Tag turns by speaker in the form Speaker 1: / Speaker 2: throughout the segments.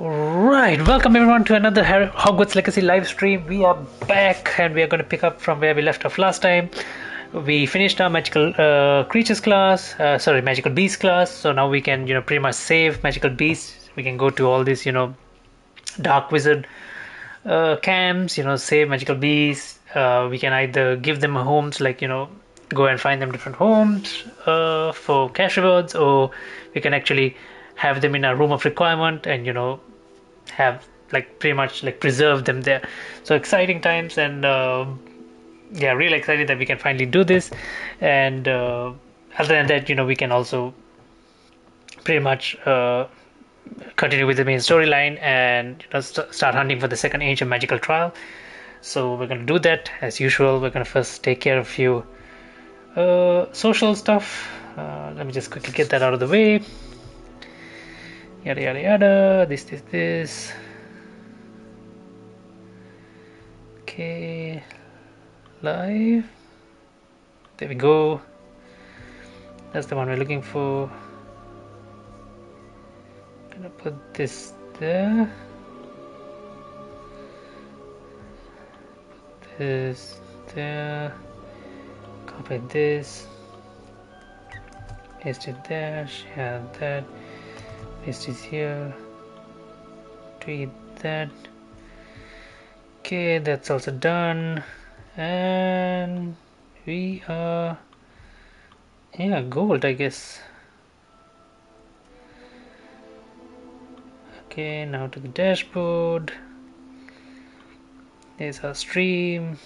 Speaker 1: Right, welcome everyone to another Hogwarts Legacy live stream. We are back and we are going to pick up from where we left off last time. We finished our magical creatures class, magical beast class. So now we can, pretty much save magical beasts. We can go to all these, dark wizard camps, save magical beasts. We can either give them homes, like, go and find them different homes for cash rewards, or we can actually have them in a room of requirement and, have like pretty much like preserve them there. So exciting times, and yeah, really excited that we can finally do this. And other than that, we can also pretty much continue with the main storyline and start hunting for the second ancient magical trial. So we're going to do that as usual. We're going to first take care of a few social stuff. Let me just quickly get that out of the way. Yada yada yada. This. Okay. Live. There we go. That's the one we're looking for. Gonna put this there. Put this there. Copy this. Paste it there. Share that. Paste it here. Tweet that. Okay, that's also done. And we are, yeah, gold, I guess. Okay, now to the dashboard. There's our stream.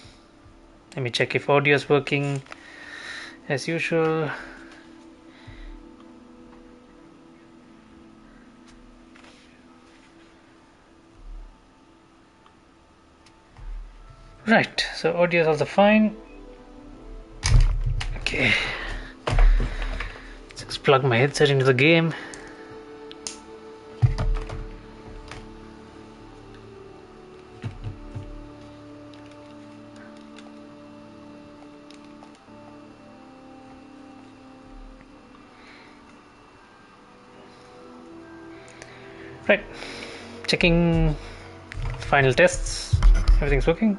Speaker 1: Let me check if audio is working as usual. Right, so audio is also fine. Okay, just plug my headset into the game. Right, checking final tests. Everything's working.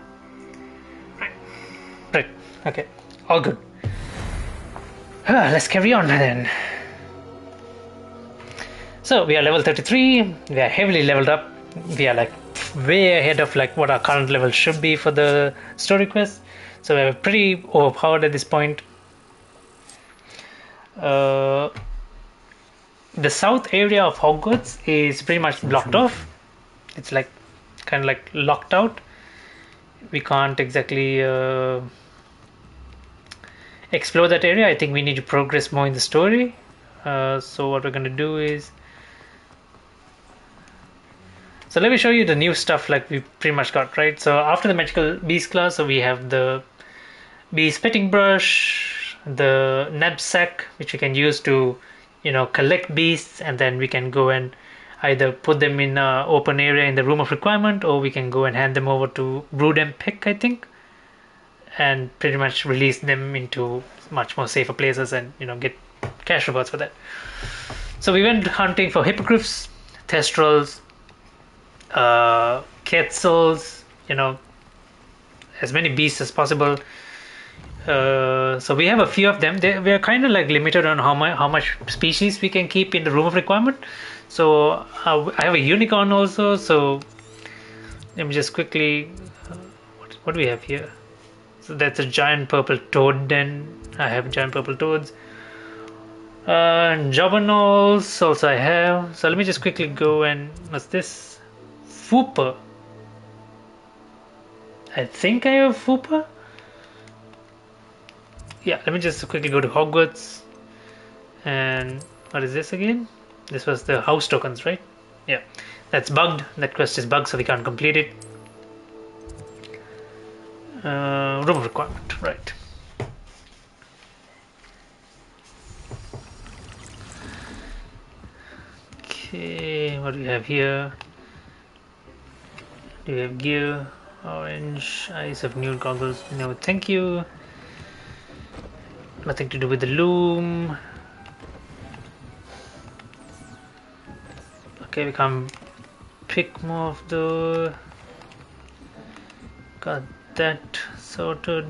Speaker 1: Right, okay, all good. Let's carry on then. So we are level 33. We are heavily leveled up. We are like way ahead of like what our current level should be for the story quest. So we're pretty overpowered at this point. The south area of Hogwarts is pretty much blocked off. It's like kind of like locked out. We can't exactly explore that area. I think we need to progress more in the story. So what we're going to do is, so let me show you the new stuff like we pretty much got, right? So after the magical beast class, so we have the beast petting brush, the knapsack, which we can use to collect beasts, and then we can go and either put them in an open area in the room of requirement, or we can go and hand them over to Brood and Pick, I think, and pretty much release them into much more safer places and get cash rewards for that. So we went hunting for hippogriffs, thestrals, quetzals, as many beasts as possible. So we have a few of them. We are kind of like limited on how much species we can keep in the room of requirement. So I have a unicorn also. So let me just quickly, what do we have here? So that's a giant purple toad. Then I have giant purple toads. Jobberknolls also I have. So let me just quickly go and what's this? Fooper. I think I have Fooper. Yeah, let me just quickly go to Hogwarts. And what is this again? This was the house tokens, right? Yeah, that's bugged. That quest is bugged, so we can't complete it. Room requirement, right. Okay, what do we have here? Do we have gear? Orange, eyes of new goggles. No, thank you. Nothing to do with the loom. Okay, we can't pick more of the. Got that sorted.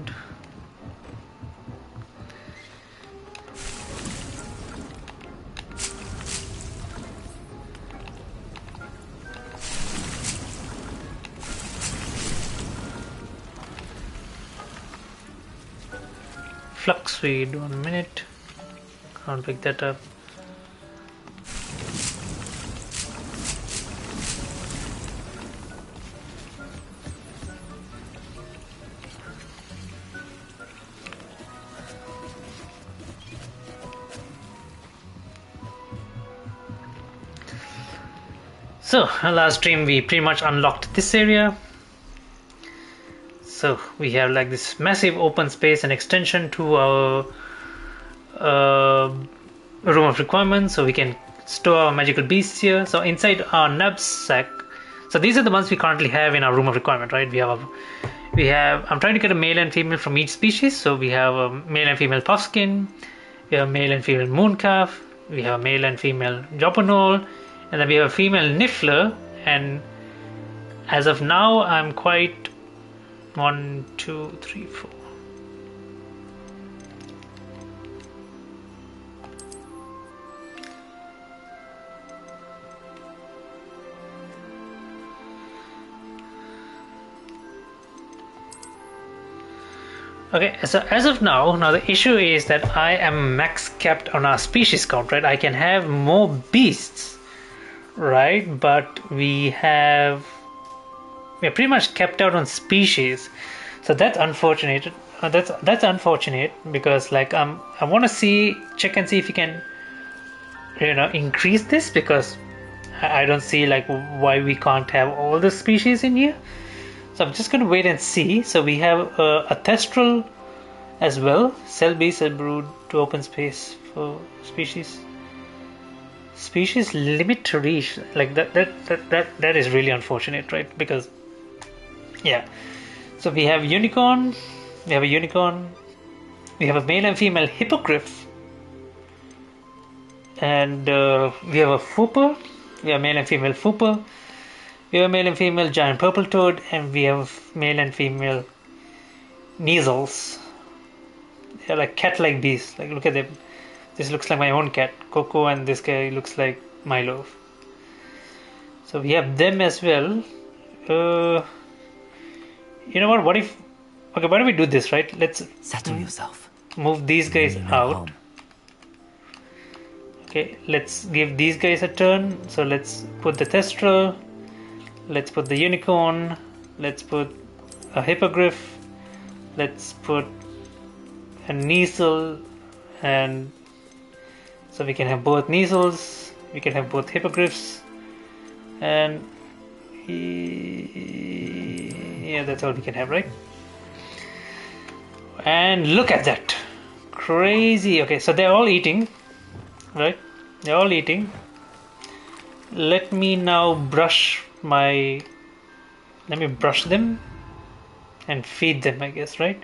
Speaker 1: Flux feed, 1 minute. Can't pick that up. So, last stream we pretty much unlocked this area. So we have like this massive open space and extension to our room of requirements, so we can store our magical beasts here. So inside our knapsack, so these are the ones we currently have in our room of requirement, right? We have I'm trying to get a male and female from each species. So we have a male and female puffskin, we have a male and female mooncalf, we have a male and female joppanol, and then we have a female niffler. And as of now, I'm quite 1, 2, 3, 4. Okay, so as of now the issue is that I am max capped on our species count, right? I can have more beasts, right? But we are pretty much kept out on species, so that's unfortunate. That's unfortunate because like I want to check and see if we can increase this, because I don't see like why we can't have all the species in here. So I'm just going to wait and see. So we have a Thestral as well. Cell base and brood to open space for species. Species limit to reach, like that is really unfortunate, right? Because yeah, so we have unicorn, we have a male and female hippogriff, and we have a fooper, we have male and female fooper, we have a male and female giant purple toad, and we have male and female Neasels. They're like cat-like beasts. Like look at them. This looks like my own cat, Coco, and this guy looks like Milo. So we have them as well. You know what? What if? Okay, why don't we do this, right? Let's
Speaker 2: settle yourself.
Speaker 1: Move these guys out. Okay, let's give these guys a turn. So let's put the Thestral. Let's put the unicorn. Let's put a hippogriff. Let's put a Neasel, and so we can have both Neasels. We can have both hippogriffs, and yeah, that's all we can have, right? And look at that, crazy. Okay, so they're all eating, right? They're all eating. Let me now brush them and feed them, I guess, right?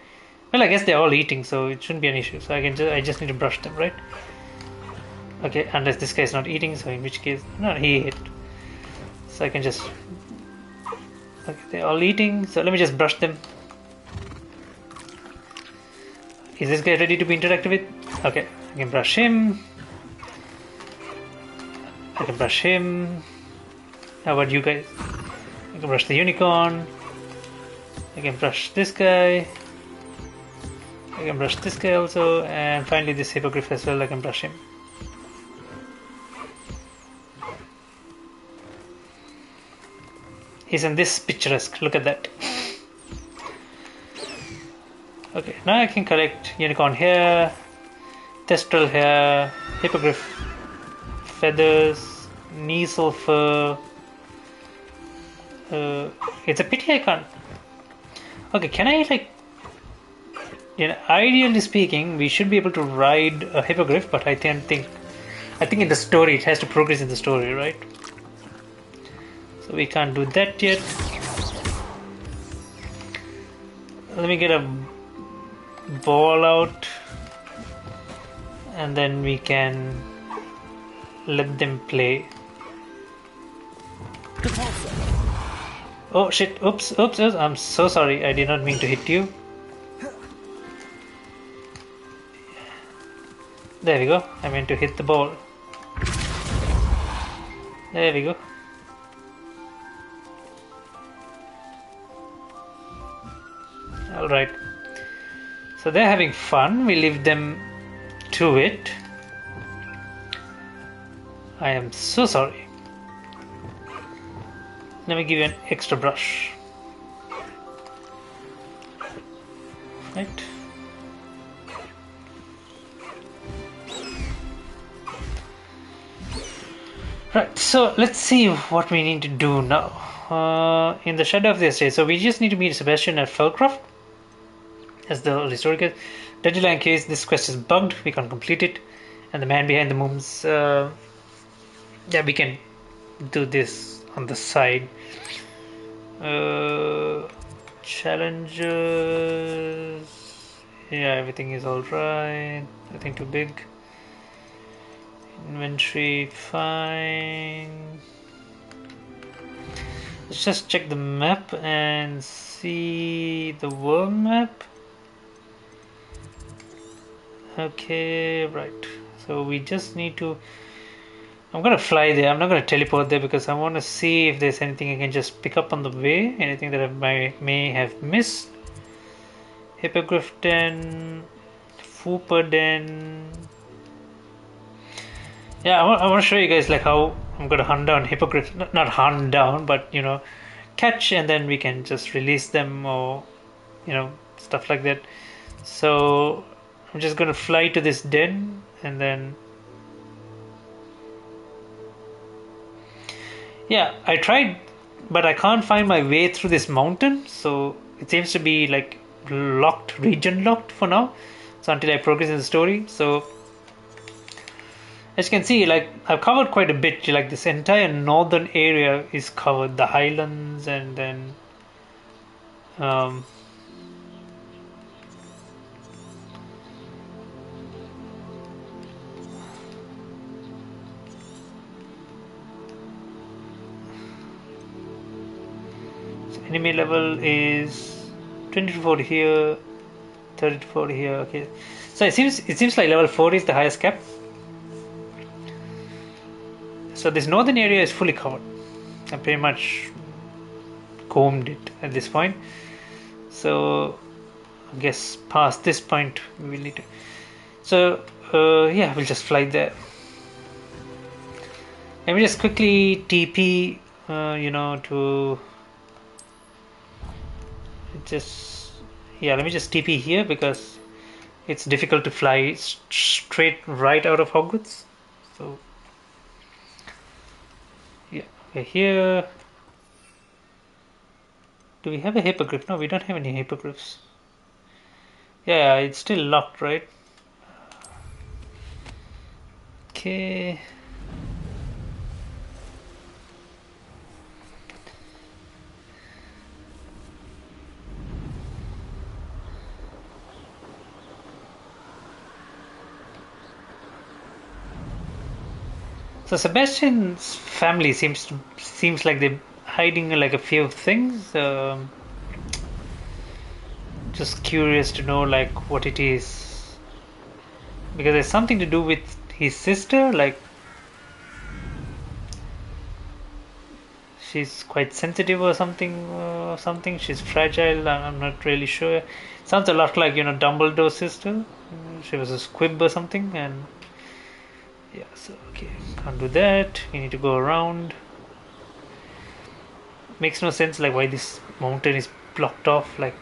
Speaker 1: Well, I guess they're all eating, so it shouldn't be an issue. So I just need to brush them, right? Okay, unless this guy's not eating, so in which case, no, he ate. So I can just, okay, they're all eating, so let me just brush them. Is this guy ready to be interacted with? Okay, I can brush him. I can brush him. How about you guys? I can brush the unicorn. I can brush this guy. I can brush this guy also, and finally this hippogriff as well, I can brush him. Isn't this picturesque? Look at that. Okay, now I can collect unicorn hair, Thestral hair, hippogriff feathers, Neasel fur. It's a pity I can't. Okay, can I like? Ideally speaking, we should be able to ride a hippogriff, but I think in the story it has to progress in the story, right? So we can't do that yet. Let me get a ball out, and then we can let them play. Oh shit, oops, I'm so sorry, I did not mean to hit you. There we go, I meant to hit the ball. There we go. Alright. So they're having fun, we leave them to it. I am so sorry. Let me give you an extra brush. Right. Right, so let's see what we need to do now. In the Shadow of the Estate, so we just need to meet Sebastian at Felcroft. As the historical deadline case, this quest is bugged, we can't complete it. And the man behind the moons, yeah, we can do this on the side. Challenges, yeah, everything is alright, nothing too big. Inventory, fine. Let's just check the map and see the world map. Okay, right. So we just need to. I'm gonna fly there. I'm not gonna teleport there because I want to see if there's anything I can just pick up on the way. Anything that I may have missed. Hippogriff Den, Fooper Den. Yeah, I want to show you guys like how I'm gonna hunt down hippogriffs. Not hunt down, but you know, catch and then we can just release them or you know stuff like that. So I'm just gonna fly to this den and then. Yeah, I tried, but I can't find my way through this mountain. So it seems to be like locked, region locked for now. So until I progress in the story. So as you can see, like I've covered quite a bit. Like this entire northern area is covered, the highlands, and then so enemy level is 20 to 40 here, 30 to 40 here. Okay, so it seems like level 40 is the highest cap. So this northern area is fully covered. I pretty much combed it at this point. So I guess past this point we will need to. So yeah, we'll just fly there. Let me just quickly TP, you know, to just yeah. Let me just TP here because it's difficult to fly straight right out of Hogwarts. So. Yeah, okay, here. Do we have a hippogriff? No, we don't have any hippogriffs. Yeah, it's still locked, right? Okay. So Sebastian's family seems like they're hiding like a few things. Just curious to know like what it is because there's something to do with his sister. Like she's quite sensitive or something. Something she's fragile. I'm not really sure. Sounds a lot like Dumbledore's sister. She was a squib or something and. Yeah, so okay, can't do that. We need to go around. Makes no sense like why this mountain is blocked off like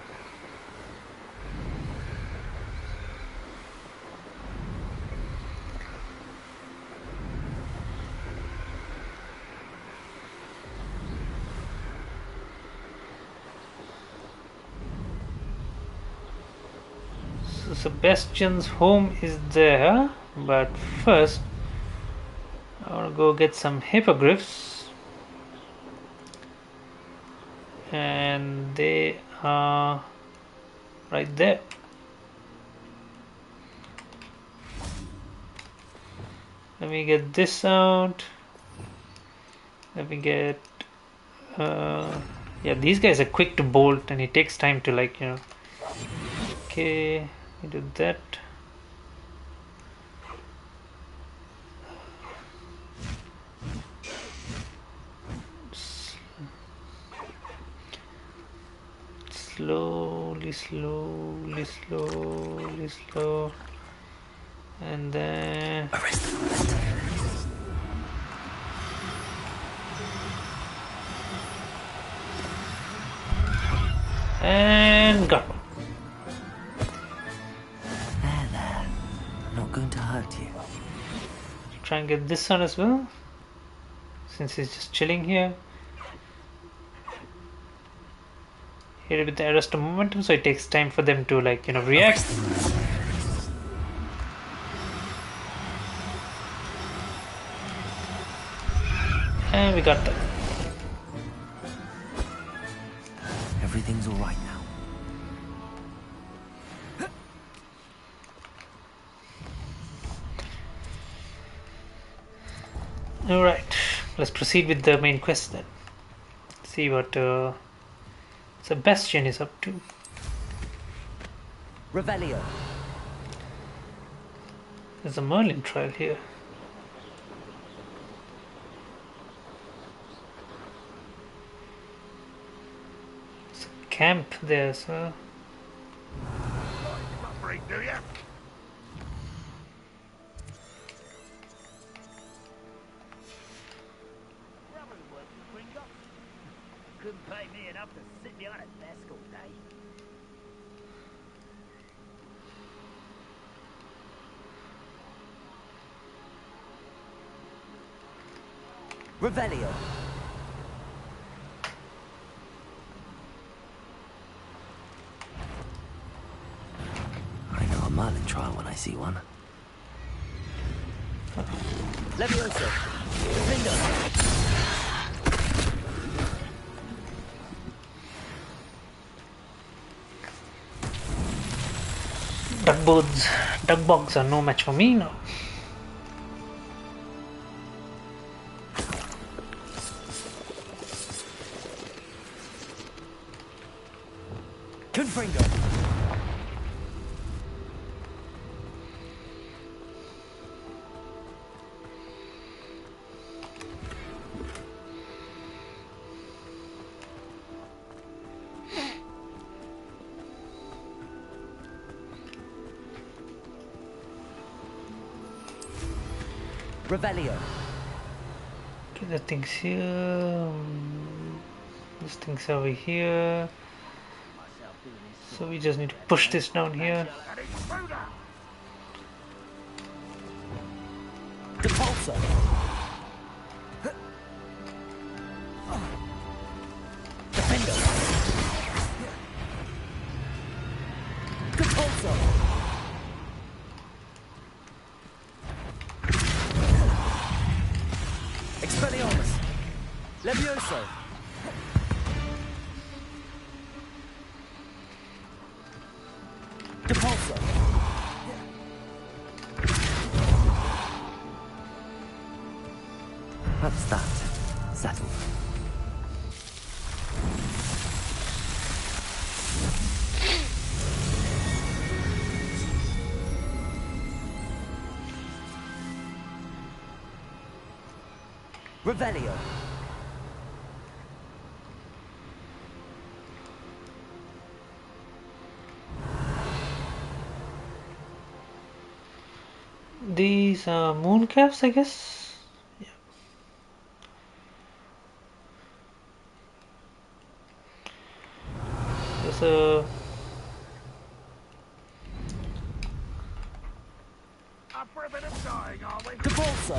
Speaker 1: so Sebastian's home is there, but first I want to go get some hippogriffs and they are right there. Let me get this out. Let me get Yeah, these guys are quick to bolt, and it takes time to like Okay, we do that. Slowly, slowly, slowly, slow, and then and got one.
Speaker 2: There. I'm not going to hurt you.
Speaker 1: Try and get this one as well, since he's just chilling here. Hit it with the arrest of momentum, so it takes time for them to like react. And we got that.
Speaker 2: Everything's all right now.
Speaker 1: All right, let's proceed with the main quest then. See what Sebastian is up to.
Speaker 2: Revelio.
Speaker 1: There's a Merlin trial here. There's a camp there as well.
Speaker 3: Do ya?
Speaker 4: Couldn't pay me enough to sit behind a desk all day.
Speaker 2: Revelio. I know a Merlin trial when I see one. Levioso. Defender.
Speaker 1: Duck bogs are no match for me now.
Speaker 2: Confringo. Revelio.
Speaker 1: Okay, that thing's here. This thing's over here. So we just need to push this down here.
Speaker 2: Depulso. Defender. Depulso. Expelliarmus. Levioso. Depulso. That's that. Settled. Revelio.
Speaker 1: These are moon caps, I guess. Yeah. There's a
Speaker 3: Up for a bit of dying, are we?
Speaker 2: Depulso.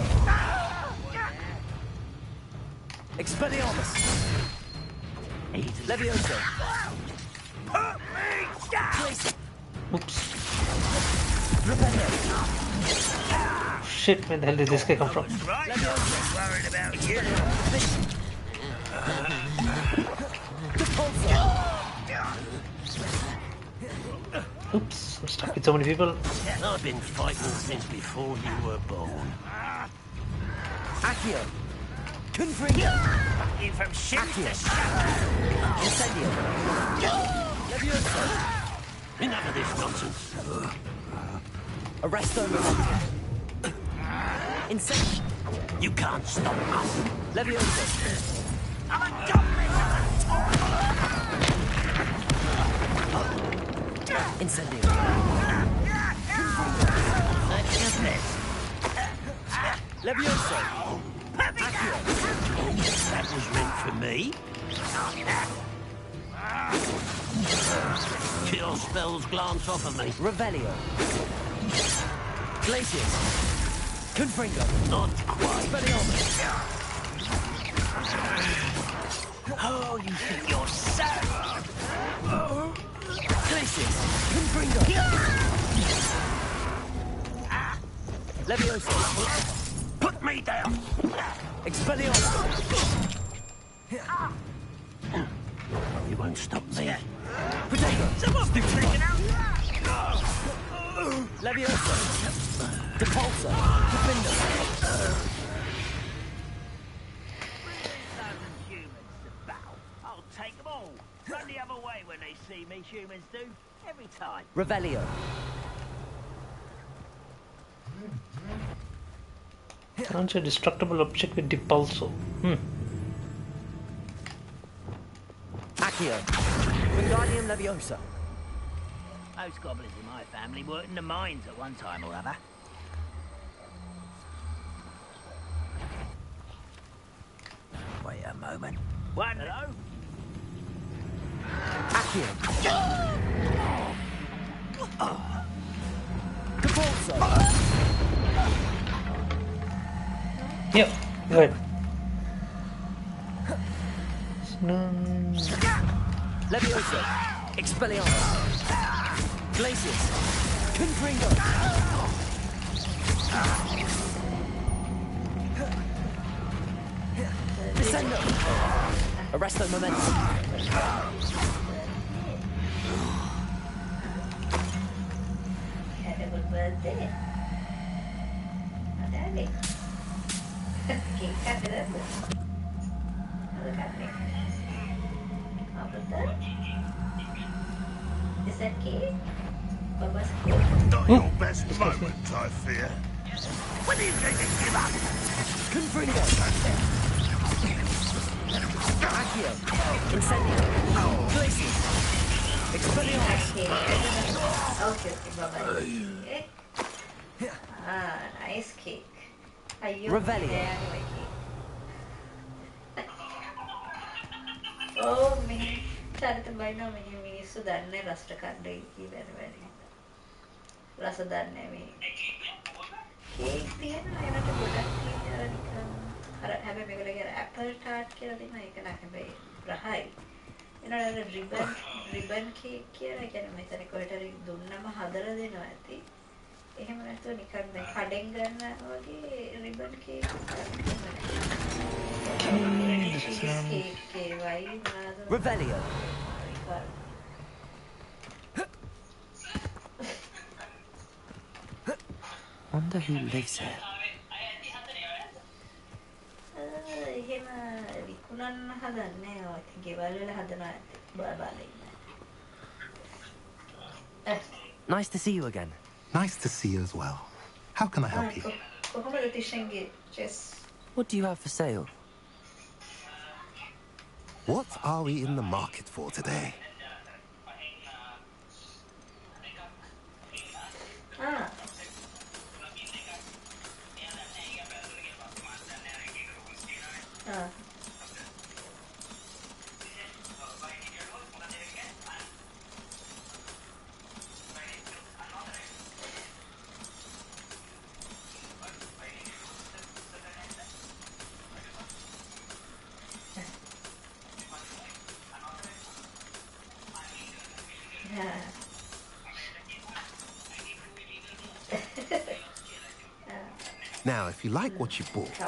Speaker 2: Expelliarmus. Levioso.
Speaker 1: oops.
Speaker 2: Revelio.
Speaker 1: Shit, where the hell did this guy come from?
Speaker 4: Right, not worried about you.
Speaker 2: Depulso.
Speaker 1: Oops, I'm stuck with so many people.
Speaker 4: I've been fighting since before you were born.
Speaker 2: Accio.
Speaker 4: Confringo! You from shit to shadow! Incendio! Levioso!
Speaker 2: Enough of this nonsense.
Speaker 4: Arresto Momento! Incendio!
Speaker 2: You can't stop us.
Speaker 4: Levioso!
Speaker 3: I'm a goblin!
Speaker 4: Incendio! Levioso! Accio!
Speaker 2: That was meant for me. Cure spells glance off of me.
Speaker 4: Revelio! Glacius! Confringo!
Speaker 2: Not quite.
Speaker 4: Expelliarmus!
Speaker 2: Oh, you think you're savage?
Speaker 4: Glacius! Confringo! Levioso!
Speaker 2: Put me down.
Speaker 4: Expelliarmus!
Speaker 2: You won't stop me.
Speaker 4: Protego!
Speaker 3: Someone's been taken out!
Speaker 4: Levioso! Depulso! Defender!
Speaker 5: Humans to battle. I'll take them all. Run the other way when they see me, humans do. Every time.
Speaker 4: Revelio!
Speaker 1: Launch a destructible object with Depulso.
Speaker 4: Accio! Wingardium Leviosa!
Speaker 5: Those goblins in my family worked in the mines at one time or other. Wait a moment. One. Hello?
Speaker 4: Accio! Depulso!
Speaker 1: Yep, good.
Speaker 4: Levioso! Expelliarmus! Glacius! Confringo! Descendo! Arresto Momentum!
Speaker 6: Had a good birthday. Adali. Cake cut it up. Another cutting. After that, is that cake? Baba's cake.
Speaker 3: Not your best moment, I fear. When are you going to give up?
Speaker 4: Confringo! Accio! Incendio! Glacius! Expelliarmus!
Speaker 6: Cake. Okay, Baba's cake. Ah, nice cake.
Speaker 4: Revelio.
Speaker 6: Oh, me. Charita by now, me so that ne rasta kande ki very. Rasa danne me. Cake තියෙන එනට ගොඩක් තියෙනවා නිකන් අර හැබැයි මේගොල්ලෝගේ Apple ටාට් කියලා දෙනවා ඒක නම් හැබැයි රහයි. එනවල රිබන් කේක් කියලා කියන්නේ මෙතන කොහෙට හරි දුන්නම හදලා දෙනවා ඇති. එහෙම නැත්නම් නිකන් දැන් කඩෙන් ගන්න වගේ රිබන් කේක් කේක් වයි මොනවාද
Speaker 4: Revelio! Wonder who lives here.
Speaker 6: එහෙම විකුණන්න හදන්නේ ඔය ඉතින් ගෙවල් වල හදනවා ඇති බාබාලා ඉන්න.
Speaker 4: Nice to see you again.
Speaker 7: Nice to see you as well. How can I help you?
Speaker 6: කොහොමද තිෂන්ගේ chess
Speaker 4: What do you have for sale?
Speaker 7: What are we in the market for today?
Speaker 6: ah
Speaker 7: Now, if you like what you bought,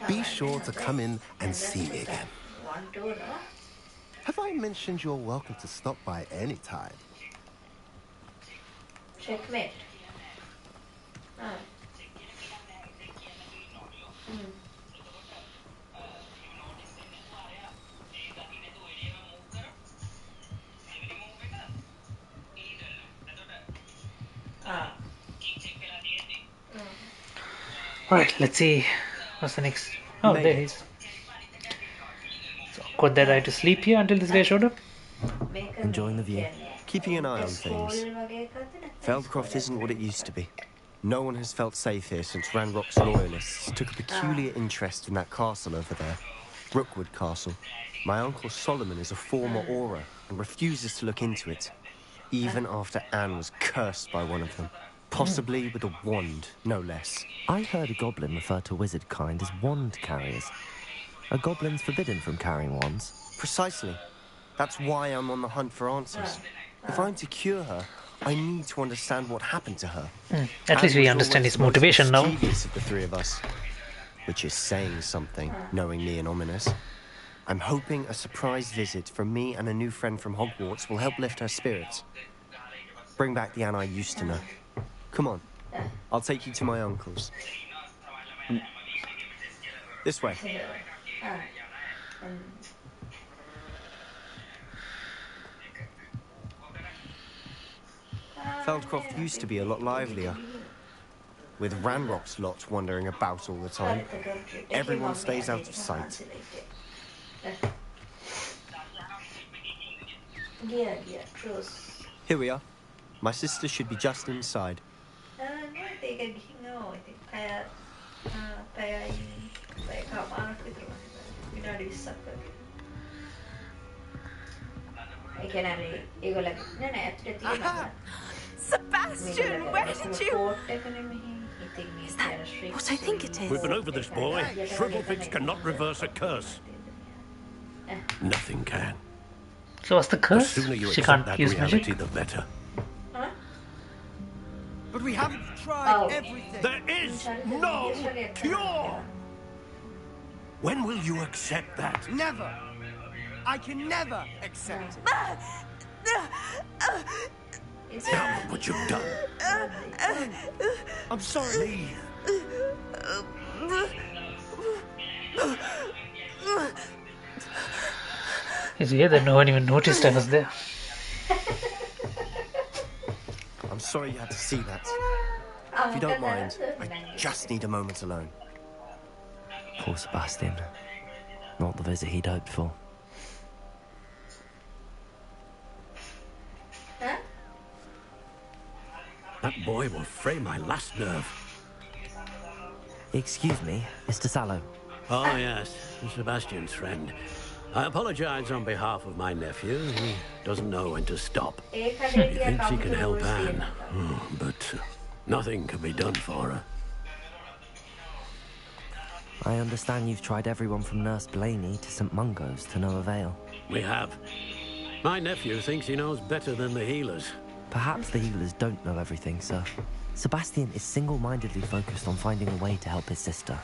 Speaker 7: be sure to come in and see me again.
Speaker 6: One, two, no?
Speaker 7: Have I mentioned you're welcome to stop by any time?
Speaker 6: Checkmate.
Speaker 1: Right, let's see. What's the next? Oh,
Speaker 8: Made
Speaker 1: there
Speaker 8: it.
Speaker 1: he is. It's awkward that I had to sleep here until this guy showed up.
Speaker 2: Enjoying the view.
Speaker 8: Keeping an eye on things. Feldcroft isn't what it used to be. No one has felt safe here since Ranrock's loyalists took a peculiar interest in that castle over there. Rookwood Castle. My uncle Solomon is a former Auror and refuses to look into it, even after Anne was cursed by one of them. Possibly with a wand, no less.
Speaker 2: I heard a goblin refer to wizard kind as wand carriers. Are goblins forbidden from carrying wands?
Speaker 8: Precisely. That's why I'm on the hunt for answers. If I'm to cure her, I need to understand what happened to her.
Speaker 1: At least
Speaker 8: Anne
Speaker 1: we
Speaker 8: was
Speaker 1: understand
Speaker 8: always
Speaker 1: his
Speaker 8: the most
Speaker 1: motivation now.
Speaker 8: mischievous of the three of us, which is saying something, knowing me and ominous. I'm hoping a surprise visit from me and a new friend from Hogwarts will help lift her spirits. Bring back the Anne I used to know. Come on, I'll take you to my uncle's. This way. Feldcroft used to be a lot livelier, with Ranrock's lot wandering about all the time. Everyone stays out of sight. Here we are. My sister should be just inside.
Speaker 9: Sebastian, where did you... Is that what I think it is?
Speaker 3: We've been over this, boy. Shrivelfigs cannot reverse a curse. Nothing can.
Speaker 1: So what's the
Speaker 3: The
Speaker 1: curse?
Speaker 3: sooner you
Speaker 1: She
Speaker 3: accept
Speaker 1: can't
Speaker 3: that
Speaker 1: use
Speaker 3: reality,
Speaker 1: magic.
Speaker 3: the better.
Speaker 10: But we haven't tried everything.
Speaker 3: There is no cure! When will you accept that?
Speaker 10: Never. I can never accept it.
Speaker 3: Tell me what you've done.
Speaker 10: I'm sorry.
Speaker 1: It's weird that no one even noticed I was there.
Speaker 8: I'm sorry you had to see that. If you don't mind, I just need a moment alone.
Speaker 2: Poor Sebastian. Not the visit he'd hoped for.
Speaker 3: That boy will fray my last nerve.
Speaker 2: Excuse me, Mr. Sallow.
Speaker 3: Oh, yes, Sebastian's friend. I apologize on behalf of my nephew. He doesn't know when to stop. He thinks he can help Anne, but nothing can be done for her.
Speaker 2: I understand you've tried everyone from Nurse Blaney to St. Mungo's to no avail.
Speaker 3: We have. My nephew thinks he knows better than the healers.
Speaker 2: Perhaps the healers don't know everything, sir. Sebastian is single-mindedly focused on finding a way to help his sister.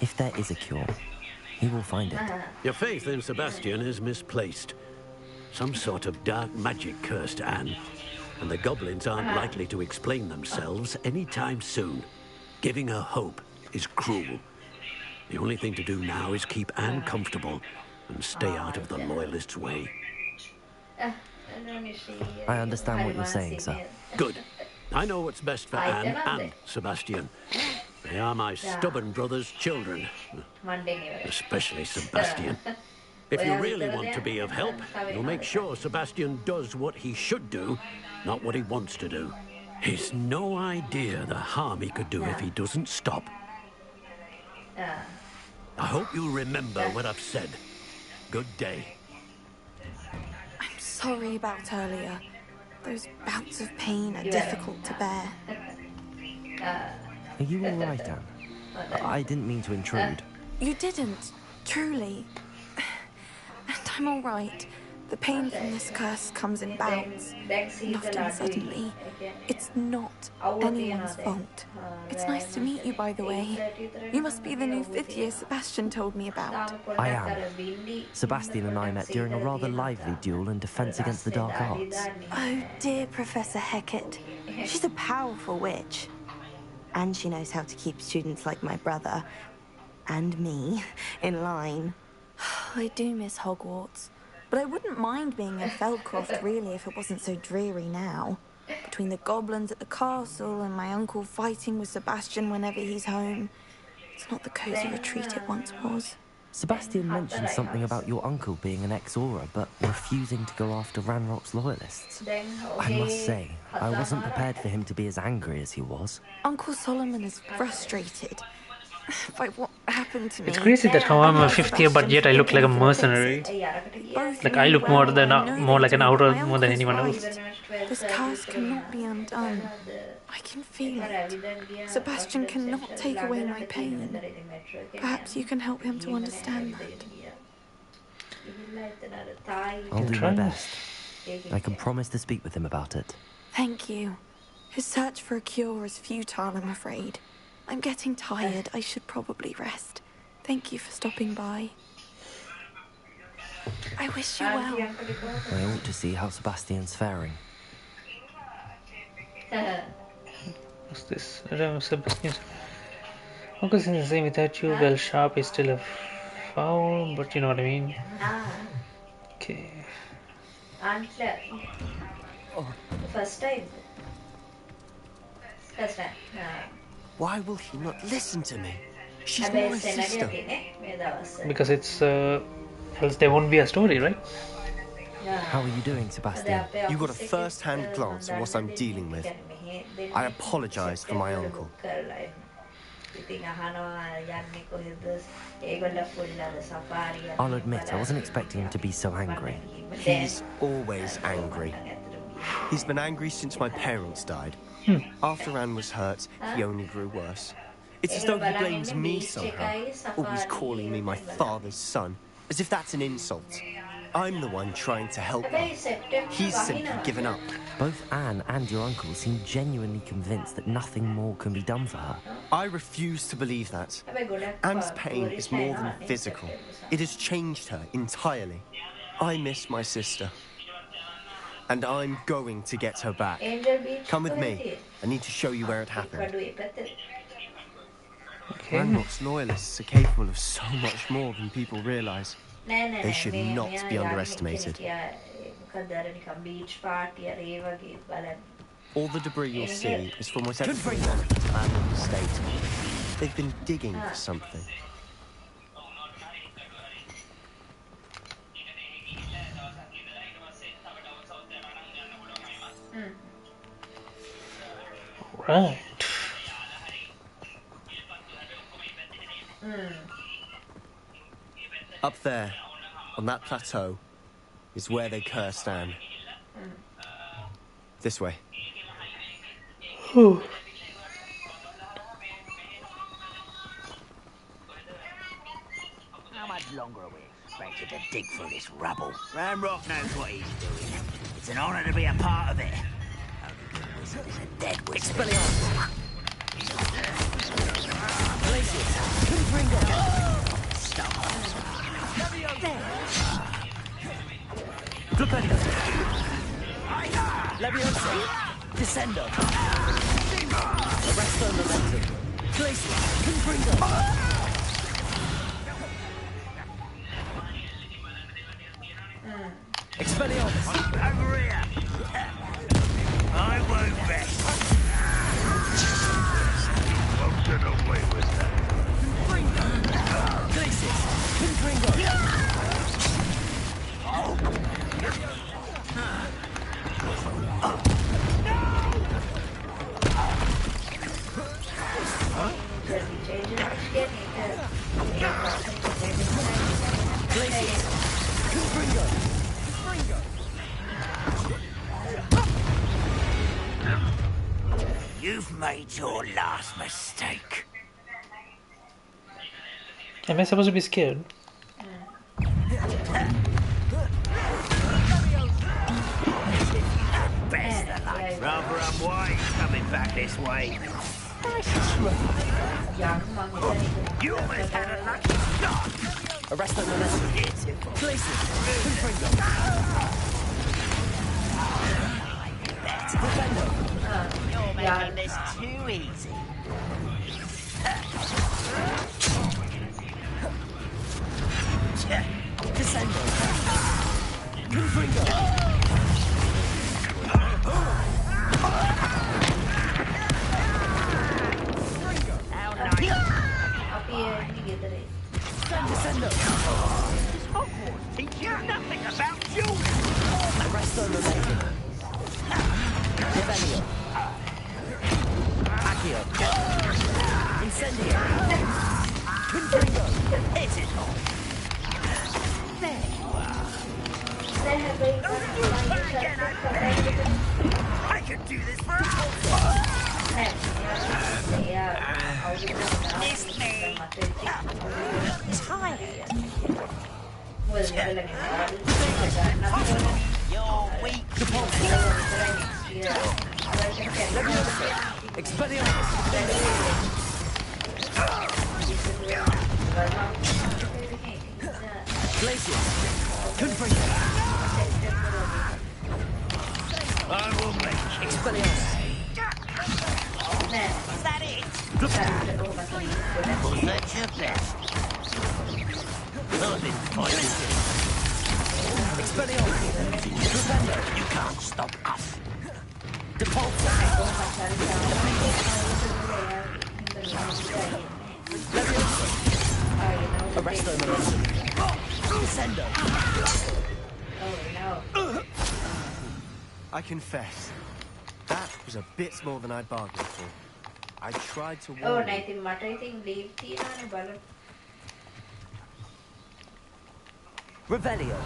Speaker 2: If there is a cure, he will find it.
Speaker 3: Your faith in Sebastian is misplaced. Some sort of dark magic cursed Anne, and the goblins aren't likely to explain themselves anytime soon. Giving her hope is cruel. The only thing to do now is keep Anne comfortable and stay out of the Loyalists' way.
Speaker 2: I understand what you're saying, sir.
Speaker 3: Good. I know what's best for Anne and Sebastian. They are my stubborn brother's children, especially Sebastian. If you really want to be of help, you'll make sure Sebastian does what he should do, not what he wants to do. He's no idea the harm he could do if he doesn't stop. I hope you'll remember what I've said. Good day.
Speaker 9: I'm sorry about earlier. Those bouts of pain are difficult to bear.
Speaker 2: Are you all right, Anne? I didn't mean to intrude.
Speaker 9: You didn't, truly. And I'm all right. The pain from this curse comes in bouts, and often suddenly. It's not anyone's fault. It's nice to meet you, by the way. You must be the new 5th year Sebastian told me about.
Speaker 2: I am. Sebastian and I met during a rather lively duel in Defense Against the Dark Arts.
Speaker 11: Oh, dear Professor Hecat. She's a powerful witch. And she knows how to keep students like my brother, and me, in line.
Speaker 9: I do miss Hogwarts, but I wouldn't mind being in Feldcroft, really, if it wasn't so dreary now. Between the goblins at the castle and my uncle fighting with Sebastian whenever he's home, it's not the cozy retreat it once was.
Speaker 2: Sebastian mentioned something about your uncle being an ex-Aura, but refusing to go after Ranrock's loyalists. I must say, I wasn't prepared for him to be as angry as he was.
Speaker 9: Uncle Solomon is frustrated by what happened to me.
Speaker 1: It's crazy that how I'm a fifth year, but yet I look like a mercenary. Like I look more like an outer more than anyone else.
Speaker 9: This curse cannot be undone. I can feel it. Sebastian cannot take away my pain. Perhaps you can help him to understand that.
Speaker 2: I'll do my best. I can promise to speak with him about it.
Speaker 9: Thank you. His search for a cure is futile, I'm afraid. I'm getting tired. I should probably rest. Thank you for stopping by. I wish you well.
Speaker 2: I ought to see how Sebastian's faring.
Speaker 1: What's this? Sebastian. Focus in the same without you. Well, sharp is still a foul, but you know what I mean. Okay.
Speaker 6: First time.
Speaker 8: Why will he not listen to me? She's my sister.
Speaker 1: Because it's else there won't be a story, right?
Speaker 2: How are you doing, Sebastian?
Speaker 8: You got a first-hand glance at what I'm dealing with. I apologize for my uncle.
Speaker 2: I'll admit, I wasn't expecting him to be so angry.
Speaker 8: He's always angry. He's been angry since my parents died. After Anne was hurt, he only grew worse. It's as though he blames me somehow, always calling me my father's son, as if that's an insult. I'm the one trying to help him. He's simply given up.
Speaker 2: Both Anne and your uncle seem genuinely convinced that nothing more can be done for her.
Speaker 8: I refuse to believe that. Anne's pain is more than physical. It has changed her entirely. I miss my sister. And I'm going to get her back. Come with me. I need to show you where it happened.
Speaker 1: Okay.
Speaker 8: Ranrock's loyalists are capable of so much more than people realize. They should not be underestimated. All the debris you'll see is from whatever belonged to the abandoned estate. They've been digging for something.
Speaker 1: Right.
Speaker 8: Up there, on that plateau, is where they cursed Anne. This way.
Speaker 1: Whew.
Speaker 5: How much longer are we expected to dig through this rubble? Ranrock knows what he's doing. It's an honor to be a part of it. Only good wizard is a dead wizard. Expelliarmus!
Speaker 2: Flipendo! Leviosa! Descendo! Resto Momentum! Glacier! Confringo! Expelliarmus!
Speaker 5: Over here! I won't rest. Won't get away with that.
Speaker 2: Confringo! Glacier! Confringo!
Speaker 5: You've made your last mistake.
Speaker 1: Am I supposed to be scared?
Speaker 5: Best of luck. Rather unwise coming back this way. You almost had a lucky shot.
Speaker 2: Arrest the Momentum! Glacier! Confringo!
Speaker 5: You're making this too easy.
Speaker 2: Descendo! Confringo!
Speaker 5: Hogwarts teach you nothing about children.
Speaker 2: Presto Momentum. Revelio. Accio. Incendio. Confringo.
Speaker 5: Is it not? There you are. I can do this for a Miss me. Tired. You're weak.
Speaker 2: Expelliarmus. Glacius. Confringo.
Speaker 5: I will make it.
Speaker 2: Expelliarmus.
Speaker 5: Is that it? Was that your best? Those in
Speaker 2: Expelliarmus. Defender.
Speaker 5: You can't stop us.
Speaker 2: Depulso. Leviosa. Arresto Momentum. Descendo.
Speaker 8: I confess, that was a bit more than I'd bargained for. I tried to
Speaker 6: Oh,
Speaker 8: warn
Speaker 6: නෑ
Speaker 8: you.
Speaker 6: ඉතින් මට ඉතින් leave තියනවානේ බලන්න.
Speaker 2: Revelio.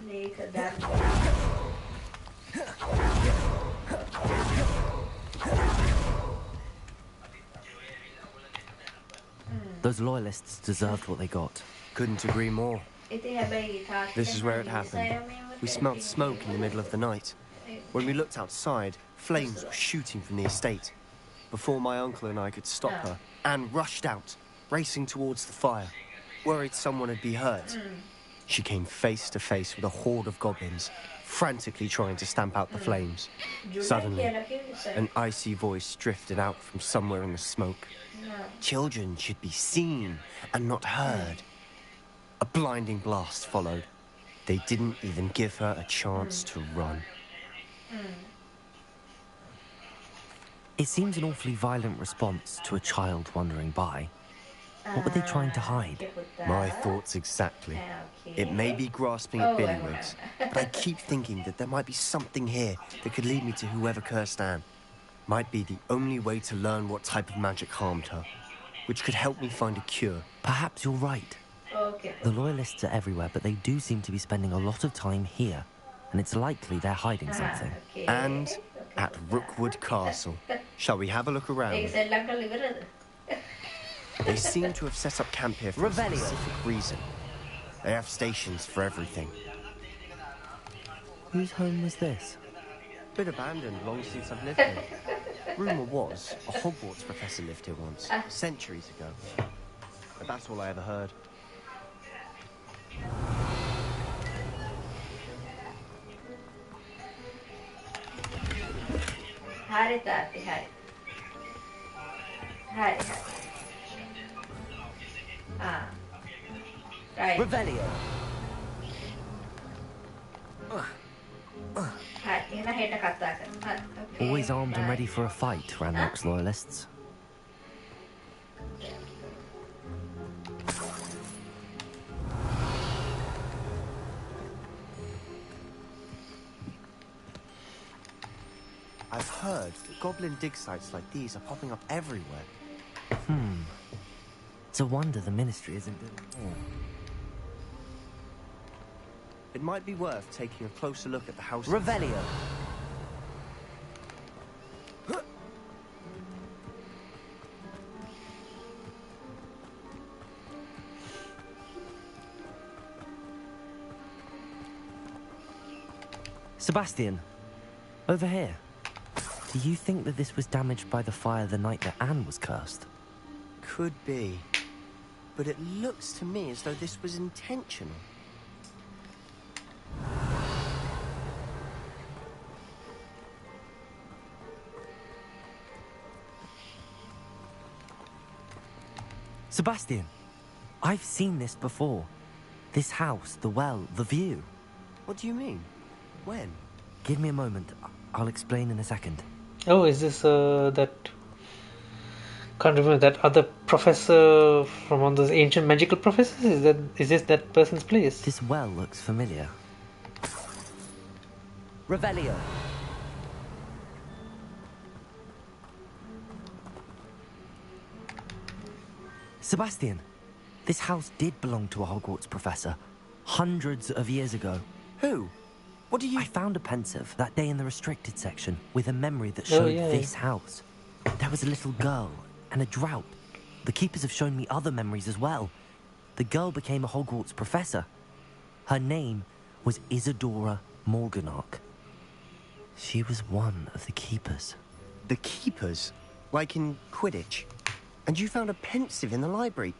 Speaker 6: මේක දන්න.
Speaker 2: Those loyalists deserved what they got.
Speaker 8: Couldn't agree more.
Speaker 6: ඉතින් හැබැයි තාත්තා
Speaker 8: This is where it happened. We smelled smoke in the middle of the night. When we looked outside, flames were shooting from the estate. Before my uncle and I could stop her, Anne rushed out, racing towards the fire, worried someone had been hurt. She came face to face with a horde of goblins, frantically trying to stamp out the flames. Suddenly, an icy voice drifted out from somewhere in the smoke. Children should be seen and not heard. A blinding blast followed. They didn't even give her a chance to run.
Speaker 2: It seems an awfully violent response to a child wandering by. What were they trying to hide?
Speaker 8: My thoughts exactly. It may be grasping at billywhigs, but I keep thinking that there might be something here that could lead me to whoever cursed Anne. Might be the only way to learn what type of magic harmed her, which could help me find a cure.
Speaker 2: Perhaps you're right.
Speaker 6: Okay.
Speaker 2: The loyalists are everywhere, but they do seem to be spending a lot of time here. And it's likely they're hiding something.
Speaker 8: And at Rookwood Castle. Shall we have a look around? They seem to have set up camp here for a specific reason. They have stations for everything.
Speaker 2: Whose home was this?
Speaker 8: Bit abandoned long since I've lived here. Rumour was a Hogwarts professor lived here once, centuries ago. But that's all I ever heard.
Speaker 6: හරි තාත්ති හරි. හරි හරි. Right.
Speaker 2: Revelio.
Speaker 6: හරි. එහෙනම් හෙට කතා කරමු.
Speaker 2: Always armed and ready for a fight, Ranrock's loyalists.
Speaker 8: I've heard that goblin dig sites like these are popping up everywhere.
Speaker 2: It's a wonder the Ministry isn't doing more.
Speaker 8: It might be worth taking a closer look at the house.
Speaker 2: Revelio. Sebastian, over here. Do you think that this was damaged by the fire the night that Anne was cursed?
Speaker 8: Could be. But it looks to me as though this was intentional.
Speaker 2: Sebastian, I've seen this before. This house, the well, the view.
Speaker 8: What do you mean? When?
Speaker 2: Give me a moment. I'll explain in a second.
Speaker 1: Oh, is this that... Can't remember that other professor from one of those ancient magical professors? Is this that person's place?
Speaker 2: This well looks familiar. Revelio. Sebastian, this house did belong to a Hogwarts professor. Hundreds of years ago.
Speaker 8: Who? What do you...
Speaker 2: I found a pensive that day in the restricted section with a memory that showed this house. There was a little girl and a drought. The keepers have shown me other memories as well. The girl became a Hogwarts professor. Her name was Isadora Morganach. She was one of the keepers.
Speaker 8: The keepers? Like in Quidditch? And you found a pensive in the library?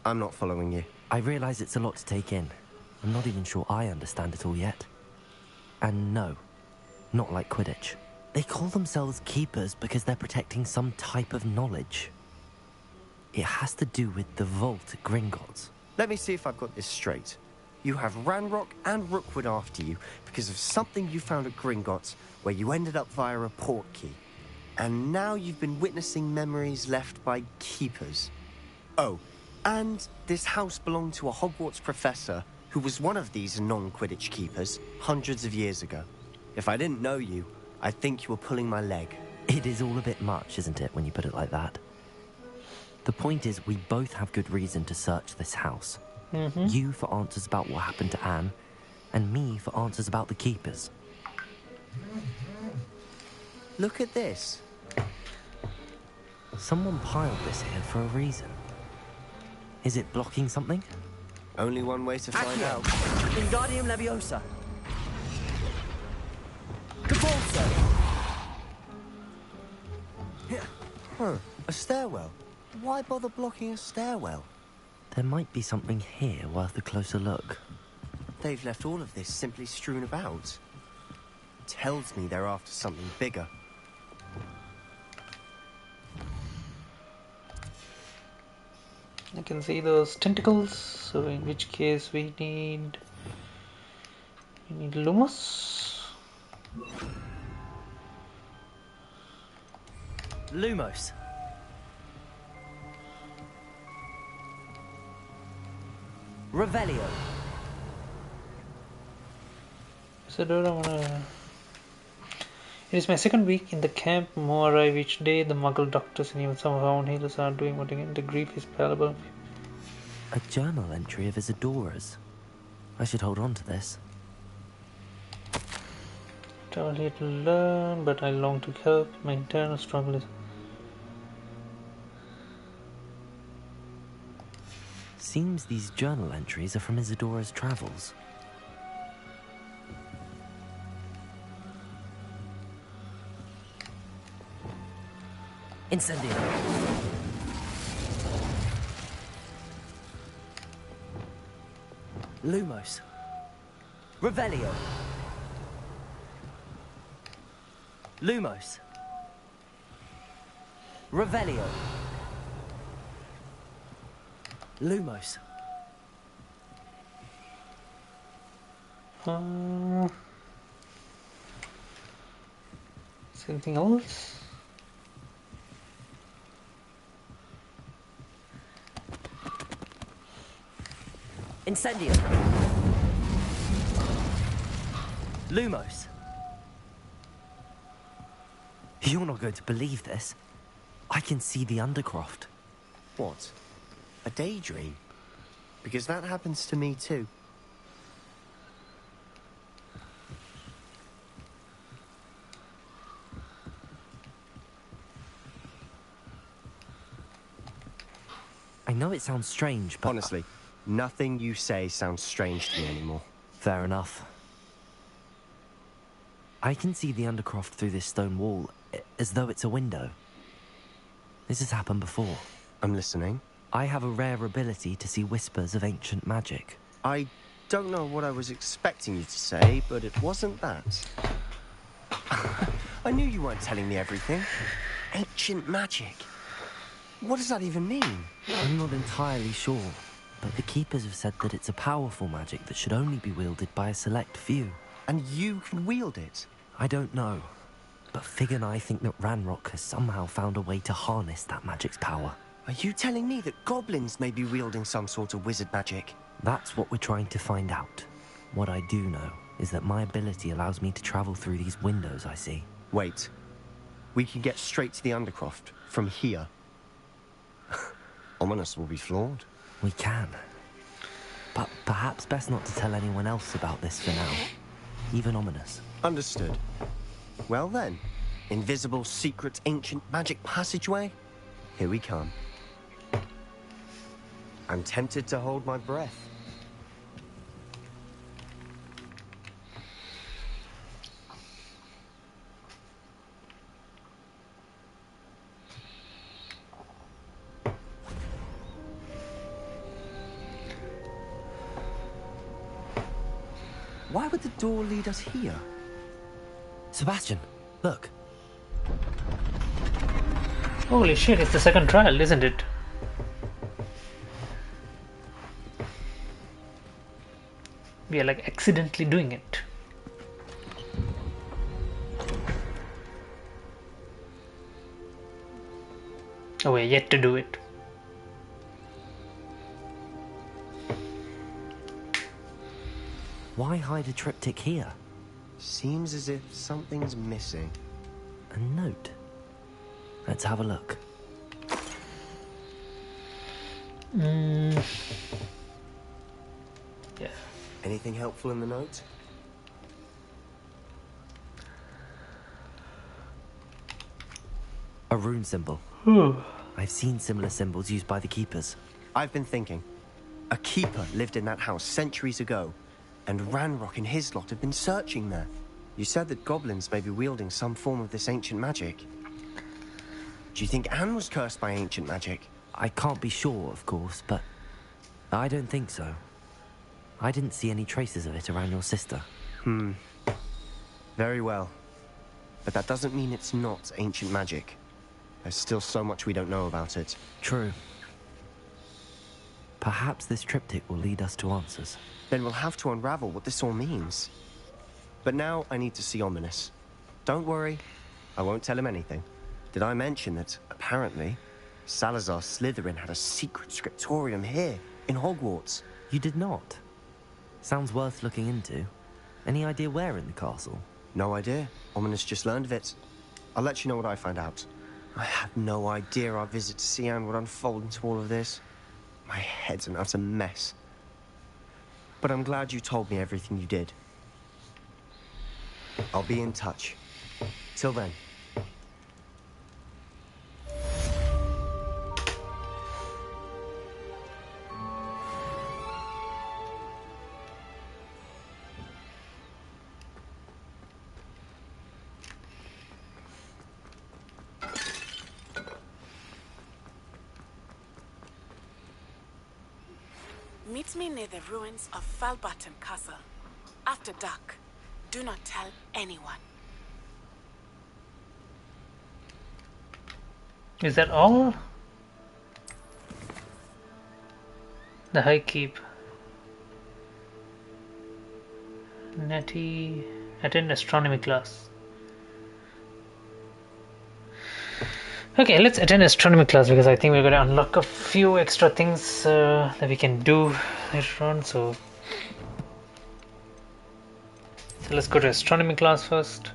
Speaker 8: I'm not following you.
Speaker 2: I realise it's a lot to take in. I'm not even sure I understand it all yet. And no, not like Quidditch. They call themselves keepers because they're protecting some type of knowledge. It has to do with the vault at Gringotts.
Speaker 8: Let me see if I've got this straight. You have Ranrock and Rookwood after you because of something you found at Gringotts where you ended up via a portkey. And now you've been witnessing memories left by keepers. Oh, and this house belonged to a Hogwarts professor who was one of these non-Quidditch keepers hundreds of years ago. If I didn't know you, I'd think you were pulling my leg.
Speaker 2: It is all a bit much, isn't it, when you put it like that? The point is, we both have good reason to search this house. You for answers about what happened to Anne, and me for answers about the keepers.
Speaker 8: Look at this.
Speaker 2: Someone piled this here for a reason. Is it blocking something?
Speaker 8: Only one way to find out.
Speaker 10: Wingardium Leviosa. Cabalso.
Speaker 8: Huh, a stairwell. Why bother blocking a stairwell?
Speaker 2: There might be something here worth a closer look.
Speaker 8: They've left all of this simply strewn about. Tells me they're after something bigger.
Speaker 1: I can see those tentacles, so in which case we need Lumos.
Speaker 10: Lumos. Revelio.
Speaker 1: So it is my second week in the camp. More arrive each day. The Muggle doctors and even some of our own healers are doing what again. The grief is palpable.
Speaker 2: A journal entry of Isadora's. I should hold on to this.
Speaker 1: Travel here to learn, but I long to help. My internal struggle is...
Speaker 2: Seems these journal entries are from Isadora's travels.
Speaker 10: Incendio. Lumos. Revelio. Lumos. Revelio. Lumos.
Speaker 1: Is there anything else?
Speaker 10: Incendio. Lumos.
Speaker 2: You're not going to believe this. I can see the Undercroft.
Speaker 8: What? A daydream? Because that happens to me too.
Speaker 2: I know it sounds strange, but...
Speaker 8: Honestly, nothing you say sounds strange to me anymore.
Speaker 2: Fair enough. I can see the Undercroft through this stone wall, as though it's a window. This has happened before.
Speaker 8: I'm listening.
Speaker 2: I have a rare ability to see whispers of ancient magic.
Speaker 8: I don't know what I was expecting you to say, but it wasn't that. I knew you weren't telling me everything. Ancient magic. What does that even mean?
Speaker 2: I'm not entirely sure, but the Keepers have said that it's a powerful magic that should only be wielded by a select few.
Speaker 8: And you can wield it?
Speaker 2: I don't know, but Fig and I think that Ranrock has somehow found a way to harness that magic's power.
Speaker 8: Are you telling me that goblins may be wielding some sort of wizard magic?
Speaker 2: That's what we're trying to find out. What I do know is that my ability allows me to travel through these windows I see.
Speaker 8: Wait. We can get straight to the Undercroft from here. Ominous will be floored.
Speaker 2: We can. But perhaps best not to tell anyone else about this for now. Even Ominous.
Speaker 8: Understood. Well then, invisible, secret, ancient magic passageway? Here we come. I'm tempted to hold my breath. Why would the door lead us here?
Speaker 2: Sebastian, look.
Speaker 1: Holy shit, it's the second trial, isn't it? We are like accidentally doing it. Oh, we're yet to do it.
Speaker 2: Why hide a triptych here?
Speaker 8: Seems as if something's missing.
Speaker 2: A note. Let's have a look.
Speaker 1: Yeah.
Speaker 8: Anything helpful in the note?
Speaker 2: A rune symbol. I've seen similar symbols used by the Keepers.
Speaker 8: I've been thinking. A Keeper lived in that house centuries ago, and Ranrock and his lot have been searching there. You said that goblins may be wielding some form of this ancient magic. Do you think Anne was cursed by ancient magic?
Speaker 2: I can't be sure, of course, but I don't think so. I didn't see any traces of it around your sister.
Speaker 8: Very well. But that doesn't mean it's not ancient magic. There's still so much we don't know about it.
Speaker 2: True. Perhaps this triptych will lead us to answers.
Speaker 8: Then we'll have to unravel what this all means. But now I need to see Ominous. Don't worry, I won't tell him anything. Did I mention that, apparently, Salazar Slytherin had a secret scriptorium here, in Hogwarts?
Speaker 2: You did not? Sounds worth looking into. Any idea where in the castle?
Speaker 8: No idea. Ominous just learned of it. I'll let you know what I find out. I had no idea our visit to Sian would unfold into all of this. My head's an utter mess. But I'm glad you told me everything you did. I'll be in touch. Till then.
Speaker 12: Meet me near the ruins of Falbaton Castle. After dark. Do not tell anyone.
Speaker 1: Is that all? The High Keep. Nettie. Attend astronomy class. Okay, let's attend astronomy class because I think we're going to unlock a few extra things that we can do later on. So let's go to astronomy class first.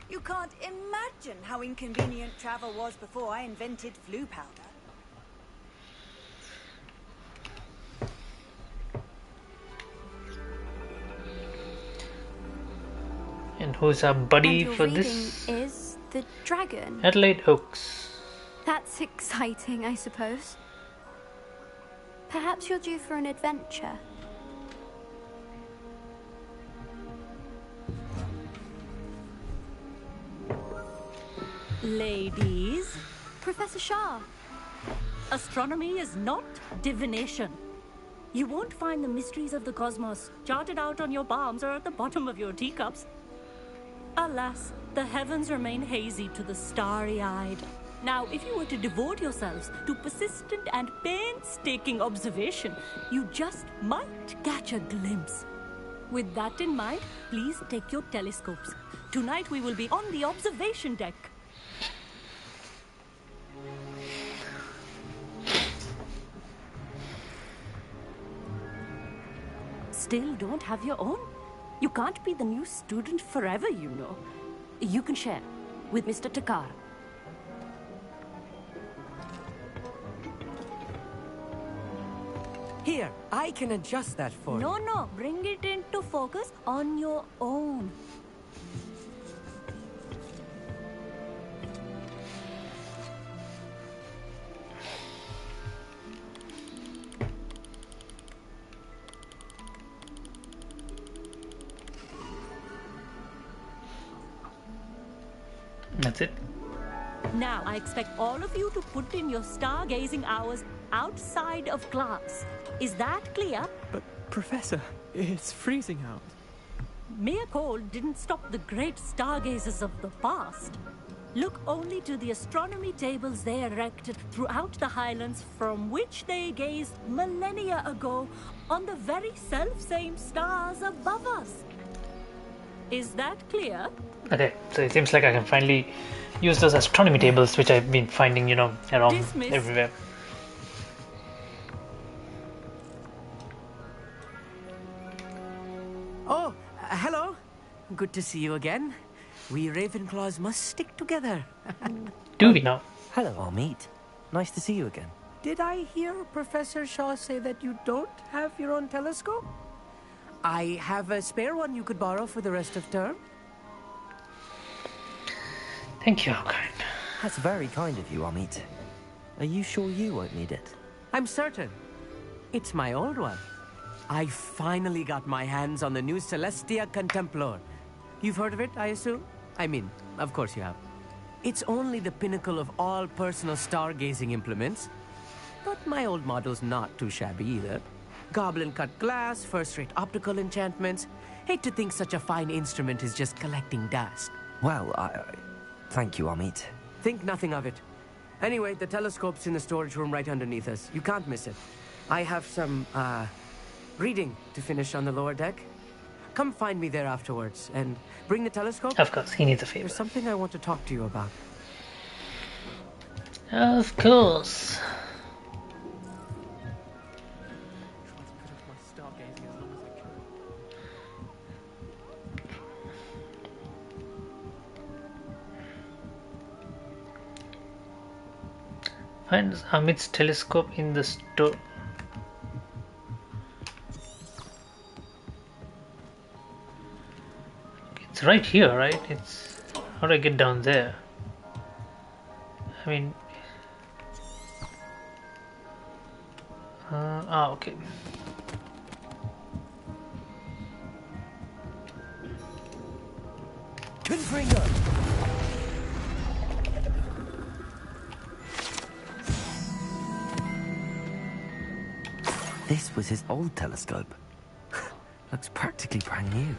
Speaker 13: You can't imagine how inconvenient travel was before I invented flu powder.
Speaker 1: And who's our buddy
Speaker 14: and your
Speaker 1: for
Speaker 14: reading
Speaker 1: this?
Speaker 14: Is the dragon.
Speaker 1: Adelaide Oaks.
Speaker 14: That's exciting, I suppose. Perhaps you're due for an adventure.
Speaker 15: Ladies.
Speaker 14: Professor Shah.
Speaker 15: Astronomy is not divination. You won't find the mysteries of the cosmos charted out on your palms or at the bottom of your teacups. Alas, the heavens remain hazy to the starry-eyed. Now, if you were to devote yourselves to persistent and painstaking observation, you just might catch a glimpse. With that in mind, please take your telescopes. Tonight we will be on the observation deck. Still don't have your own? You can't be the new student forever, you know. You can share with Mr. Takar.
Speaker 16: Here, I can adjust that for you.
Speaker 15: No, bring it into focus on your own.
Speaker 1: That's it.
Speaker 15: Now, I expect all of you to put in your stargazing hours outside of class. Is that clear?
Speaker 17: But, Professor, it's freezing out.
Speaker 15: Mere cold didn't stop the great stargazers of the past. Look only to the astronomy tables they erected throughout the highlands from which they gazed millennia ago on the very self-same stars above us. Is that clear?
Speaker 1: Okay, so it seems like I can finally use those astronomy tables which I've been finding, you know, around
Speaker 15: Dismiss.
Speaker 1: everywhere.
Speaker 16: Oh, hello. Good to see you again. We Ravenclaws must stick together.
Speaker 1: Do we now?
Speaker 2: Hello, Amit. Nice to see you again.
Speaker 16: Did I hear Professor Shaw say that you don't have your own telescope? I have a spare one you could borrow for the rest of term.
Speaker 1: Thank you, kind.
Speaker 2: That's very kind of you, Amit. Are you sure you won't need it?
Speaker 16: I'm certain. It's my old one. I finally got my hands on the new Celestia Contemplor. You've heard of it, I assume? I mean, of course you have. It's only the pinnacle of all personal stargazing implements. But my old model's not too shabby either. Goblin-cut glass, first-rate optical enchantments. Hate to think such a fine instrument is just collecting dust.
Speaker 2: Well, thank you, Amit.
Speaker 16: Think nothing of it. Anyway, the telescope's in the storage room right underneath us. You can't miss it. I have some, reading to finish on the lower deck. Come find me there afterwards, and bring the telescope.
Speaker 1: Of course, he needs a favor.
Speaker 16: There's something I want to talk to you about.
Speaker 1: Of course. Find Amit's telescope in the store. It's right here, right? It's how do I get down there? I mean, okay.
Speaker 16: Confringo!
Speaker 2: This was his old telescope. Looks practically brand new.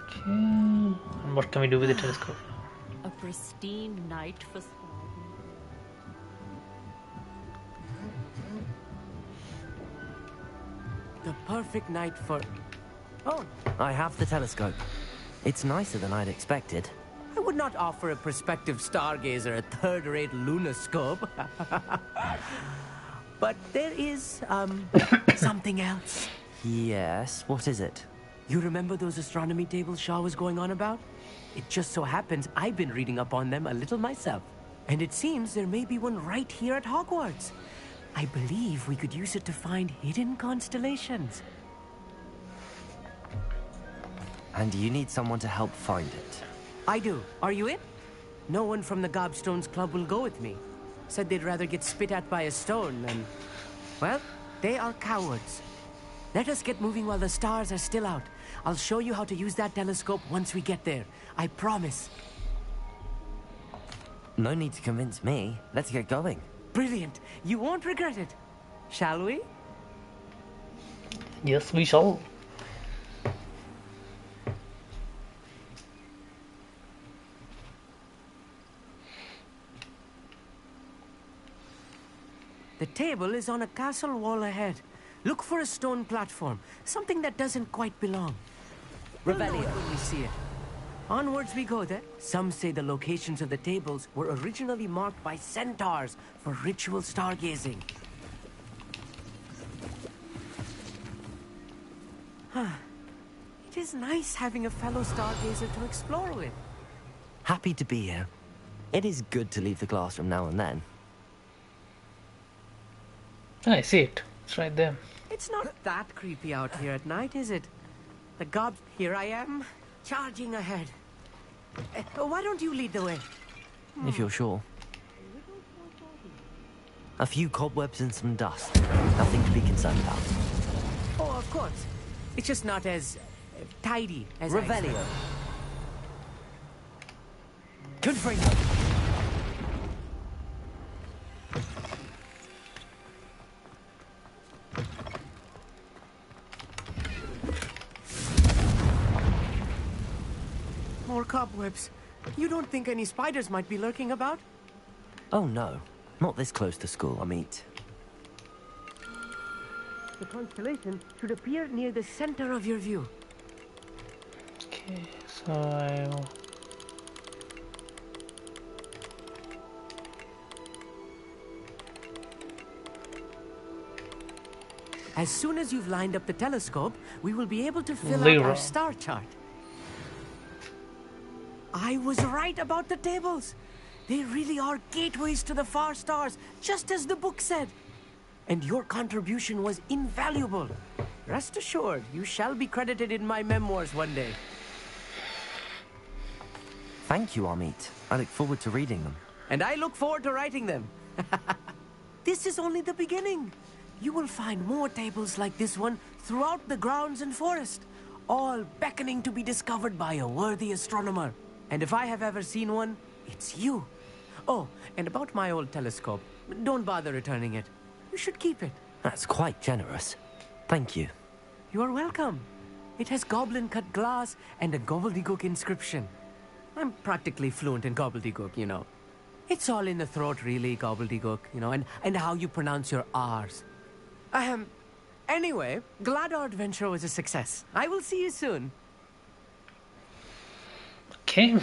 Speaker 1: Okay. And what can we do with the telescope?
Speaker 15: A pristine night for spying.
Speaker 16: The perfect night for... Oh,
Speaker 2: I have the telescope. It's nicer than I'd expected.
Speaker 16: I would not offer a prospective stargazer a third-rate lunoscope. But there is, something else.
Speaker 2: Yes, what is it?
Speaker 16: You remember those astronomy tables Shaw was going on about? It just so happens I've been reading up on them a little myself. And it seems there may be one right here at Hogwarts. I believe we could use it to find hidden constellations.
Speaker 2: And you need someone to help find it.
Speaker 16: I do. Are you in? No one from the Gobstones Club will go with me. Said they'd rather get spit at by a stone than... Well, they are cowards. Let us get moving while the stars are still out. I'll show you how to use that telescope once we get there. I promise.
Speaker 2: No need to convince me. Let's get going.
Speaker 16: Brilliant. You won't regret it. Shall we?
Speaker 1: Yes, we shall.
Speaker 16: The table is on a castle wall ahead. Look for a stone platform, something that doesn't quite belong. Revelio when we see it. Onwards we go then. Some say the locations of the tables were originally marked by centaurs for ritual stargazing. It is nice having a fellow stargazer to explore with.
Speaker 2: Happy to be here. It is good to leave the classroom now and then.
Speaker 1: I see it. It's right there.
Speaker 16: It's not that creepy out here at night, is it? The gob... Here I am, charging ahead. Why don't you lead the way?
Speaker 2: If you're sure. A few cobwebs and some dust. Nothing to be concerned about.
Speaker 16: Oh, of course. It's just not as tidy as
Speaker 2: Revelio. Good for you.
Speaker 16: More cobwebs. You don't think any spiders might be lurking about?
Speaker 2: Oh no, not this close to school, Amit.
Speaker 16: The constellation should appear near the center of your view.
Speaker 1: Okay, so I'll...
Speaker 16: As soon as you've lined up the telescope, we will be able to fill out our star chart. I was right about the tables. They really are gateways to the far stars, just as the book said. And your contribution was invaluable. Rest assured, you shall be credited in my memoirs one day.
Speaker 2: Thank you, Amit. I look forward to reading them.
Speaker 16: And I look forward to writing them. This is only the beginning. You will find more tables like this one throughout the grounds and forest, all beckoning to be discovered by a worthy astronomer. And if I have ever seen one, it's you. Oh, and about my old telescope, don't bother returning it. You should keep it.
Speaker 2: That's quite generous. Thank you.
Speaker 16: You are welcome. It has goblin-cut glass and a gobbledygook inscription. I'm practically fluent in gobbledygook, you know. It's all in the throat, really, gobbledygook, you know, and how you pronounce your R's. Anyway, glad our adventure was a success. I will see you soon.
Speaker 1: Okay.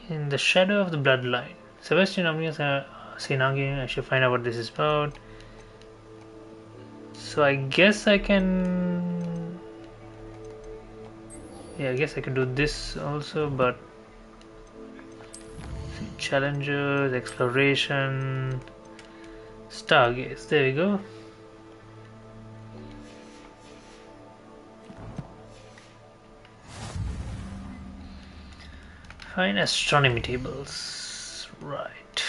Speaker 1: In the shadow of the bloodline. Sebastian Amnius Sinagi, I should find out what this is about. So I guess I can... Yeah, I guess I can do this also, but... Challengers, exploration... Stargaze, there we go. Find astronomy tables. Right.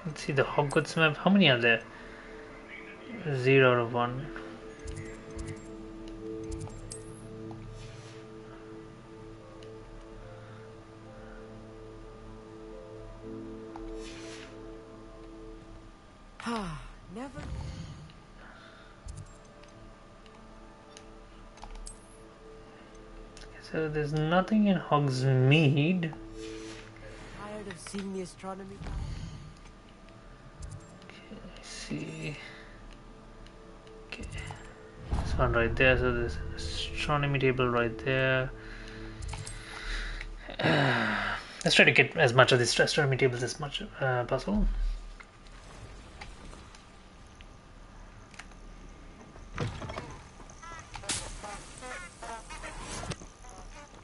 Speaker 1: Let's see the Hogwarts map. How many are there? 0 out of 1.
Speaker 16: Never.
Speaker 1: So there's nothing in Hogsmeade.
Speaker 16: Tired of seeing the astronomy?
Speaker 1: Okay, I see. Okay, this one right there. So there's an astronomy table right there. Let's try to get as much of these astronomy tables as much possible.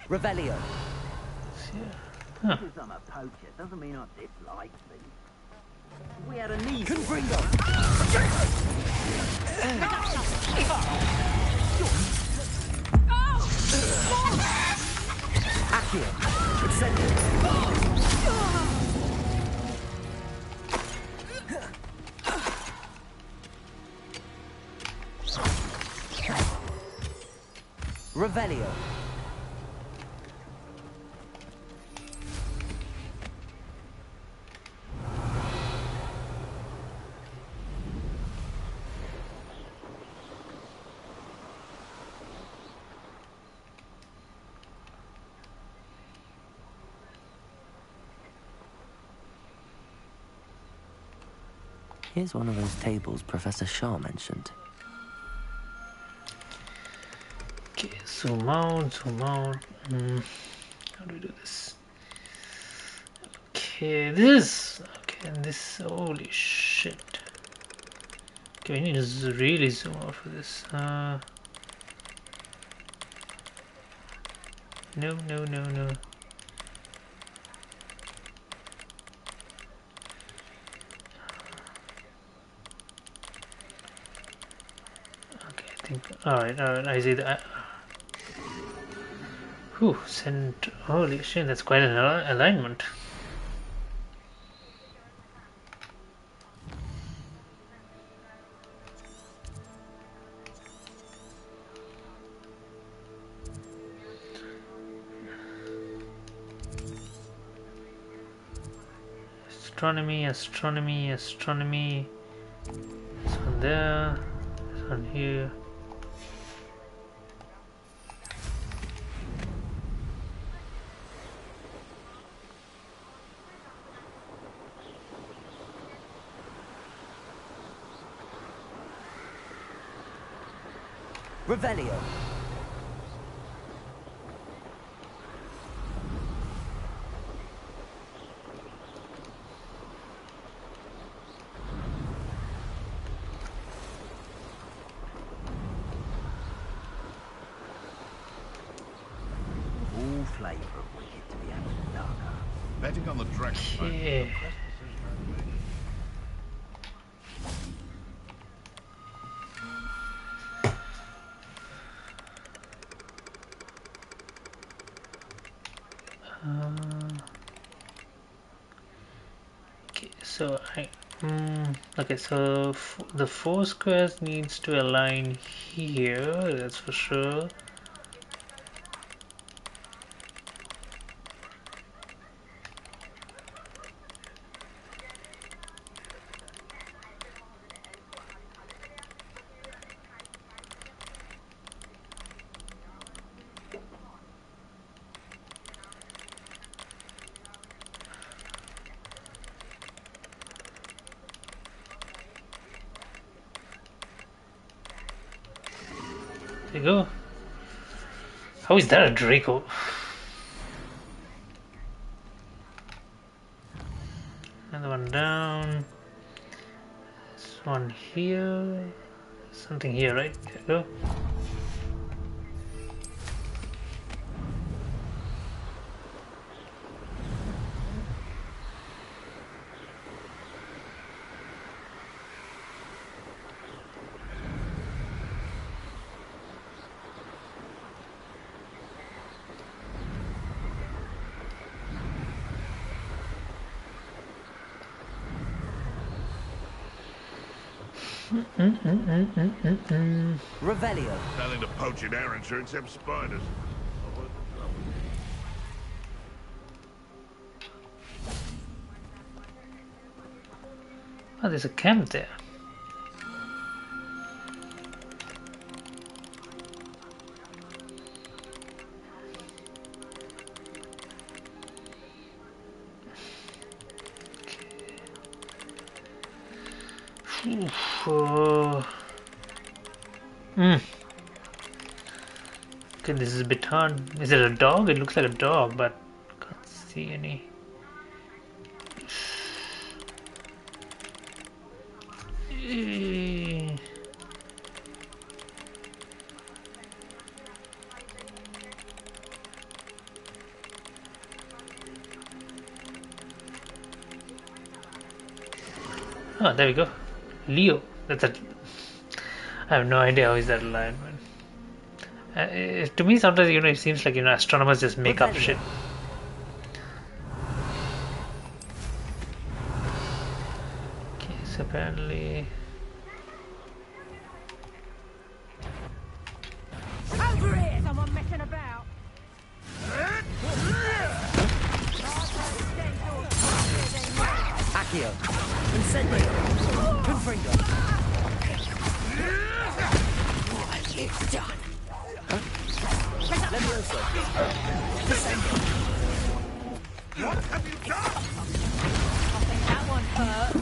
Speaker 2: Revelio.
Speaker 1: Huh.
Speaker 4: Because I'm a poacher doesn't mean I dislike things. We had a need.
Speaker 2: Confringo. Accio. Ascendant.
Speaker 16: Revelio.
Speaker 2: Here's one of those tables Professor Shaw mentioned.
Speaker 1: Okay, zoom out, zoom out. How do we do this? Okay, this. Okay, and this. Holy shit. Okay, we need to really zoom out for this. No, no, no, no. Okay, I think. Alright, I see that. Whew, sent. Holy shit, that's quite an alignment. Astronomy, astronomy, astronomy. This one there, this one here.
Speaker 16: Revelio.
Speaker 5: All flavour of wicked to be out of the dark.
Speaker 18: Betting on the dragon.
Speaker 1: Okay. Okay, so okay, so the 4 squares needs to align here, that's for sure. There you go. How is that a Draco? Another one down. This one here. Something here, right? There you go.
Speaker 16: Revelio.
Speaker 18: Nothing to poach in Arranger except spiders.
Speaker 1: Oh, there's a camp there. Okay, this is a bit hard. Is it a dog? It looks like a dog, but can't see any. Oh, there we go. Leo. That's a. I have no idea how is that alignment. To me, sometimes it seems like astronomers just make up shit. Okay, so apparently.
Speaker 13: Over here! Someone
Speaker 5: It's done.
Speaker 10: Levioso. Descending. What have you done?
Speaker 5: I think that one hurt.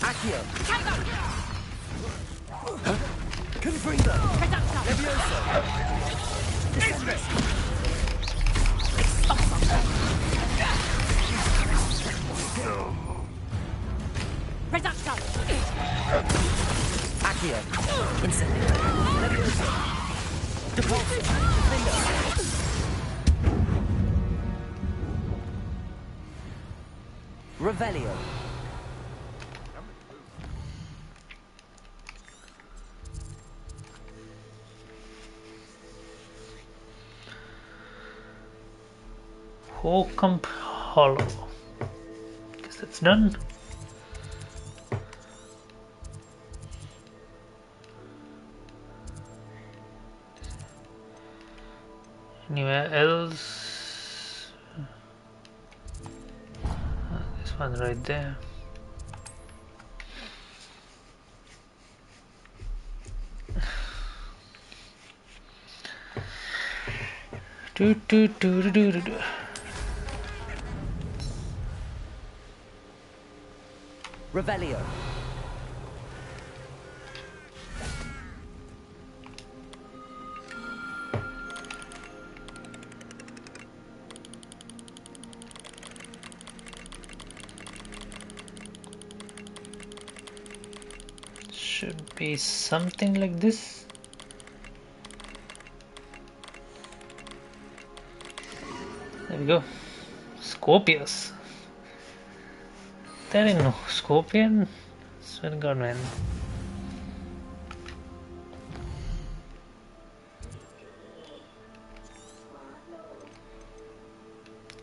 Speaker 10: Accio.
Speaker 5: Tango.
Speaker 10: Confringo. Levioso. Descending.
Speaker 5: Reduction.
Speaker 10: Accio. Incendio. Levioso. Depulso. Defendo. Revelio.
Speaker 1: Hocump Hollow. Guess that's done. Anywhere else? This one right there. Do.
Speaker 10: Revelio.
Speaker 1: Should be something like this. There we go. Scorpius. There ain't no scorpion. Swear to God, man.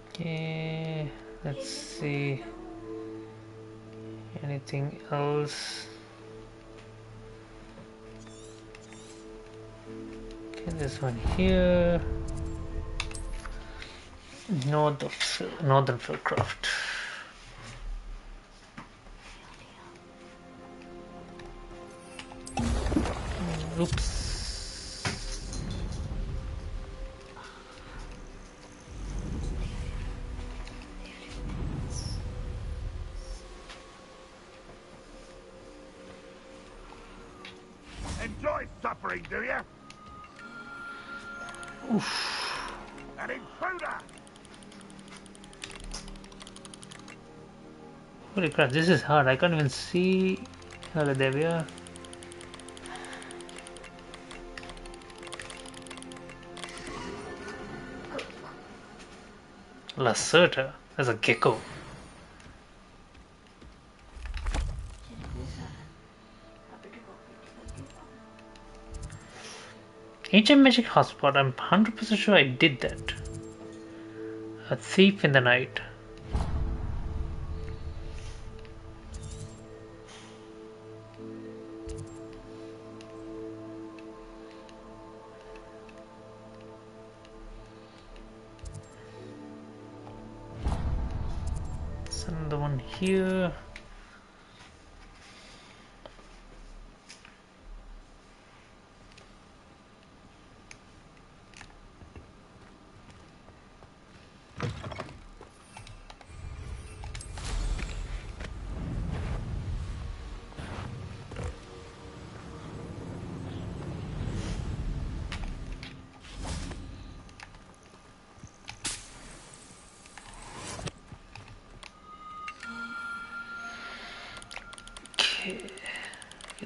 Speaker 1: Okay, let's see. Anything else? Okay, this one here. Northern Philcroft. Oops.
Speaker 18: Enjoy suffering, do you?
Speaker 1: Oof.
Speaker 18: An intruder!
Speaker 1: Holy crap, this is hard. I can't even see. Oh, there we are. Lacerta. That's a gecko. Ancient Magic Hotspot. I'm 100% sure I did that. A Thief in the Night. There's another one here.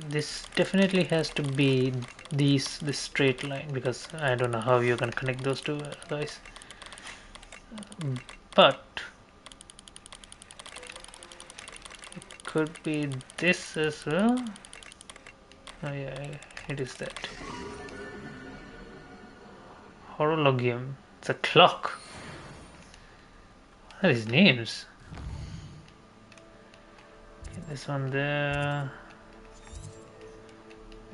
Speaker 1: This definitely has to be this straight line, because I don't know how you're gonna connect those two guys. But it could be this as well. Oh yeah, it is that. Horologium. It's a clock. What are these names? Okay, this one there.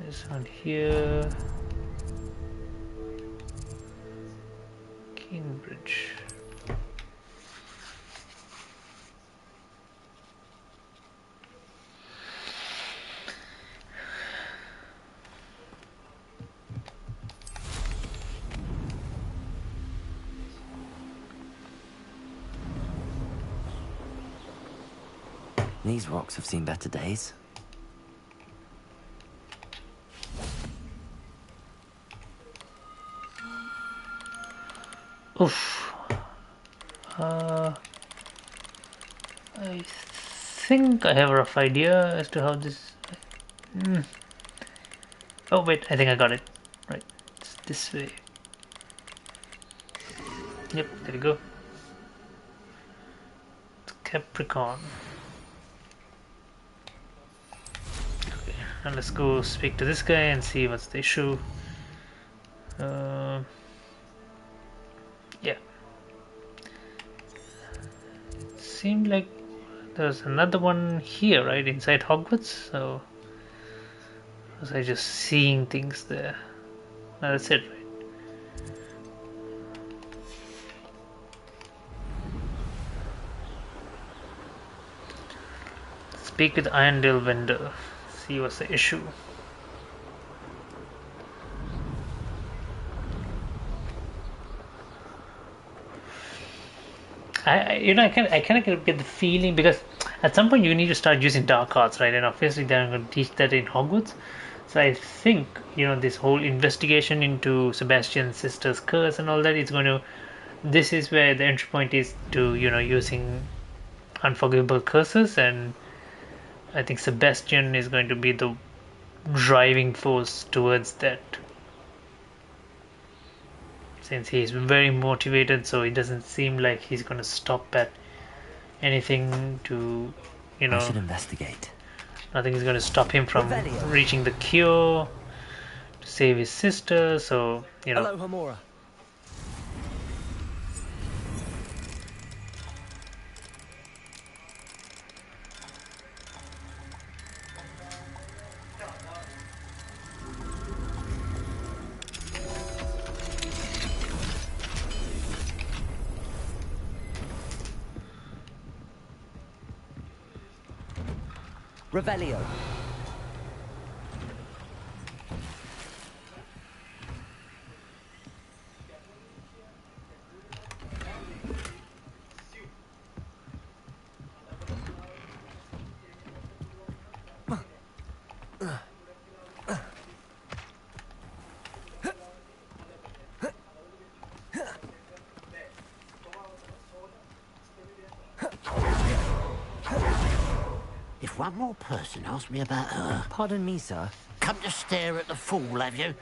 Speaker 1: This one here. Cambridge.
Speaker 2: These rocks have seen better days.
Speaker 1: Oof. I think I have a rough idea as to how this... Oh wait, I think I got it. Right, it's this way. Yep, there we go. It's Capricorn. Okay, and let's go speak to this guy and see what's the issue. Yeah. Seemed like there's another one here, right, inside Hogwarts, so was I just seeing things there? No, that's it, right? Speak with Irondale vendor, see what's the issue. I kind of get the feeling, because at some point you need to start using dark arts, right? And obviously they're going to teach that in Hogwarts. So I think, this whole investigation into Sebastian's sister's curse and all that is going to... This is where the entry point is to, using unforgivable curses, and I think Sebastian is going to be the driving force towards that. Since he's very motivated, so it doesn't seem like he's going to stop at anything to,
Speaker 2: I should investigate.
Speaker 1: Nothing is going to stop him from reaching the cure to save his sister, so,
Speaker 16: Hello, Hamura. Revelio.
Speaker 5: One more person asked me about her.
Speaker 2: Pardon me, sir.
Speaker 5: Come to stare at the fool, have you?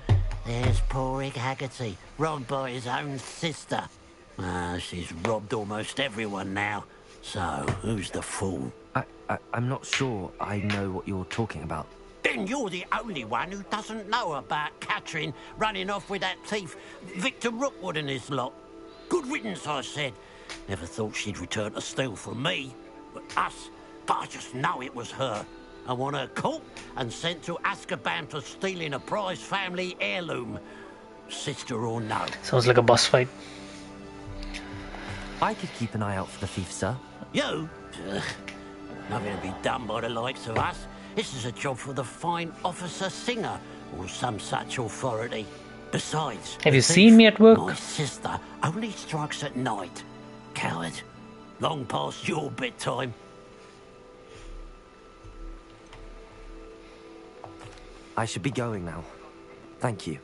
Speaker 5: There's poor Egg Haggerty, robbed by his own sister. She's robbed almost everyone now. So, who's the fool?
Speaker 2: I'm not sure I know what you're talking about.
Speaker 5: Then you're the only one who doesn't know about Catherine running off with that thief, Victor Rookwood and his lot. Good riddance, I said. Never thought she'd return to steal from me. But us... But I just know it was her. I want her caught and sent to Azkaban for stealing a prize family heirloom. Sister or no.
Speaker 1: Sounds like a boss fight.
Speaker 2: I could keep an eye out for the thief, sir.
Speaker 5: You? Nothing to be done by the likes of us. This is a job for the fine officer Singer or some such authority. Besides,
Speaker 1: have you seen me at work?
Speaker 5: My sister only strikes at night. Coward. Long past your bedtime.
Speaker 2: I should be going now. Thank you.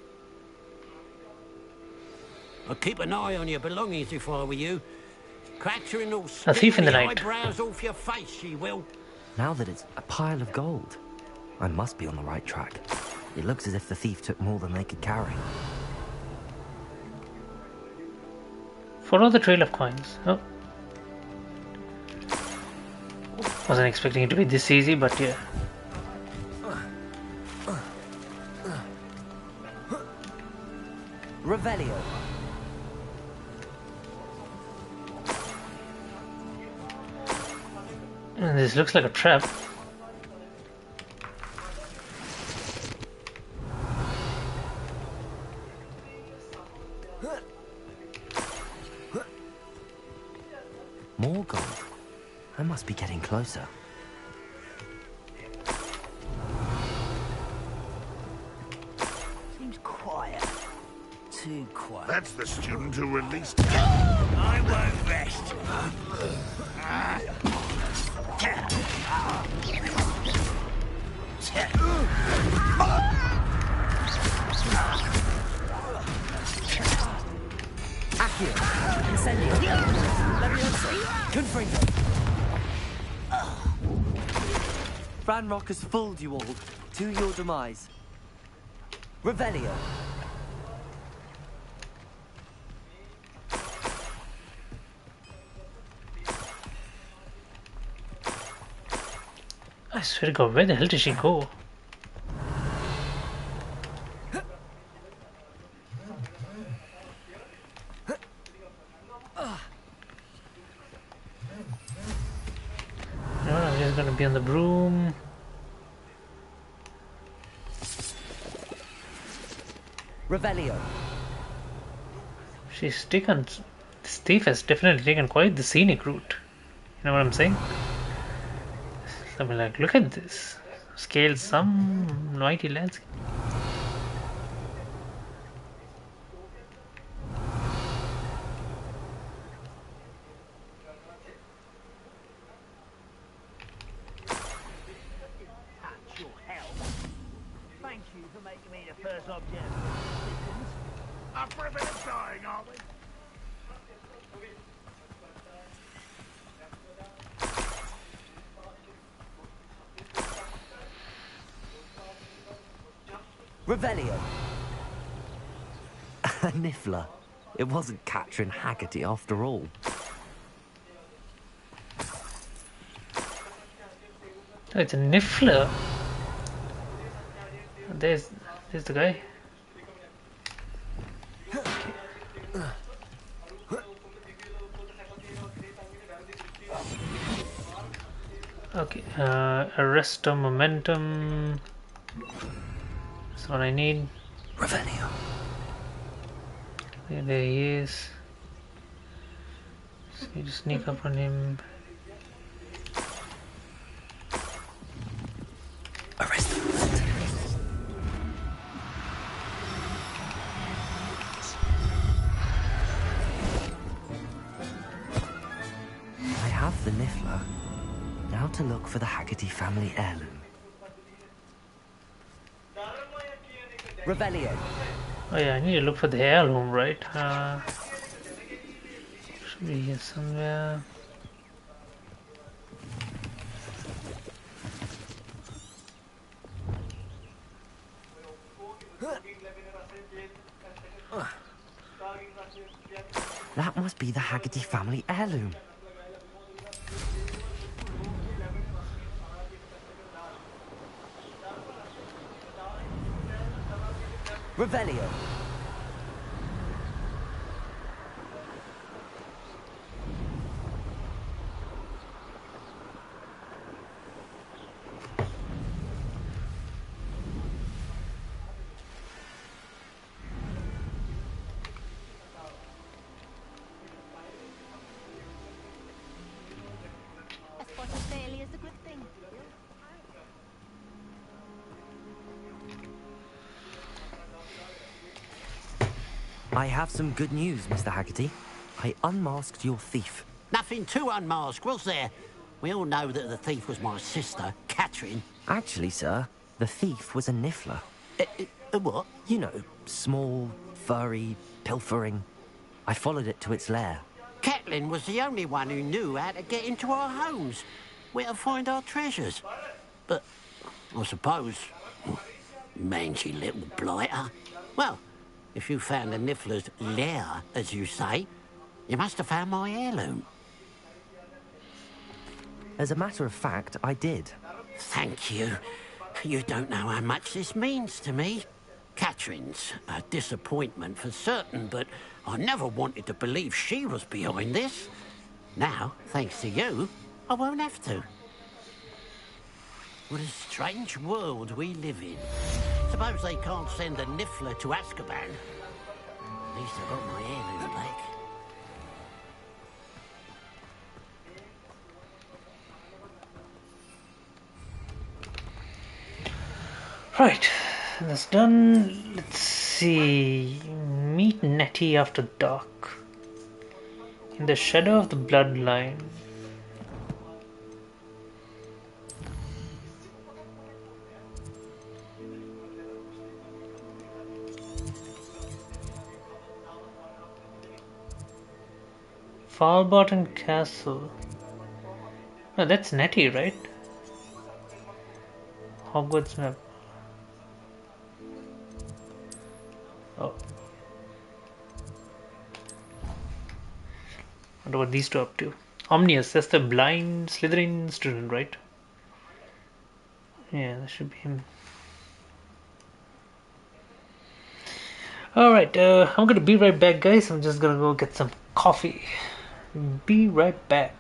Speaker 5: I'll keep an eye on your belongings if I were you. Catherine will
Speaker 1: a thief in the night.
Speaker 5: Eyebrows off your face, she will.
Speaker 2: Now that it's a pile of gold, I must be on the right track. It looks as if the thief took more than they could carry.
Speaker 1: Follow the trail of coins. Oh. Wasn't expecting it to be this easy, but yeah.
Speaker 16: Revelio.
Speaker 1: This looks like a trap.
Speaker 2: More gold. I must be getting closer.
Speaker 5: Seems quiet. Too quiet.
Speaker 18: That's the student who released...
Speaker 5: I won't rest.
Speaker 2: Accio. Incendio. Leviosa. Confringo. Ranrock has fooled you all. To your demise. Revelio.
Speaker 1: I swear to God, where the hell did she go? No, I'm just gonna be on the broom.
Speaker 2: Revelio.
Speaker 1: She's taken. This thief has definitely taken quite the scenic route. You know what I'm saying? I mean, like, look at this. Scale some mighty landscape.
Speaker 4: Thank you for making me the first object of assistance.
Speaker 18: Up for a bit of dying, are we?
Speaker 2: Revelio. A Niffler. It wasn't Catherine Haggerty after all.
Speaker 1: Oh, it's a Niffler. There's the guy. Okay, arrest of momentum. That's what I need.
Speaker 2: Revelio.
Speaker 1: There he is. So you just sneak up on him.
Speaker 2: Arrest him. I have the Niffler. Now to look for the Haggerty family heirloom. Revelio.
Speaker 1: Oh yeah, I need to look for the heirloom, right? Should be here somewhere.
Speaker 2: That must be the Haggerty family heirloom. Revelio.
Speaker 19: A spot of failure is a good thing.
Speaker 2: I have some good news, Mr. Haggerty. I unmasked your thief.
Speaker 5: Nothing to unmask, was there? We all know that the thief was my sister, Catherine.
Speaker 2: Actually, sir, the thief was a Niffler.
Speaker 5: A what?
Speaker 2: You know, small, furry, pilfering. I followed it to its lair.
Speaker 5: Catelyn was the only one who knew how to get into our homes, where to find our treasures. But I suppose, mangy little blighter. Well, if you found the Niffler's lair, as you say, you must have found my heirloom.
Speaker 2: As a matter of fact, I did.
Speaker 5: Thank you. You don't know how much this means to me. Catherine's a disappointment for certain, but I never wanted to believe she was behind this. Now, thanks to you, I won't have to. What a strange world we live in. Suppose they can't send a Niffler to Azkaban. At least I got my heirloom back.
Speaker 1: Right, that's done. Let's see. Meet Nettie after dark. In the shadow of the bloodline. Falbotton Castle. Oh, that's Nettie, right? Hogwarts map. Oh. What about these two up to? Omnius, that's the blind Slytherin student, right? Yeah, that should be him. Alright, I'm gonna be right back, guys. I'm just gonna go get some coffee. Be right back.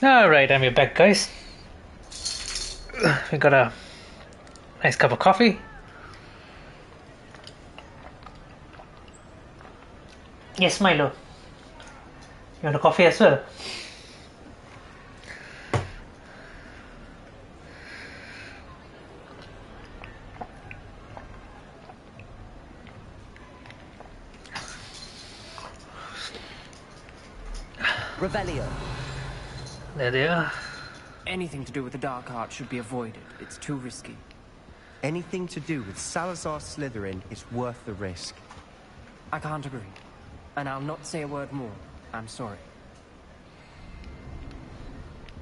Speaker 1: Alright, I'm back, guys. We got a nice cup of coffee. Yes, Milo. You want a coffee as well?
Speaker 16: Revelio.
Speaker 1: There they are.
Speaker 17: Anything to do with the dark art should be avoided. It's too risky.
Speaker 8: Anything to do with Salazar Slytherin is worth the risk.
Speaker 17: I can't agree. And I'll not say a word more. I'm sorry.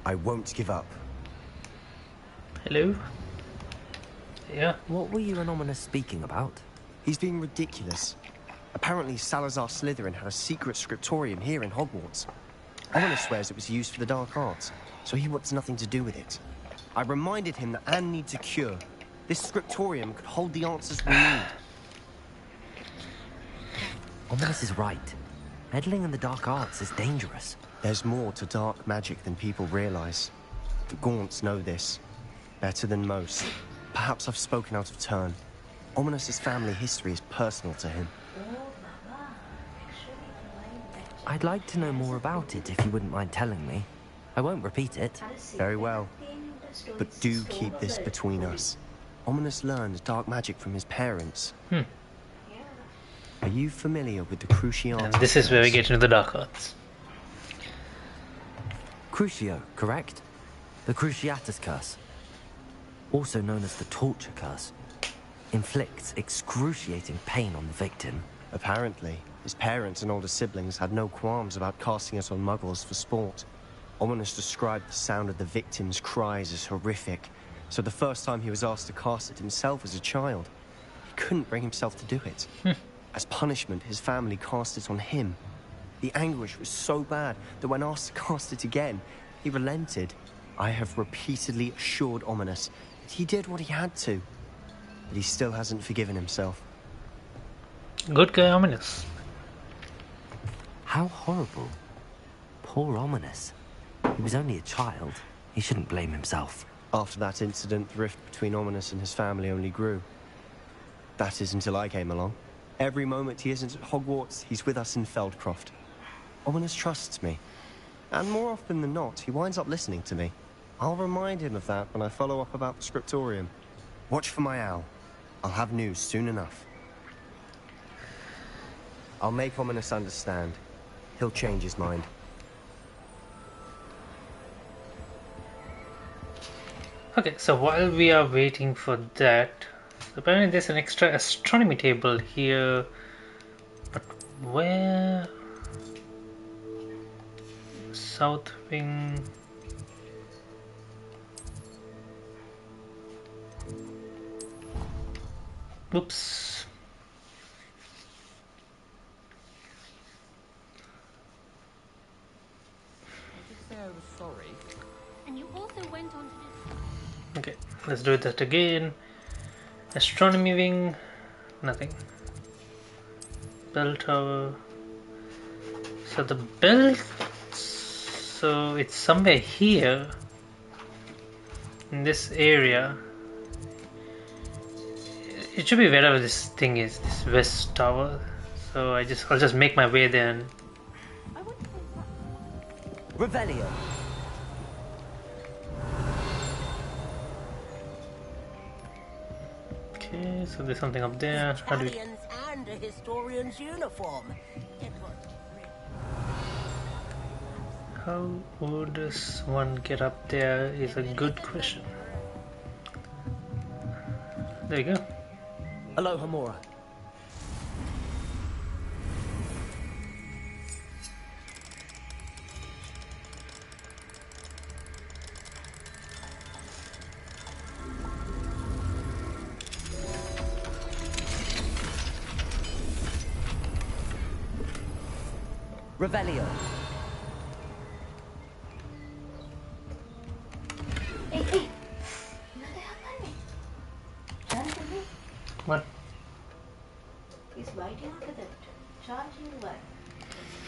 Speaker 8: I won't give up.
Speaker 1: Hello? Yeah.
Speaker 2: What were you and Ominous speaking about?
Speaker 8: He's being ridiculous. Apparently Salazar Slytherin had a secret scriptorium here in Hogwarts. Ominous swears it was used for the dark arts, so he wants nothing to do with it. I reminded him that Anne needs a cure. This scriptorium could hold the answers we need.
Speaker 2: Ominous is right. Meddling in the dark arts is dangerous.
Speaker 8: There's more to dark magic than people realize. The Gaunts know this. Better than most. Perhaps I've spoken out of turn. Ominous's family history is personal to him.
Speaker 2: I'd like to know more about it if you wouldn't mind telling me. I won't repeat it.
Speaker 8: Very well. But do keep this between us. Ominous learned dark magic from his parents. Are you familiar with the Cruciate?
Speaker 1: And this is where we get into the dark arts.
Speaker 2: Crucio, correct? The Cruciatus curse. Also known as the torture curse. Inflicts excruciating pain on the victim.
Speaker 8: Apparently, his parents and older siblings had no qualms about casting it on muggles for sport. Ominous described the sound of the victim's cries as horrific, so the first time he was asked to cast it himself as a child, he couldn't bring himself to do it. As punishment, his family cast it on him. The anguish was so bad that when asked to cast it again, he relented. I have repeatedly assured Ominous that he did what he had to, but he still hasn't forgiven himself.
Speaker 1: Good guy, Ominous.
Speaker 2: How horrible. Poor Ominous. He was only a child. He shouldn't blame himself.
Speaker 8: After that incident, the rift between Ominous and his family only grew. That is until I came along. Every moment he isn't at Hogwarts, he's with us in Feldcroft. Ominous trusts me. And more often than not, he winds up listening to me. I'll remind him of that when I follow up about the scriptorium. Watch for my owl. I'll have news soon enough. I'll make Ominous understand. He'll change his mind.
Speaker 1: Okay, so while we are waiting for that, apparently there's an extra astronomy table here, but where? South wing. Oops.
Speaker 19: Sorry. And you also went on to do.
Speaker 1: Okay, let's do that again. Astronomy wing, nothing. Bell tower. So the bell, so it's somewhere here in this area. It should be wherever this thing is, this west tower. So I'll just make my way there. And
Speaker 16: Revelio.
Speaker 1: okay, so there's something up there. How do we...
Speaker 5: Italians and a historian's uniform.
Speaker 1: How would this one get up there is a good question. There you go.
Speaker 16: Aloha Mora. Revelio.
Speaker 1: What?
Speaker 6: He's biting onto that. Charging one.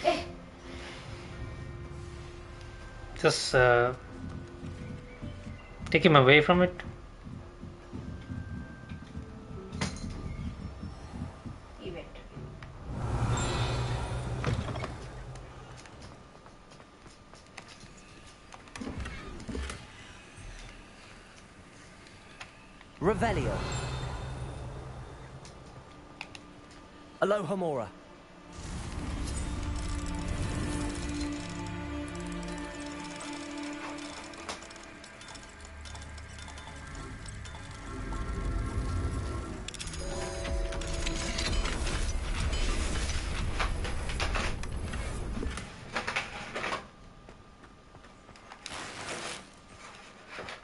Speaker 6: Hey!
Speaker 1: Just take him away from it.
Speaker 6: Event.
Speaker 16: Revelio. Aloha Mora.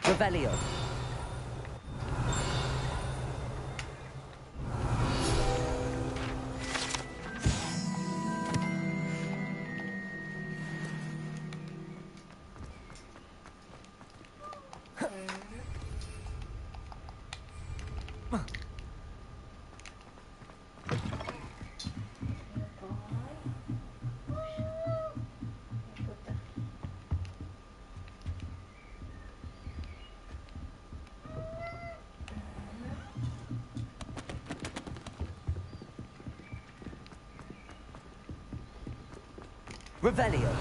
Speaker 16: Revelio. Revelio.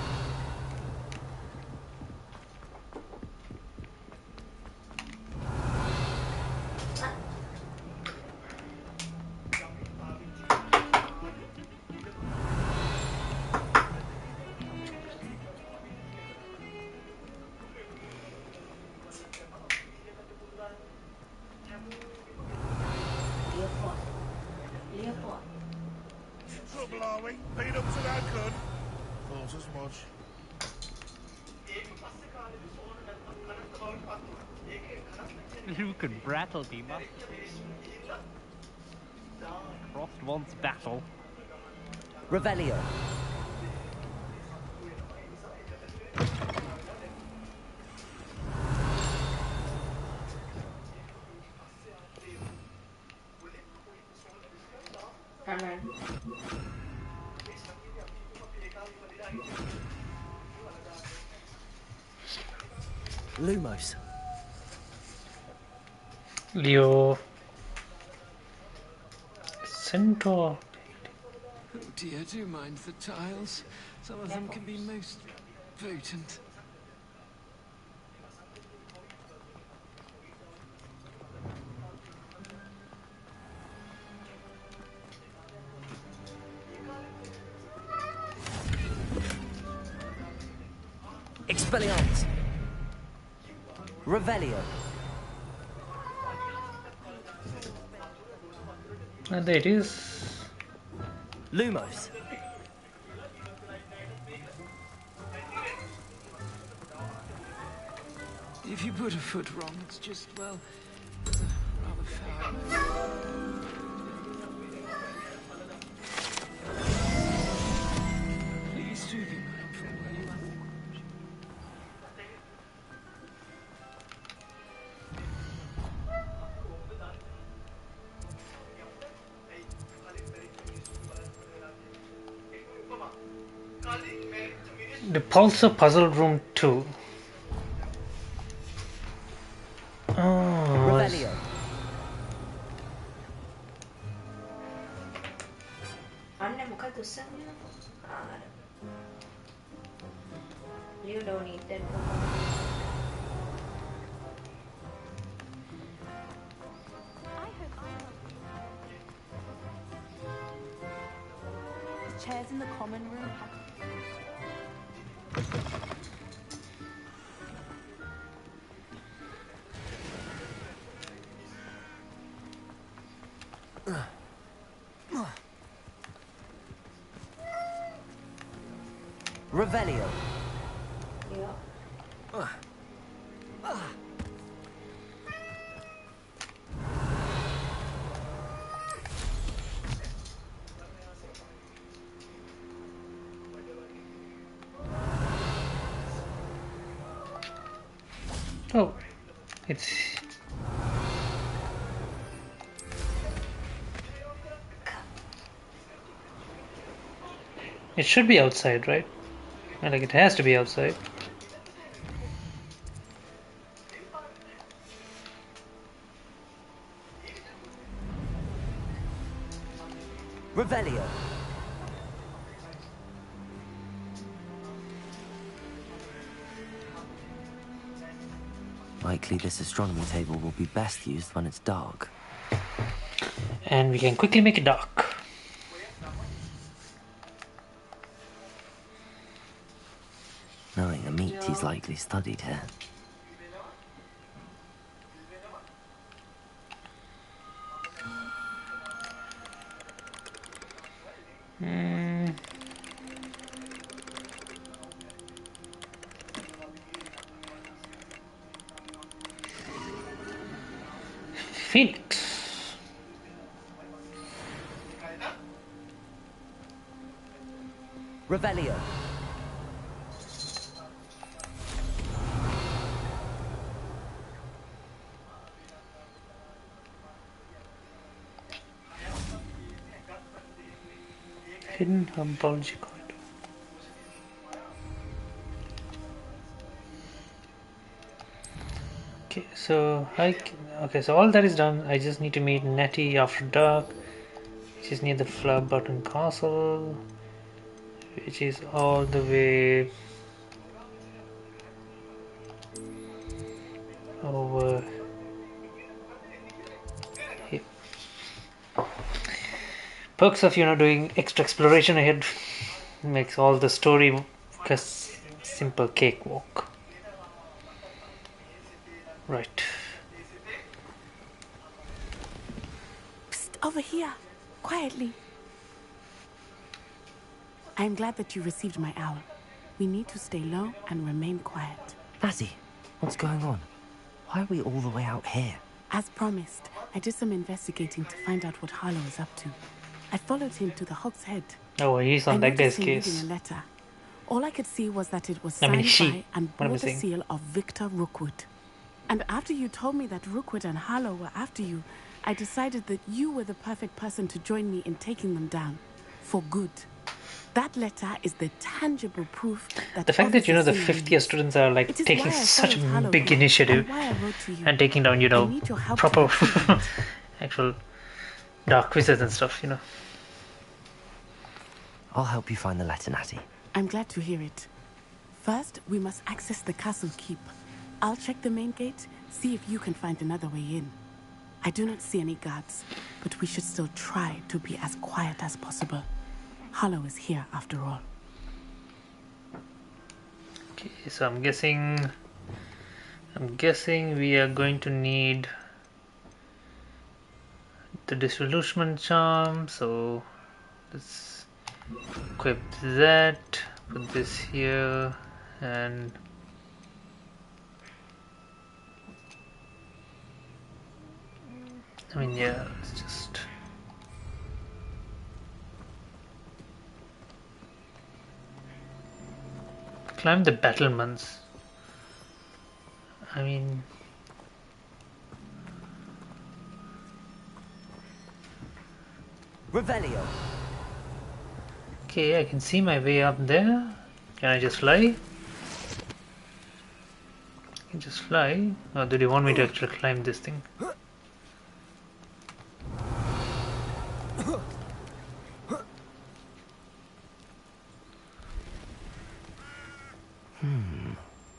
Speaker 18: Trouble, are we? Been up to no good? Thought as much.
Speaker 20: Luke and Brattleby must crossed once battle.
Speaker 16: Revelio. Lumos.
Speaker 1: Leo. Centaur.
Speaker 21: Oh dear, do mind the tiles. Some of them can be most potent.
Speaker 16: Expelliarmus. Revelio.
Speaker 1: And there it is.
Speaker 16: Lumos.
Speaker 21: If you put a foot wrong, it's just, well, it's rather foul. Please do be mindful where you walk.
Speaker 1: The Pulsar Puzzle Room 2. Oh.
Speaker 16: Revelio.
Speaker 6: අන්න මොකක්ද උස්සන්නේ? You don't need that.
Speaker 13: The chairs in the common room have...
Speaker 16: Revelio.
Speaker 1: Oh, it's... It should be outside, right? Like it has to be outside.
Speaker 2: likely this astronomy table will be best used when it's dark.
Speaker 1: And we can quickly make it dark.
Speaker 2: Knowing the meat, he's likely studied here.
Speaker 1: Phoenix.
Speaker 16: Revelio.
Speaker 1: Hidden herbology card. Okay, so so all that is done. I just need to meet Nettie after dark, which is near the Flower Button Castle, which is all the way over here. Perks of doing extra exploration ahead makes all the story a simple cakewalk. Right.
Speaker 12: Psst, over here, quietly. I am glad that you received my owl. We need to stay low and remain quiet.
Speaker 2: Natty, what's going on? Why are we all the way out here?
Speaker 12: As promised, I did some investigating to find out what Harlow is up to. I followed him to the Hog's Head.
Speaker 1: Oh, he's on that guy's case.
Speaker 12: Reading a letter. All I could see was that it was
Speaker 1: I mean,
Speaker 12: signed by and
Speaker 1: what am I
Speaker 12: bore the
Speaker 1: saying?
Speaker 12: seal of Victor Rookwood. And after you told me that Rookwood and Harlow were after you, I decided that you were the perfect person to join me in taking them down. For good. That letter is the tangible proof that
Speaker 1: the fact that
Speaker 12: Officer
Speaker 1: the
Speaker 12: Simmons-
Speaker 1: fifth year students are like
Speaker 12: It is
Speaker 1: taking
Speaker 12: why I
Speaker 1: such
Speaker 12: followed
Speaker 1: a
Speaker 12: Harlow
Speaker 1: big
Speaker 12: here,
Speaker 1: initiative
Speaker 12: and why I wrote to you.
Speaker 1: and taking down
Speaker 12: I need your help
Speaker 1: proper
Speaker 12: to retrieve it.
Speaker 1: actual dark quizzes and stuff.
Speaker 2: I'll help you find the letter, Natty.
Speaker 12: I'm glad to hear it. First, we must access the castle keep. I'll check the main gate, see if you can find another way in. I do not see any guards, but we should still try to be as quiet as possible. Harlow is here after all.
Speaker 1: Okay, so I'm guessing we are going to need the disillusionment charm, so let's equip that, put this here, and let's just climb the battlements.
Speaker 16: Revelio.
Speaker 1: Okay, I can see my way up there. Can I just fly? I can just fly. Or do you want me to actually climb this thing?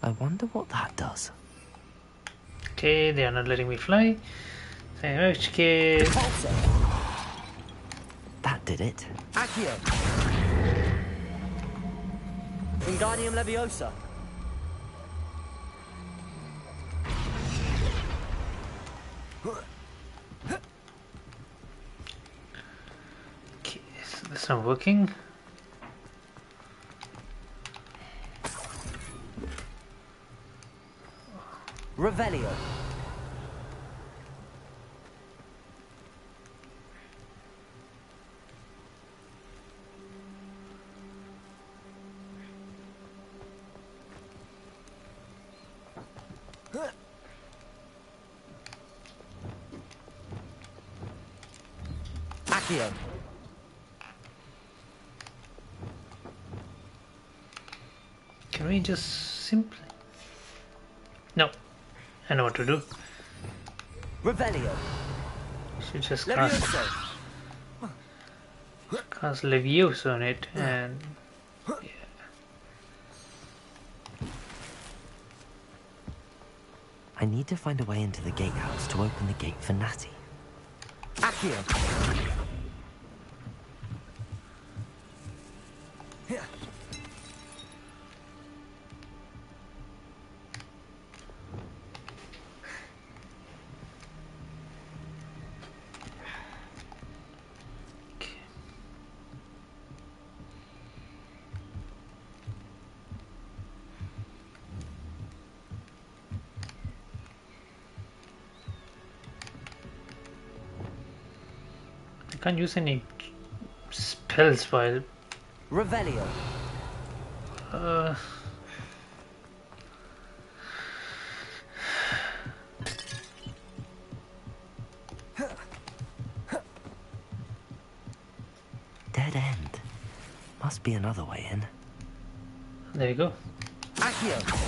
Speaker 2: I wonder what that does.
Speaker 1: Okay, they are not letting me fly. So in which case...
Speaker 2: That did it.
Speaker 16: Accio. Wingardium Leviosa.
Speaker 1: Okay, so that's not working.
Speaker 16: Revelio. Accio.
Speaker 1: Can we just simply... No, I know what to do.
Speaker 16: Revelio.
Speaker 1: Should just
Speaker 16: Levioso.
Speaker 1: cast Leviosa on it, and
Speaker 2: I need to find a way into the gatehouse to open the gate for Natty. Accio!
Speaker 1: I can't use any spells while
Speaker 16: Revelio.
Speaker 2: Dead end. Must be another way in.
Speaker 1: There you go.
Speaker 16: Accio.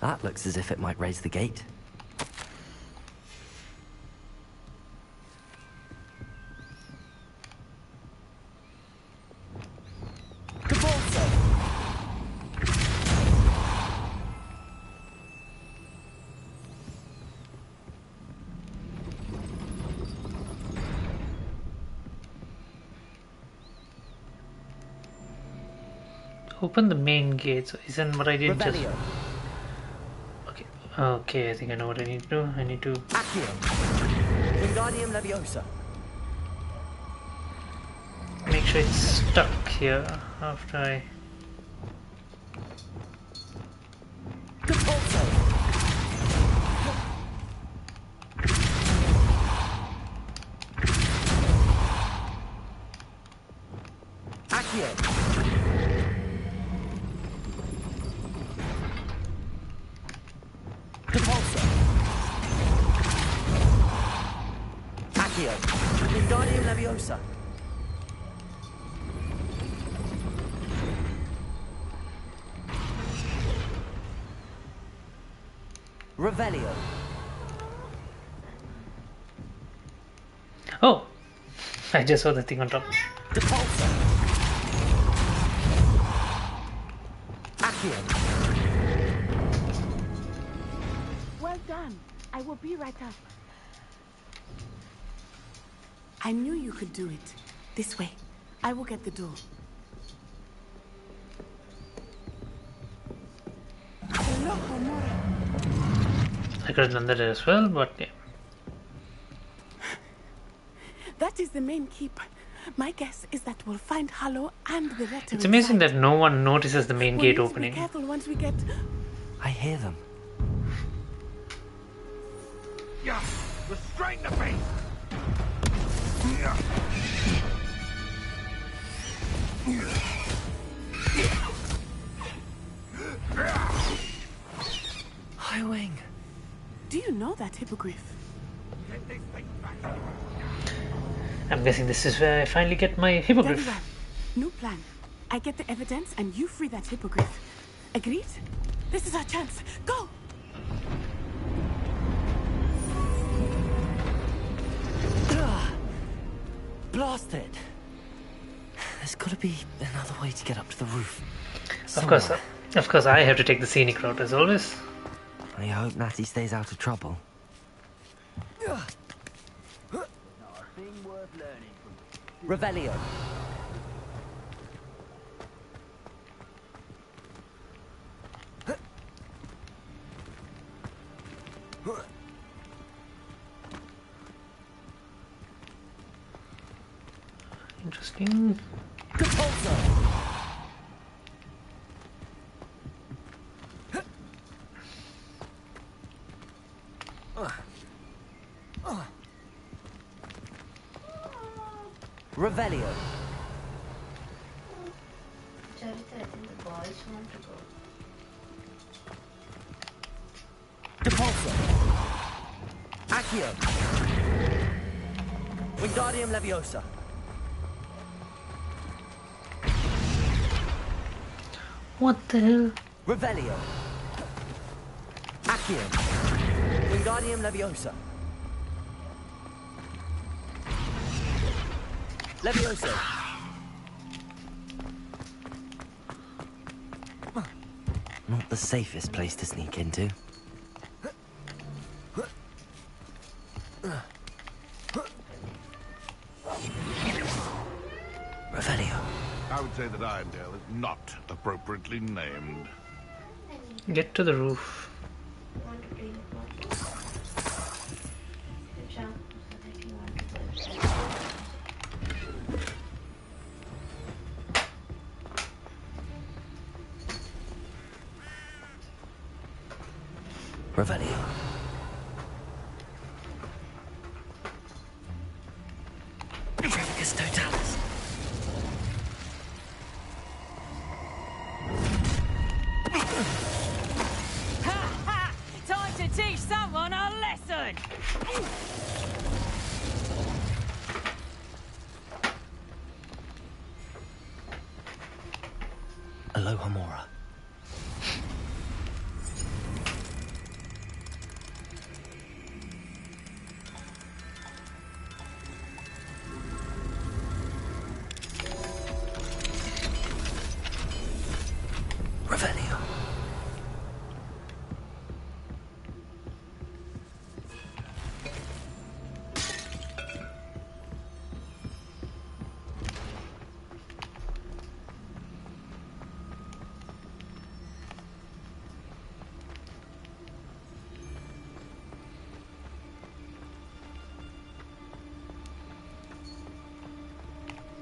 Speaker 2: That looks as if it might raise the gate.
Speaker 1: Open the main gate. So isn't what I did
Speaker 16: Revelio.
Speaker 1: just... Okay, I think I know what I need to do. I need to...
Speaker 16: Accio. Wingardium Leviosa.
Speaker 1: make sure it's stuck here after I...
Speaker 16: Wingardium Leviosa. Revelio.
Speaker 1: Oh! I just saw the thing on top.
Speaker 16: Depulso. Accio.
Speaker 12: Well done. I will be right up. I knew you could do it. This way. I will get the door.
Speaker 1: I could have done that as well, but yeah.
Speaker 12: That is the main keep. My guess is that we'll find Hallow and the letter.
Speaker 1: It's amazing that no one notices the main gate opening.
Speaker 12: Be careful once we get...
Speaker 2: I hear them.
Speaker 18: Yeah, restrain the beast. Yeah.
Speaker 2: High Wing.
Speaker 12: Do you know that hippogriff?
Speaker 1: I'm guessing this is where I finally get my hippogriff.
Speaker 12: Very well. New plan. I get the evidence and you free that hippogriff. Agreed? This is our chance. Go!
Speaker 2: Blast it! There's got to be another way to get up to the roof.
Speaker 1: Of course, I have to take the scenic route as always.
Speaker 2: I hope Natty stays out of trouble.
Speaker 16: Revelio.
Speaker 1: Interesting.
Speaker 16: Revelio.
Speaker 6: Charita, I think the boys want to go.
Speaker 16: Depulso. Accio. Wingardium Leviosa.
Speaker 1: What the hell?
Speaker 16: Revelio. Accio. Wingardium Leviosa. Levioso.
Speaker 2: Not the safest place to sneak into. Revelio.
Speaker 18: I would say that Irondale is not appropriately named.
Speaker 1: Get to the roof.
Speaker 2: Revelio. Tremicus totalis.
Speaker 7: Ha ha! Time to teach someone a lesson!
Speaker 2: Aloha Mora. Revelio.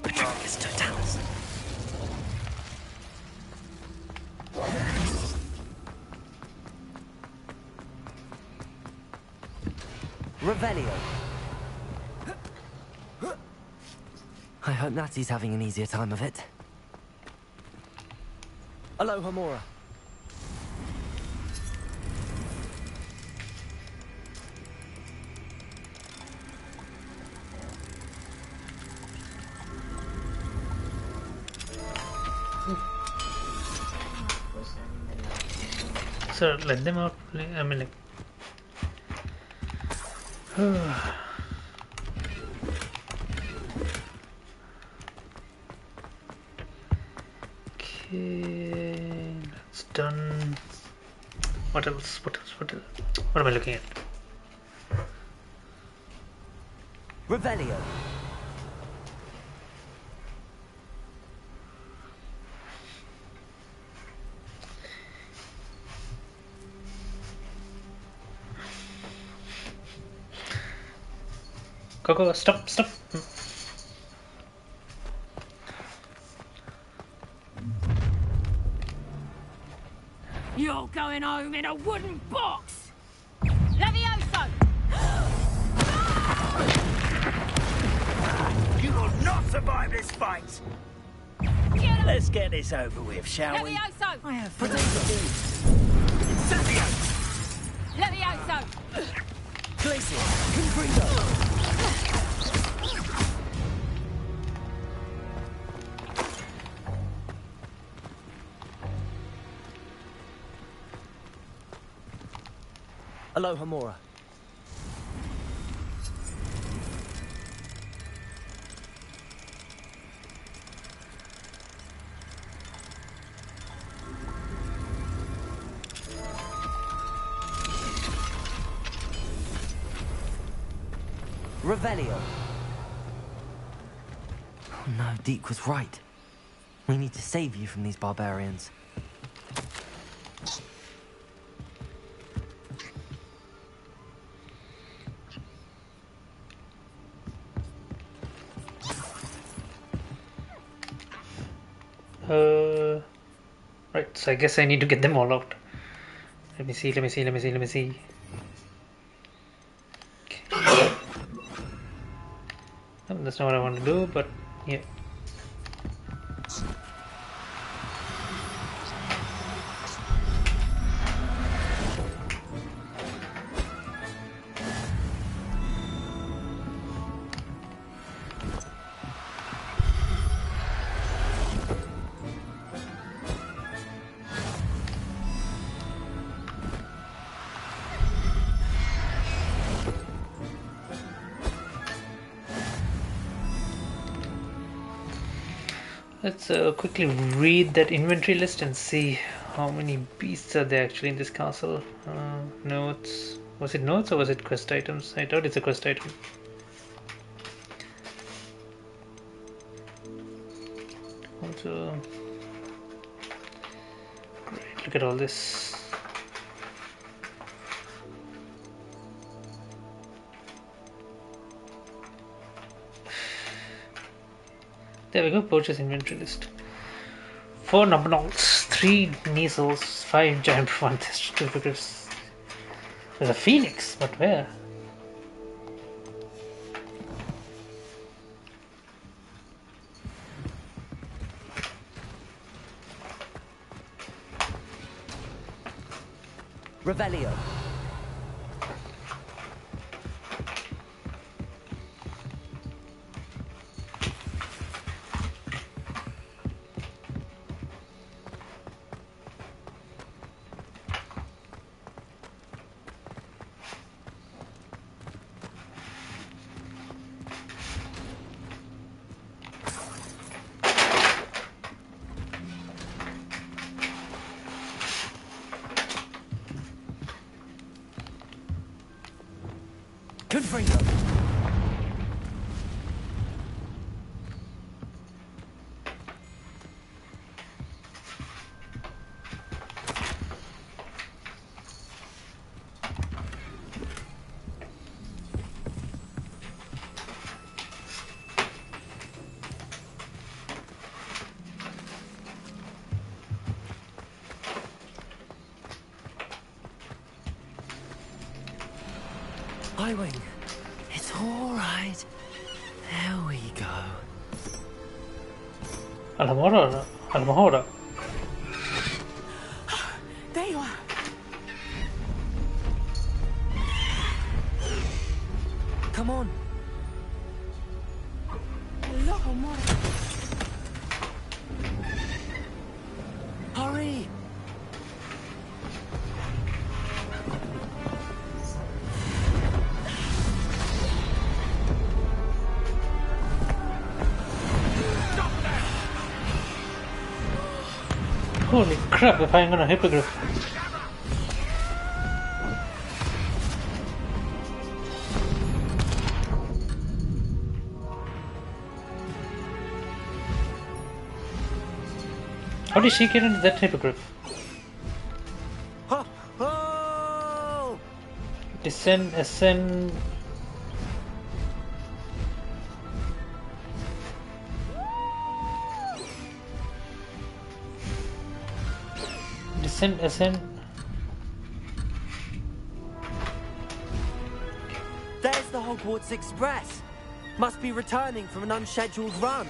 Speaker 2: Tremicus totalis. Revelio. I hope Natty's having an easier time of it. Aloha Mora.
Speaker 1: So let them out. I mean, like. Okay, that's done. What else? What else? What else? What am I looking at?
Speaker 2: Revelio.
Speaker 1: Go, stop, stop.
Speaker 7: You're going home in a wooden box! Levioso!
Speaker 10: You will not survive this fight! Let's get this over with, shall we?
Speaker 7: Levioso!
Speaker 10: I have Incendio!
Speaker 7: Levioso!
Speaker 10: Glacier! Confringo!
Speaker 2: Aloha Mora. Revelio. Oh no, Deke was right. We need to save you from these barbarians.
Speaker 1: Right, so I guess I need to get them all out. Let me see. Okay. Oh, that's not what I want to do, but yeah. Let's quickly read that inventory list and see how many beasts are there actually in this castle. Notes. Was it notes or was it quest items? I doubt it's a quest item. Also, great, look at all this. There we go, purchase inventory list. 4 numbernals, 3 measles, 5 giant profanthus, 2 figures. There's a phoenix, but where?
Speaker 16: Revelio. Confringo.
Speaker 2: Highwing. It's all right. There we go.
Speaker 1: A lo mejor.
Speaker 12: There you are.
Speaker 2: Come on.
Speaker 12: Loco more.
Speaker 2: Hurry.
Speaker 1: Holy crap, if I'm gonna hippogriff. How did she get into that hippogriff?
Speaker 2: Oh!
Speaker 1: Descend, ascend. Ascend.
Speaker 2: There's the Hogwarts Express. Must be returning from an unscheduled run.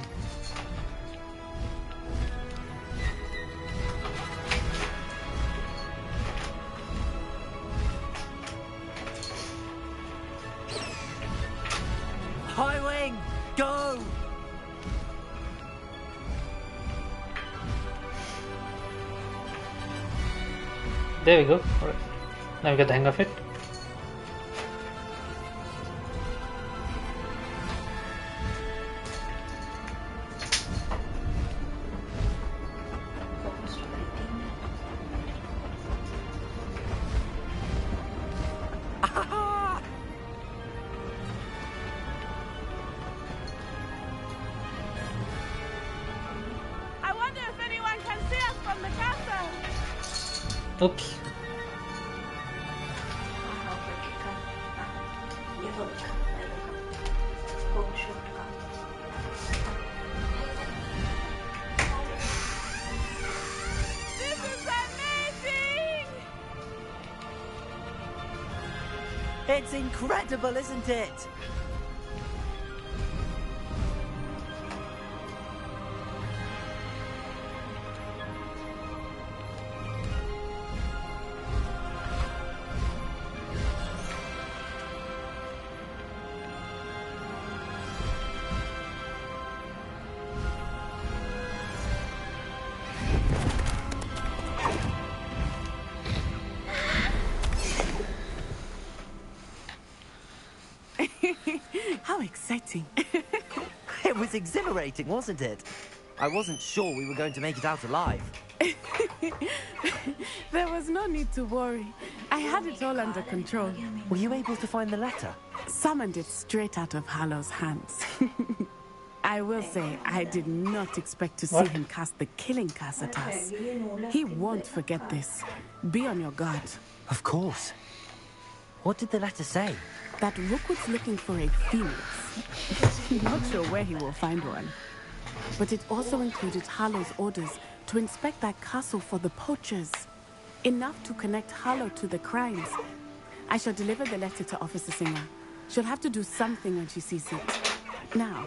Speaker 2: Highwing, go!
Speaker 1: There we go. Alright. Now we got the hang of it.
Speaker 12: I wonder if anyone can see us from the castle.
Speaker 1: Oops.
Speaker 12: This is amazing!
Speaker 2: It's incredible, isn't it?
Speaker 12: How exciting.
Speaker 2: It was exhilarating, wasn't it? I wasn't sure we were going to make it out alive.
Speaker 12: There was no need to worry. I had it all under control.
Speaker 2: Were you able to find the letter?
Speaker 12: Summoned it straight out of Hallow's hands. I will say, I did not expect to see him cast the killing curse at us. He won't forget this. Be on your guard.
Speaker 2: Of course. What did the letter say?
Speaker 12: That Rookwood's looking for a phoenix. Not sure where he will find one. But it also included Hallow's orders to inspect that castle for the poachers. Enough to connect Hallow to the crimes. I shall deliver the letter to Officer Singer. She'll have to do something when she sees it. Now,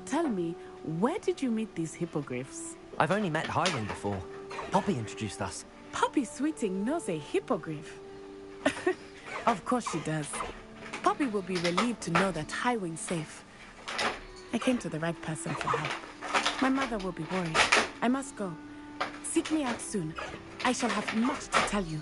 Speaker 12: tell me, where did you meet these hippogriffs?
Speaker 2: I've only met Highwing before. Poppy introduced us.
Speaker 12: Poppy Sweeting knows a hippogriff. Of course she does. Poppy will be relieved to know that Highwing's safe. I came to the right person for help. My mother will be worried. I must go. Seek me out soon. I shall have much to tell you.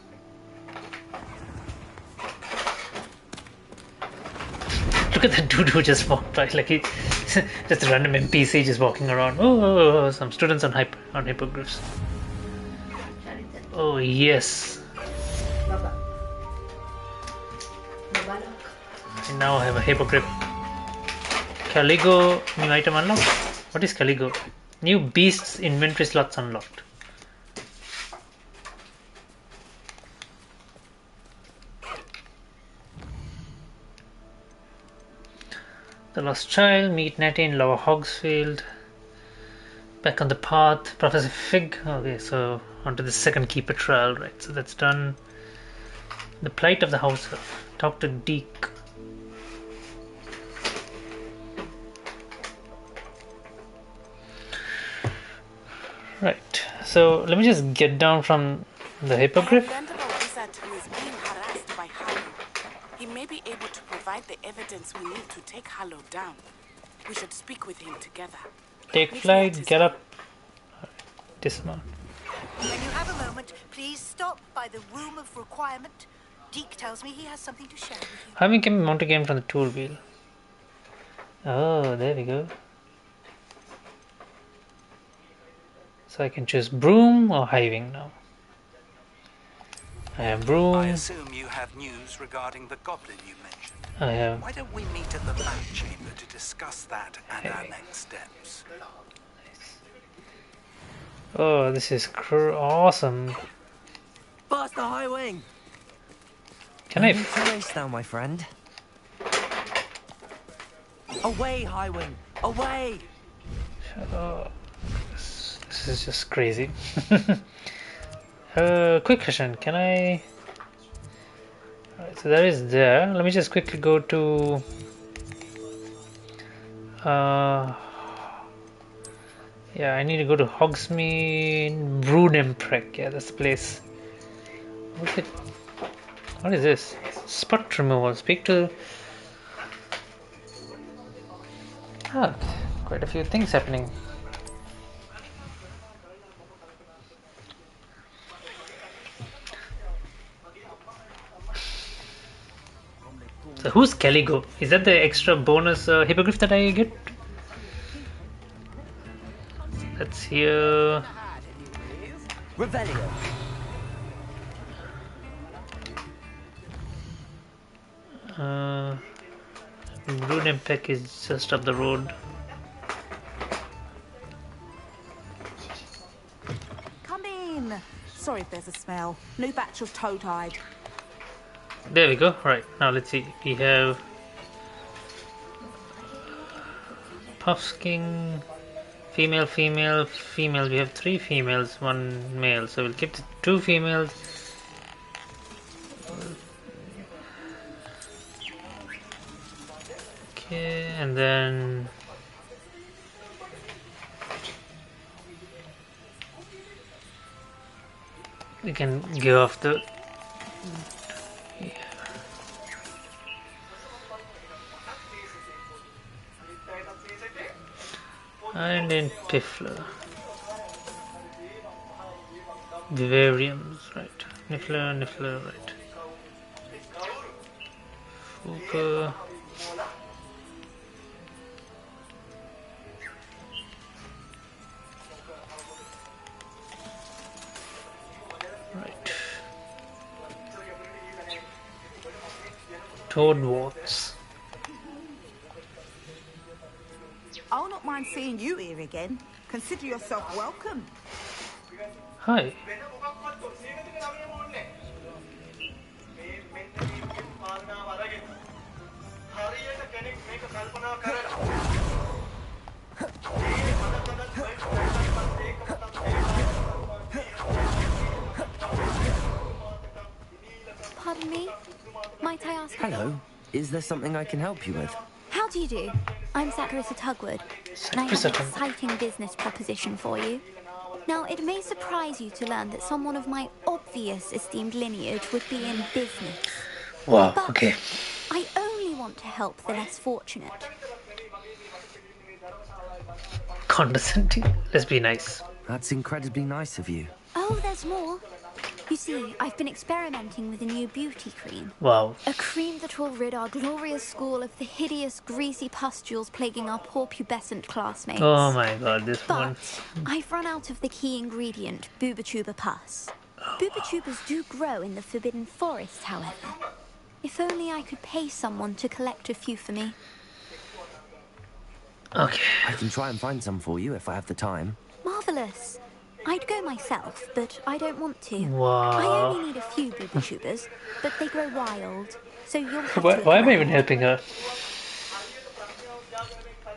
Speaker 1: Look at that dude who just walked by, like he just a random NPC just walking around. Oh, some students on hippogriffs. Oh yes. I now have a hippogriff. Caligo, new item unlocked. What is Caligo? New beasts inventory slots unlocked. The Lost Child, meet Natty in Lower Hogsfield. Back on the path, Professor Fig. Okay, so onto the second keeper trial, right? So that's done. The plight of the house elf. Talk to Deke. Right. So let me just get down from the hippogriff.
Speaker 12: He may be able to provide the evidence we need to take Hallow down. We should speak with him together.
Speaker 1: Take flight, get up, dismount.
Speaker 3: When you have a moment, please stop by the Room of Requirement. Deke tells me he has something to share with you.
Speaker 1: Having can mount again from the tool wheel. Oh, there we go. So I can choose broom or hiving now. I have broom.
Speaker 22: I assume you have news regarding the goblin you mentioned.
Speaker 1: I have.
Speaker 22: Why don't we meet at the map chamber to discuss that and our next steps?
Speaker 1: Oh, this is awesome.
Speaker 2: Faster, Highwing!
Speaker 1: Can I
Speaker 2: need to race now, my friend. Away, Highwing! Away!
Speaker 1: This is just crazy. Quick question, can I... Alright, so that is there. Let me just quickly go to... yeah, I need to go to Hogsmeade Broodemprek. Yeah, that's the place. What is this? Spot removal. Speak to... Ah, quite a few things happening. So who's Caligo? Is that the extra bonus hippogriff that I get? That's here.
Speaker 2: Revelio.
Speaker 1: Broodemprek is just up the road.
Speaker 13: Come in. Sorry if there's a smell. New batch of toad-hide.
Speaker 1: There we go. Right, now let's see. We have Puffsking, female, female, female. We have 3 females, 1 male. So we'll keep the 2 females. Okay, and then we can give off the and in Piffler. Vivariums, right. Niffler, right. Fooker. Hogwarts.
Speaker 13: I'll not mind seeing you here again. Consider yourself welcome.
Speaker 1: Hi.
Speaker 14: Pardon me? Might I ask?
Speaker 2: Hello. Is there something I can help you with?
Speaker 14: How do you do? I'm Saccharissa Tugwood, and I have an exciting business proposition for you. Now, it may surprise you to learn that someone of my obvious esteemed lineage would be in business.
Speaker 1: Wow,
Speaker 14: but
Speaker 1: okay.
Speaker 14: I only want to help the less fortunate.
Speaker 1: Condescending. Let's be nice.
Speaker 2: That's incredibly nice of you.
Speaker 14: Oh, there's more. You see, I've been experimenting with a new beauty cream.
Speaker 1: Wow.
Speaker 14: A cream that will rid our glorious school of the hideous, greasy pustules plaguing our poor pubescent classmates.
Speaker 1: Oh my god, this one.
Speaker 14: But I've run out of the key ingredient, Booba-Tuber pus. Booba-Tubers do grow in the Forbidden Forest, however. If only I could pay someone to collect a few for me.
Speaker 1: Okay.
Speaker 2: I can try and find some for you if I have the time.
Speaker 14: Marvellous. I'd go myself, but I don't want to.
Speaker 1: Wow.
Speaker 14: I only need a few Booba-Tubers, but they grow wild, so you'll have to...
Speaker 1: Why am I even helping her?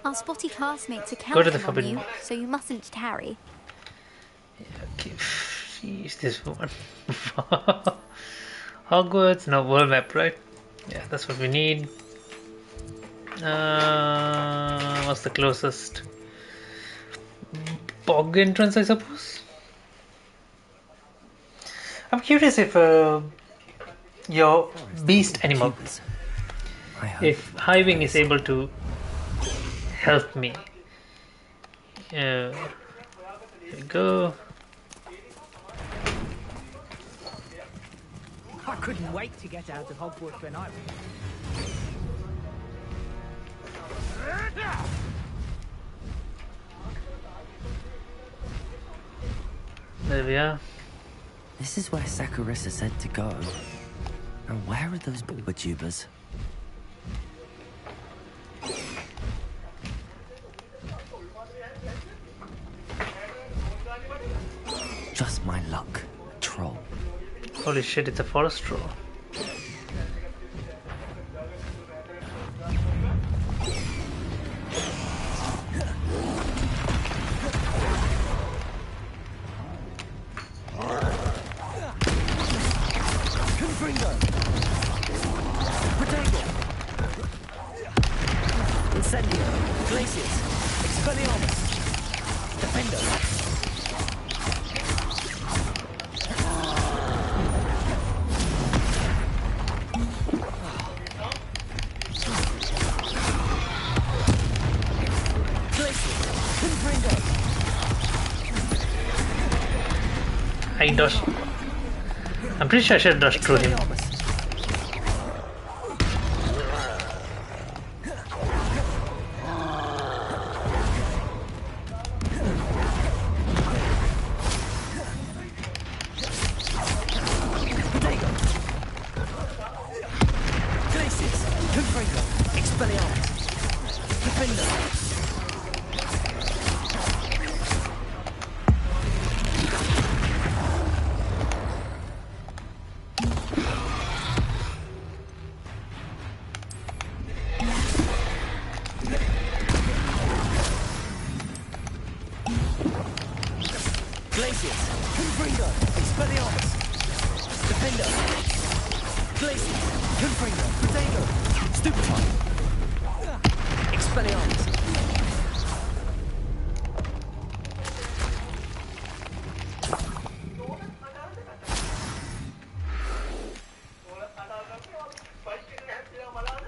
Speaker 14: Our spotty classmates are
Speaker 1: Go to the
Speaker 14: counting on
Speaker 1: forbidden.
Speaker 14: you, so you mustn't tarry.
Speaker 1: Okay. Jeez, this one. Hogwarts, no, world map, right? Yeah, that's what we need. What's the closest? Bog entrance, I suppose. I'm curious if your beast animal, if hiving is able to help me. Here we go.
Speaker 10: I couldn't wait to get out of Hogwarts when I
Speaker 1: There we are.
Speaker 2: This is where Saccharissa said to go. Now where are those Booba-Tubers? Just my luck. A troll.
Speaker 1: Holy shit, it's a forest troll. I dodged. I'm pretty sure I should have dodged through him.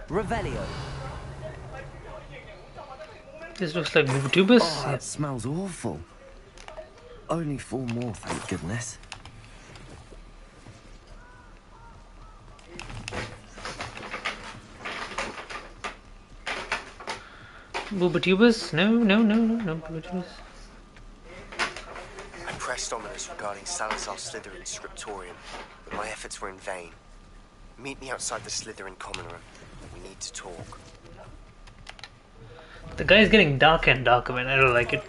Speaker 2: Revelio.
Speaker 1: This looks like Booba-Tubers.
Speaker 2: Oh, that smells awful. Only 4 more, thank goodness.
Speaker 1: Booba-Tubers? No Booba-Tubers.
Speaker 8: I pressed ominous regarding Salazar Slytherin's scriptorium, but my efforts were in vain. Meet me outside the Slytherin common room. We need to talk.
Speaker 1: The guy is getting darker and darker, man. I don't like it.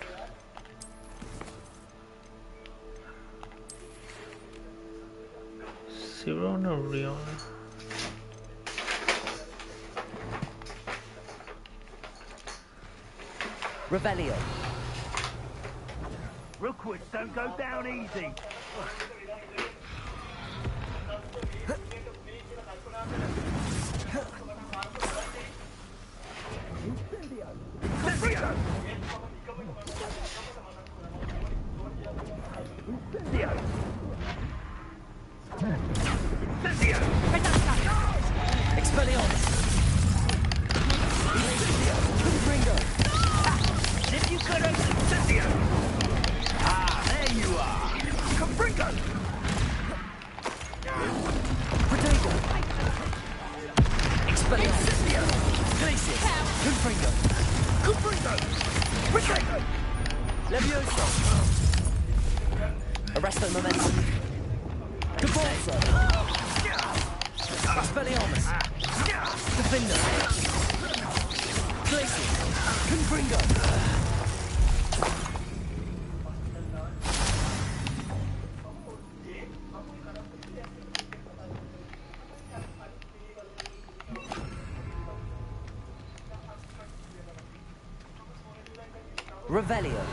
Speaker 1: Sirona or Rihanna?
Speaker 10: Revelio. Rookwood, don't go down easy.
Speaker 16: Expelliarmus. Ringo.
Speaker 10: If you could Incendio. Ah, there you are. Confringo.
Speaker 16: Protego. Expelliarmus. Glacius. Confringo.
Speaker 10: Confringo. Protego.
Speaker 16: Levioso. Arresto momentum. Cabalzo. Expelliarmus. Defender. Glacius. Confringo. Revelio.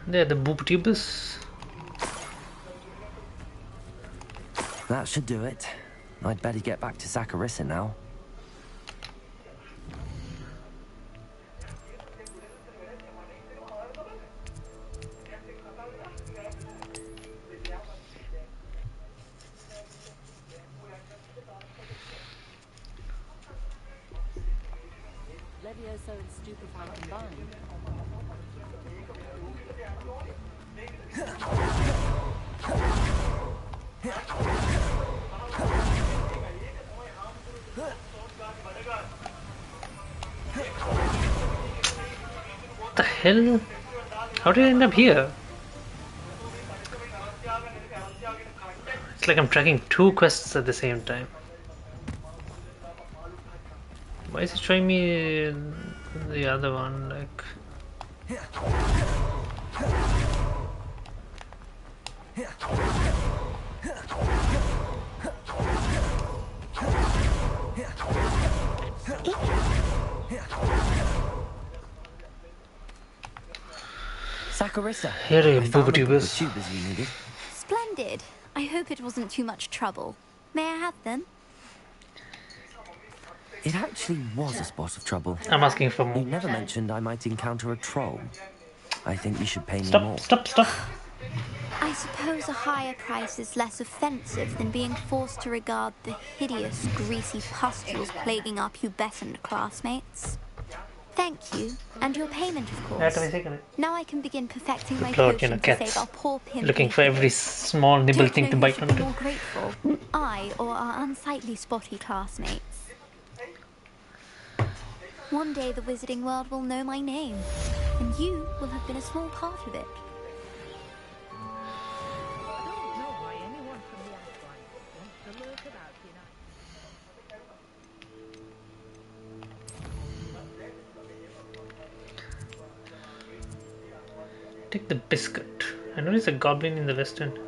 Speaker 1: They're the booptubers.
Speaker 2: That should do it. I'd better get back to Zacharissa now.
Speaker 15: Levioso and stupefy combined.
Speaker 1: What the hell? How did I end up here? It's like I'm tracking two quests at the same time. Why is it showing me the other one? Like,
Speaker 2: Zacharissa.
Speaker 1: here are your
Speaker 2: I found the
Speaker 1: booptubers.
Speaker 2: tubers you needed.
Speaker 14: Splendid. I hope it wasn't too much trouble. May I have them?
Speaker 2: It actually was a spot of trouble.
Speaker 1: I'm asking for more.
Speaker 2: You never mentioned I might encounter a troll. I think you should pay me more.
Speaker 1: Stop.
Speaker 14: I suppose a higher price is less offensive than being forced to regard the hideous, greasy pustules plaguing our pubescent classmates. Thank you, and your payment, of course. Now I can begin perfecting my
Speaker 1: Lord,
Speaker 14: potion to
Speaker 1: cats
Speaker 14: save our poor pimp.
Speaker 1: looking for every small nibble thing to bite onto.
Speaker 14: More grateful, I or our unsightly spotty classmates. One day the wizarding world will know my name, and you will have been a small part of it.
Speaker 1: Take the biscuit. I know there's a goblin in the western.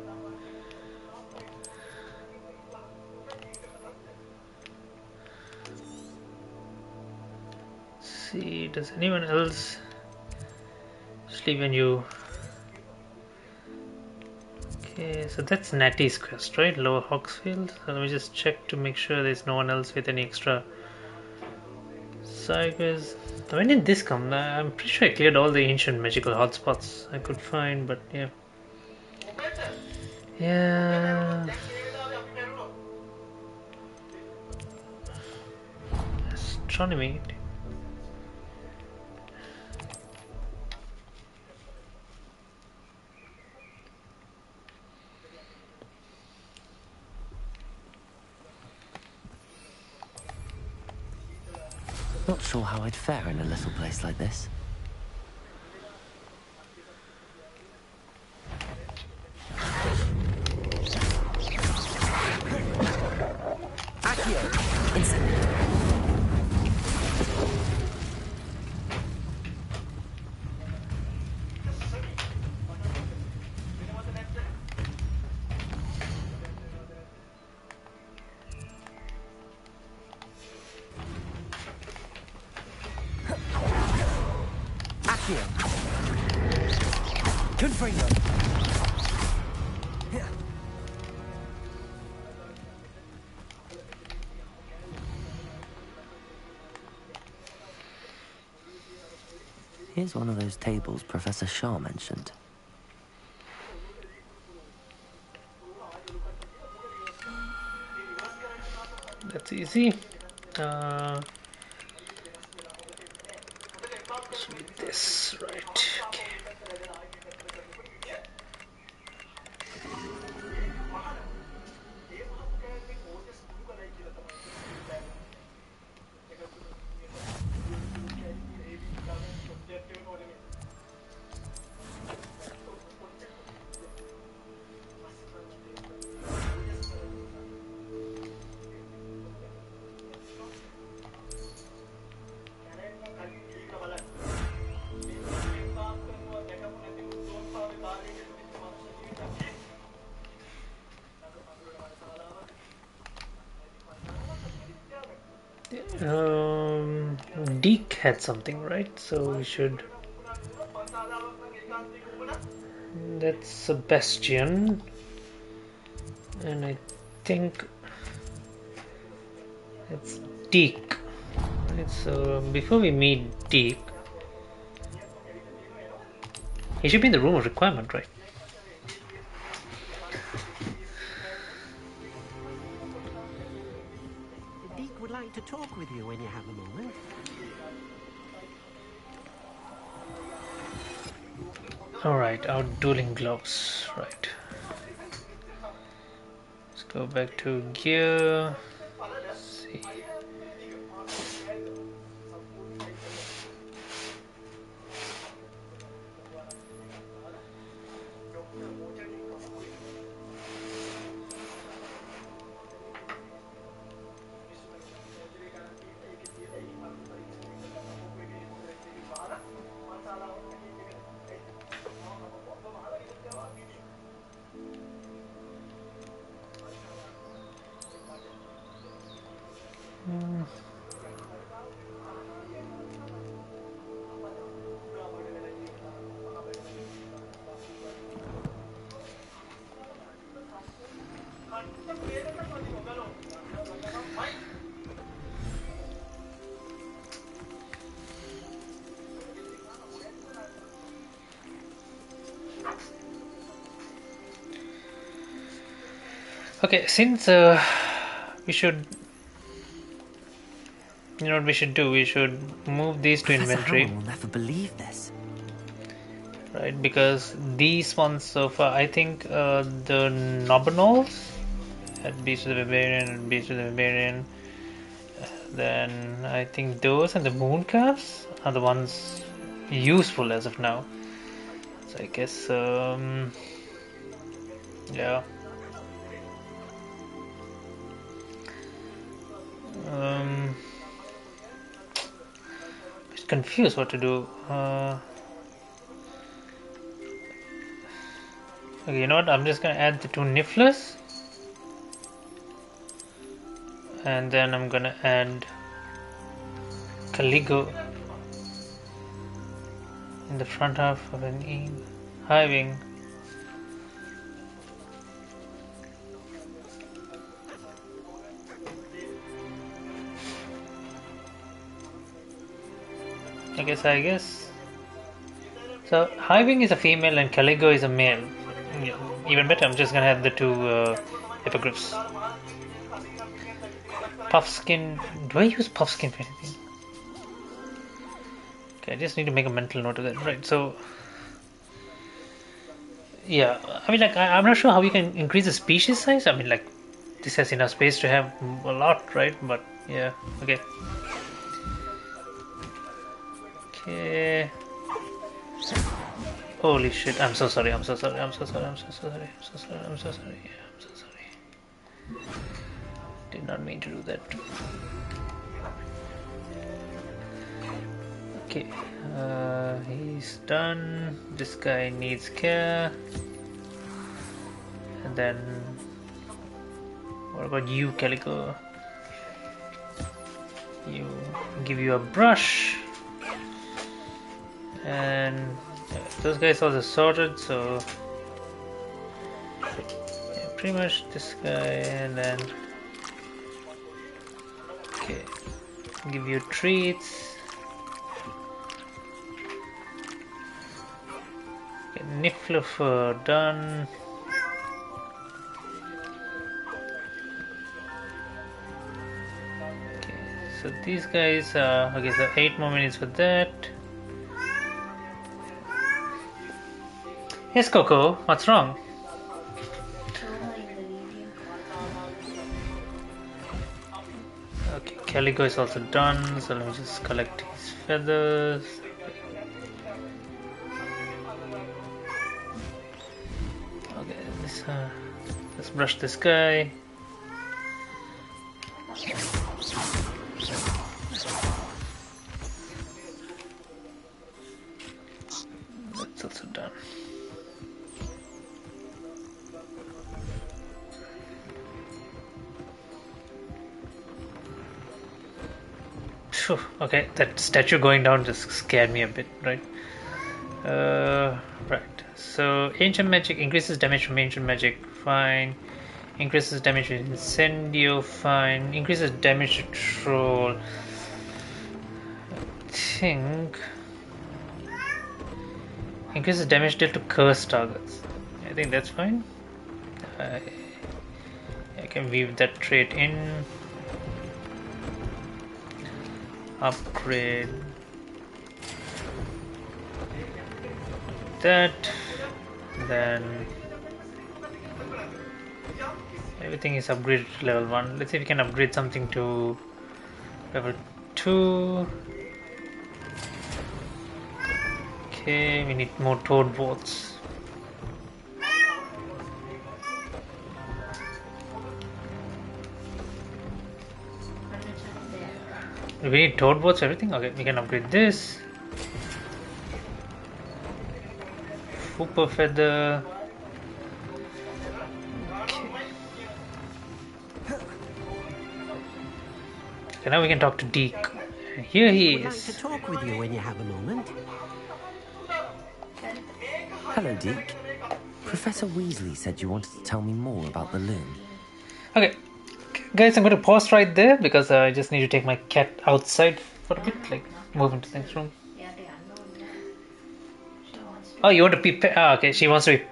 Speaker 1: See, does anyone else? Especially when you. Okay, so that's Natty's quest, right? Lower Hawksfield. So let me just check to make sure there's no one else with any extra side quests. When did this come? I'm pretty sure I cleared all the ancient magical hotspots I could find, but yeah. Yeah. Astronomy.
Speaker 2: Not sure how I'd fare in a little place like this. Confringo. Here's one of those tables Professor Shaw mentioned.
Speaker 1: That's easy. This right. Okay. Deke had something, right? So we should. That's Sebastian, and I think it's Deke. Right, so before we meet Deke, he should be in the room of requirement, right?
Speaker 5: Deke would like to talk with you when you have a moment.
Speaker 1: Alright, our dueling gloves, right. Let's go back to gear. Let's see. Okay, since we should, you know what we should do? We should move these to inventory.
Speaker 2: Will never believe this.
Speaker 1: Right, because these ones so far, I think the Nobanols at Beast of the Barbarian and Beast of the Barbarian. Then I think those and the Mooncalves are the ones useful as of now. So I guess, yeah. Just confused what to do. Okay, you know what? I'm just gonna add the two Nifflers, and then I'm gonna add Caligo in the front half of an high wing. I guess. So high wing is a female and Caligo is a male. Even better, I'm just gonna have the two hippogriffs. Puffskin. Do I use Puffskin for anything? Okay, I just need to make a mental note of that. Right, so. Yeah, I mean, like, I'm not sure how you can increase the species size. I mean, like, this has enough space to have a lot, right? But, yeah, okay. Okay. Holy shit, I'm so sorry, I'm so sorry, I'm so sorry, I'm so sorry, I'm so sorry, I'm so sorry, I'm so sorry. Did not mean to do that. Okay, he's done. This guy needs care. And then, what about you, Calico? Give you a brush. And Those guys also sorted, so yeah, pretty much this guy, and then okay, give you treats. Okay, Niffler done. Okay, so these guys okay, so 8 more minutes for that. Yes, Coco, what's wrong? Okay, Calico is also done, so let me just collect his feathers. Okay, let's brush this guy. That's also done. Phew, okay, that statue going down just scared me a bit, right? Right. So ancient magic increases damage from ancient magic, fine. Increases damage with incendio, fine. Increases damage to troll. I think increases damage dealt to cursed targets. I think that's fine. I can weave that trait in. Upgrade that, then everything is upgraded to level 1. Let's see if we can upgrade something to level 2. Okay, we need more toad boats. Do we need toad boats, everything? Okay, we can upgrade this. Super feather. Okay, now we can talk to Deke. Here he is.
Speaker 5: I'd like to talk with you when you have a moment.
Speaker 2: Hello, Deke. Professor Weasley said you wanted to tell me more about the loom.
Speaker 1: Okay, guys, I'm going to pause right there because I just need to take my cat outside for a bit, like move into the next room. Oh, you want to peep? Ah, okay, she wants to be.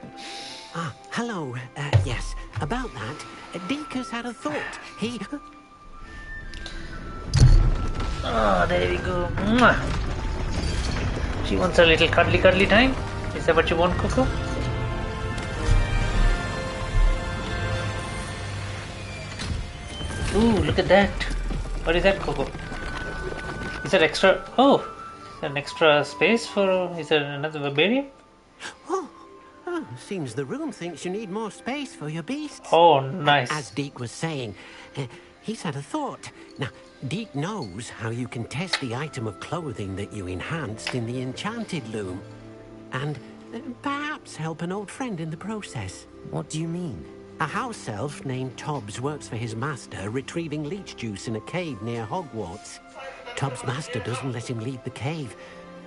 Speaker 5: Ah, hello. Yes, about that, Deke has had a thought. He.
Speaker 1: Oh, there we go. Mwah. She wants a little cuddly time. Is that what you want, Coco? Ooh, look at that. What is that, Coco? Is that extra? Oh, is that an extra space for? Is there another herbarium?
Speaker 5: Oh, seems the room thinks you need more space for your beasts.
Speaker 1: Oh, nice.
Speaker 5: As Deke was saying, he's had a thought. Now, Deke knows how you can test the item of clothing that you enhanced in the enchanted loom. And perhaps help an old friend in the process.
Speaker 2: What do you mean?
Speaker 5: A house elf named Tobbs works for his master, retrieving leech juice in a cave near Hogwarts. Tobbs' master doesn't let him leave the cave,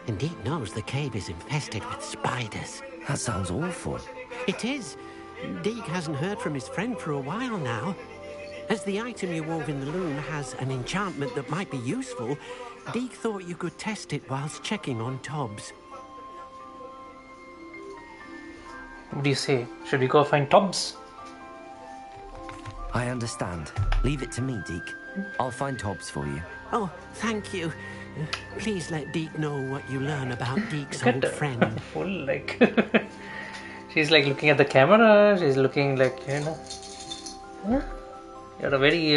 Speaker 5: and Deke knows the cave is infested with spiders.
Speaker 2: That sounds awful.
Speaker 5: It is. Deke hasn't heard from his friend for a while now. As the item you wove in the loom has an enchantment that might be useful, Deke thought you could test it whilst checking on Tobbs.
Speaker 1: What do you say? Should we go find Tobbs?
Speaker 2: I understand. Leave it to me, Deke. I'll find Tobbs for you.
Speaker 5: Oh, thank you. Please let Deke know what you learn about Deke's old friend.
Speaker 1: Full like she's like looking at the camera. She's looking like, you know. Huh? You're a very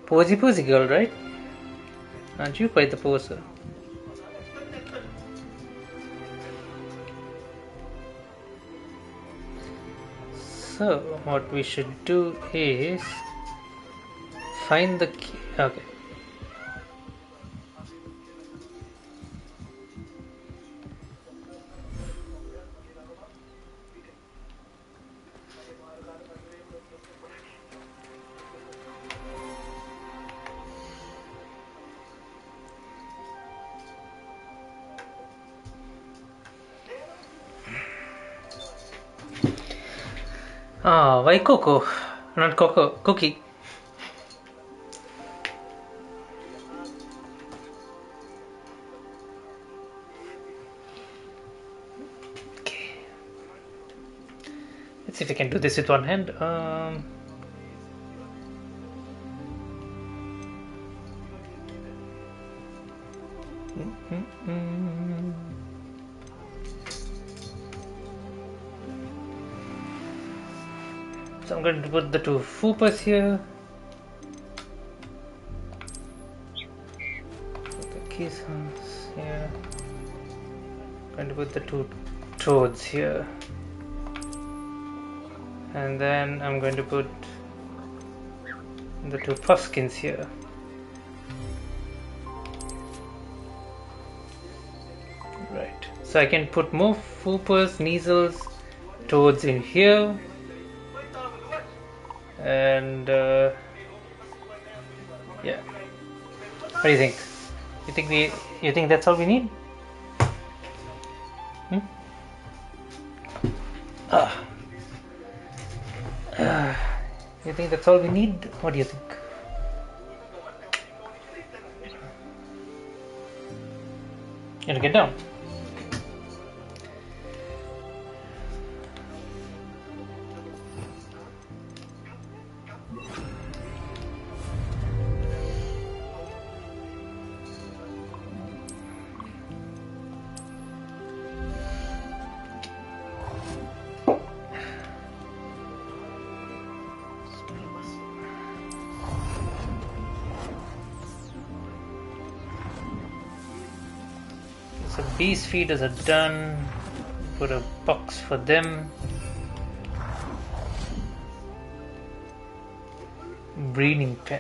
Speaker 1: posy girl, right? Aren't you quite the poser? So what we should do is find the key. Okay. Ah, why Coco? Not Coco, Cookie. Okay. Let's see if we can do this with one hand. So I'm going to put the two fupas here. Put the keys here. I'm going to put the two toads here. And then I'm going to put the two puffskins here. Right. So I can put more fupas, neasels, toads in here. And yeah, what do you think? You think that's all we need? You think that's all we need? What do you think? You gotta get down. So bees feeders are done. Put a box for them. Breeding pen.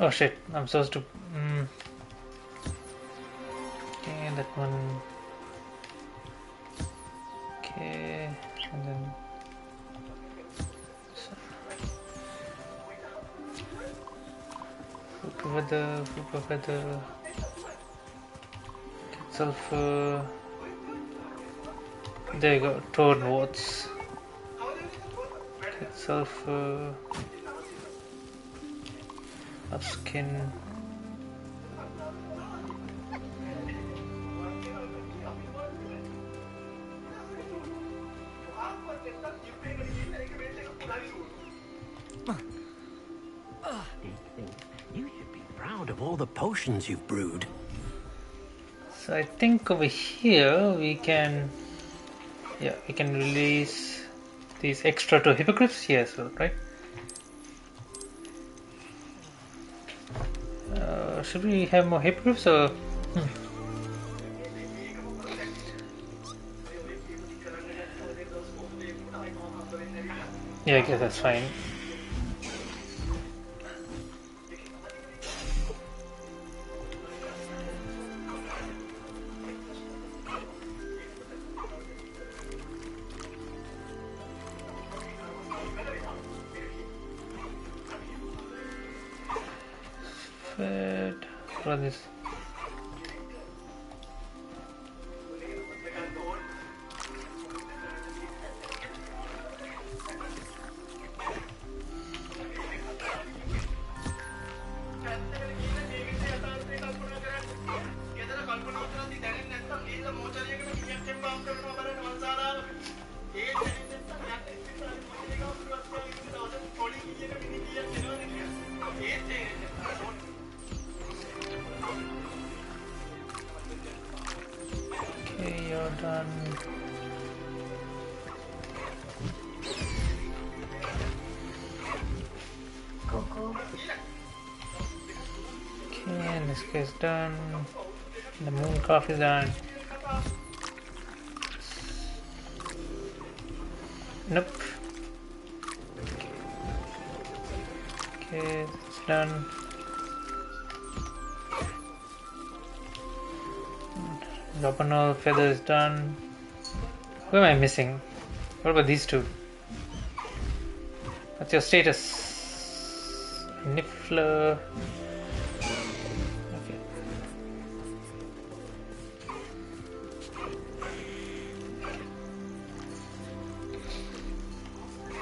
Speaker 1: Oh shit, I'm supposed to... Okay, that one... Okay, and then... Fupa feather... Sulfur... There you go, toad warts. Sulfur... Of skin.
Speaker 5: You should be proud of all the potions you've brewed.
Speaker 1: So I think over here we can, yeah, we can release these extra two hippogriffs here as well, right? Should we have more hippogriffs or? Yeah, I guess that's fine. Run this. This case done. The moon calf is done. Nope. Okay, it's done. Lopanol feather is done. Who am I missing? What about these two? What's your status? Niffler. Okay.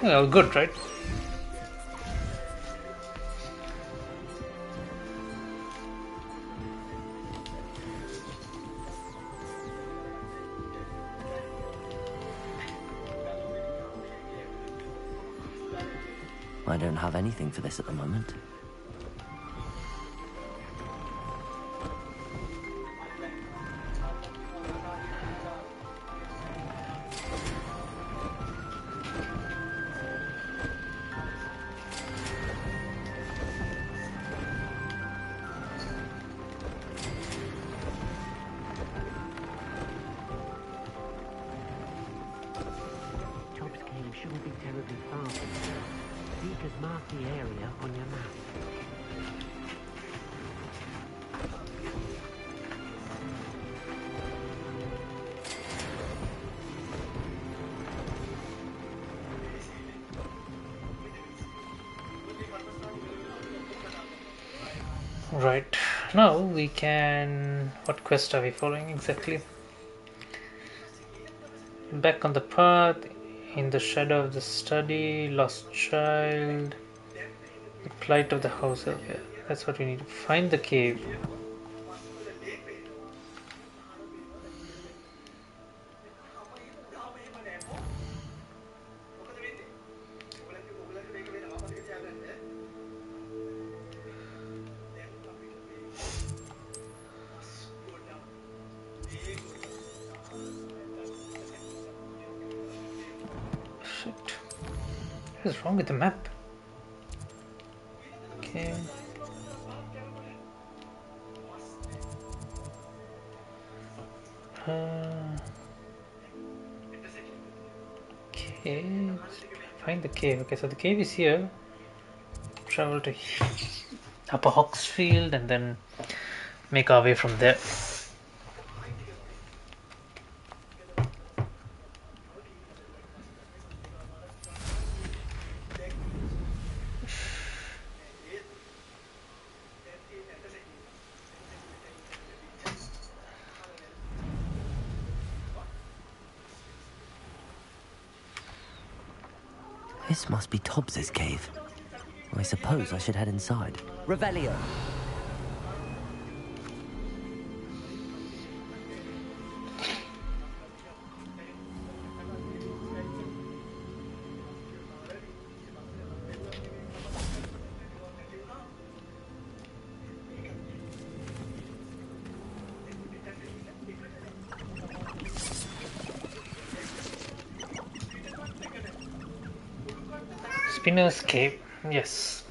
Speaker 1: Well, good, right?
Speaker 2: I don't have anything for this at the moment.
Speaker 9: Tobbs Cave shouldn't be terribly far from here. You could mark the area on your map.
Speaker 1: Right, now we can... What quest are we following exactly? Back on the path, in the shadow of the study, lost child, the plight of the house. Okay, that's what we need to find the cave. Shit. What is wrong with the map? Okay. Okay. Find the cave. Okay, so the cave is here. Travel to Upper Hawksfield and then make our way from there.
Speaker 2: This must be Tobbs's cave. I suppose I should head inside. Revelio.
Speaker 1: Spinner's Cave, yes.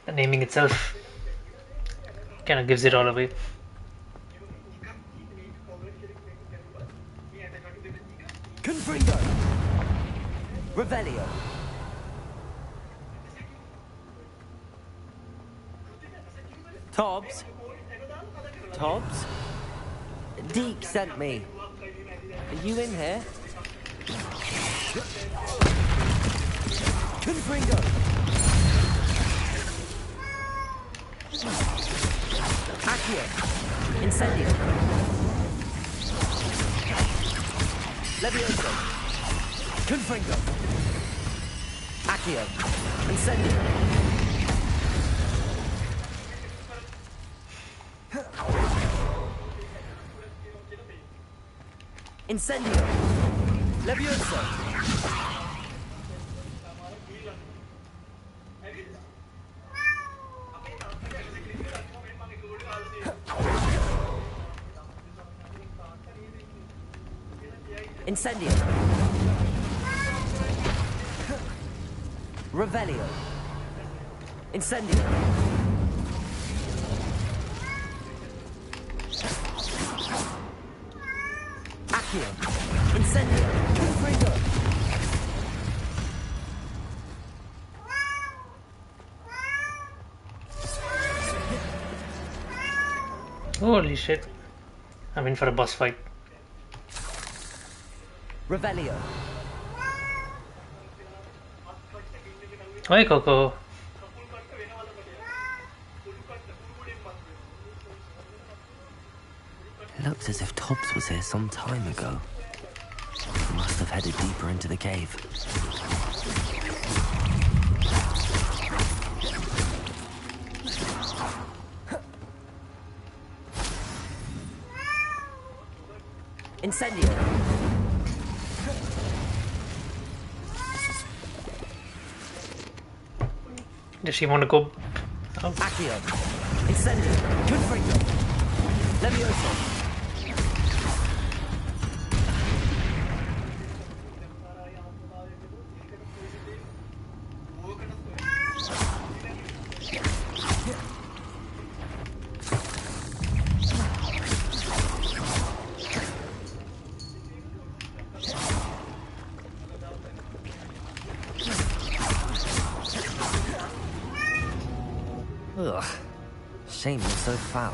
Speaker 1: The naming itself kind of gives it all away.
Speaker 2: Confringo. Revelio. Tobbs? Tobbs? Deke sent me. Are you in here? Confringo! Accio! Incendio! Levioso! Confringo! Accio! Incendio! Incendio! Levioso! Incendio. Revelio. Incendio. Accio. Incendio. Confringo.
Speaker 1: Holy shit. I'm in for a boss fight.
Speaker 2: Revelio.
Speaker 1: Hi, Coco.
Speaker 2: It looks as if Tobbs was here some time ago. He must have headed deeper into the cave. Incendio.
Speaker 1: Does she want to go? Oh.
Speaker 2: Accio. Incendio. Confringo. Levioso. Ugh. Shame they're so foul.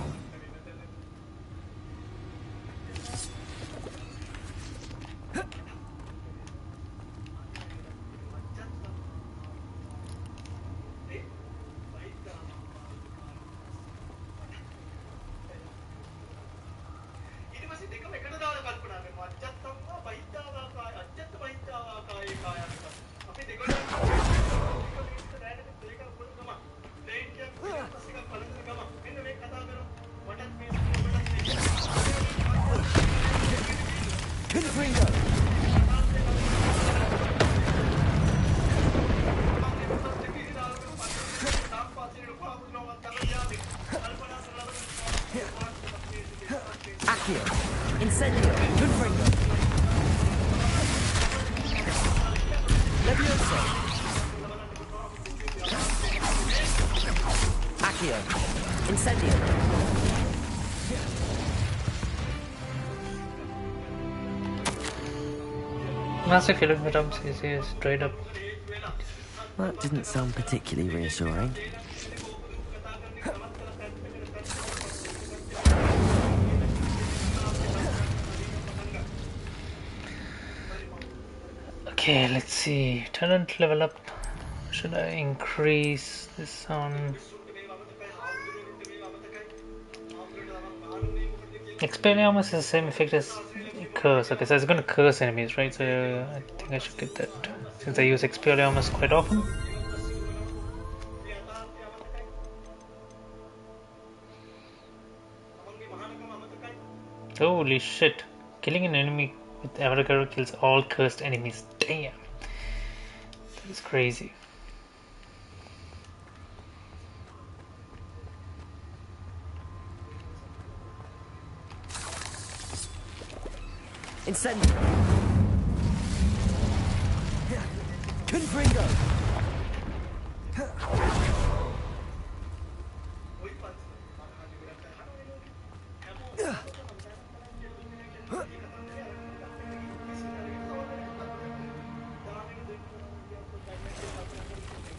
Speaker 2: Incendio. Confringo. Levioso. Accio. Incendio.
Speaker 1: Master kilograms is straight up.
Speaker 2: That didn't sound particularly reassuring.
Speaker 1: Okay, let's see. Talent level up. Should I increase this on? Expelliarmus is the same effect as Curse. Okay, so it's gonna curse enemies, right? So I think I should get that since I use Expelliarmus quite often. Holy shit! Killing an enemy with Avogadro kills all cursed enemies. Damn! That is crazy.
Speaker 2: Incendio. Confringo.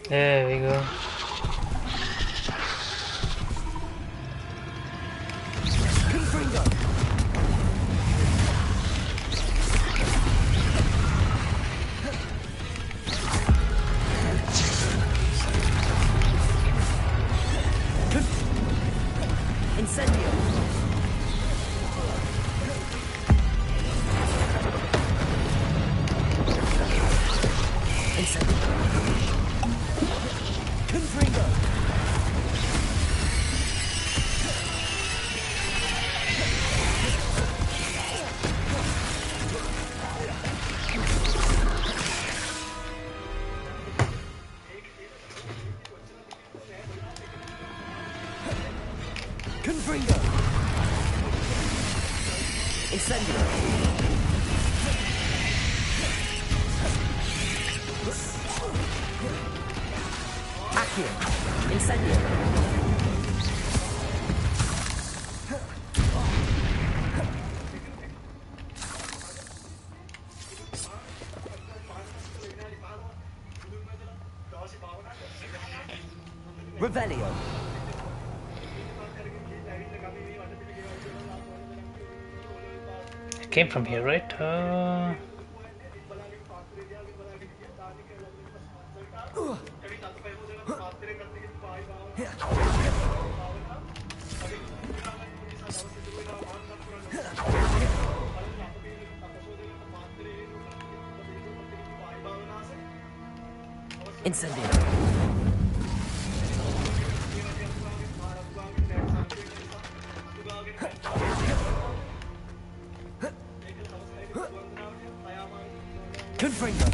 Speaker 1: There we go.
Speaker 2: Confringo. Incendio. Incendio. Confringo. Confringo. Incendio. Accio. Incendio. Revelio.
Speaker 1: I came from here, right?
Speaker 2: Incendio. Confringo.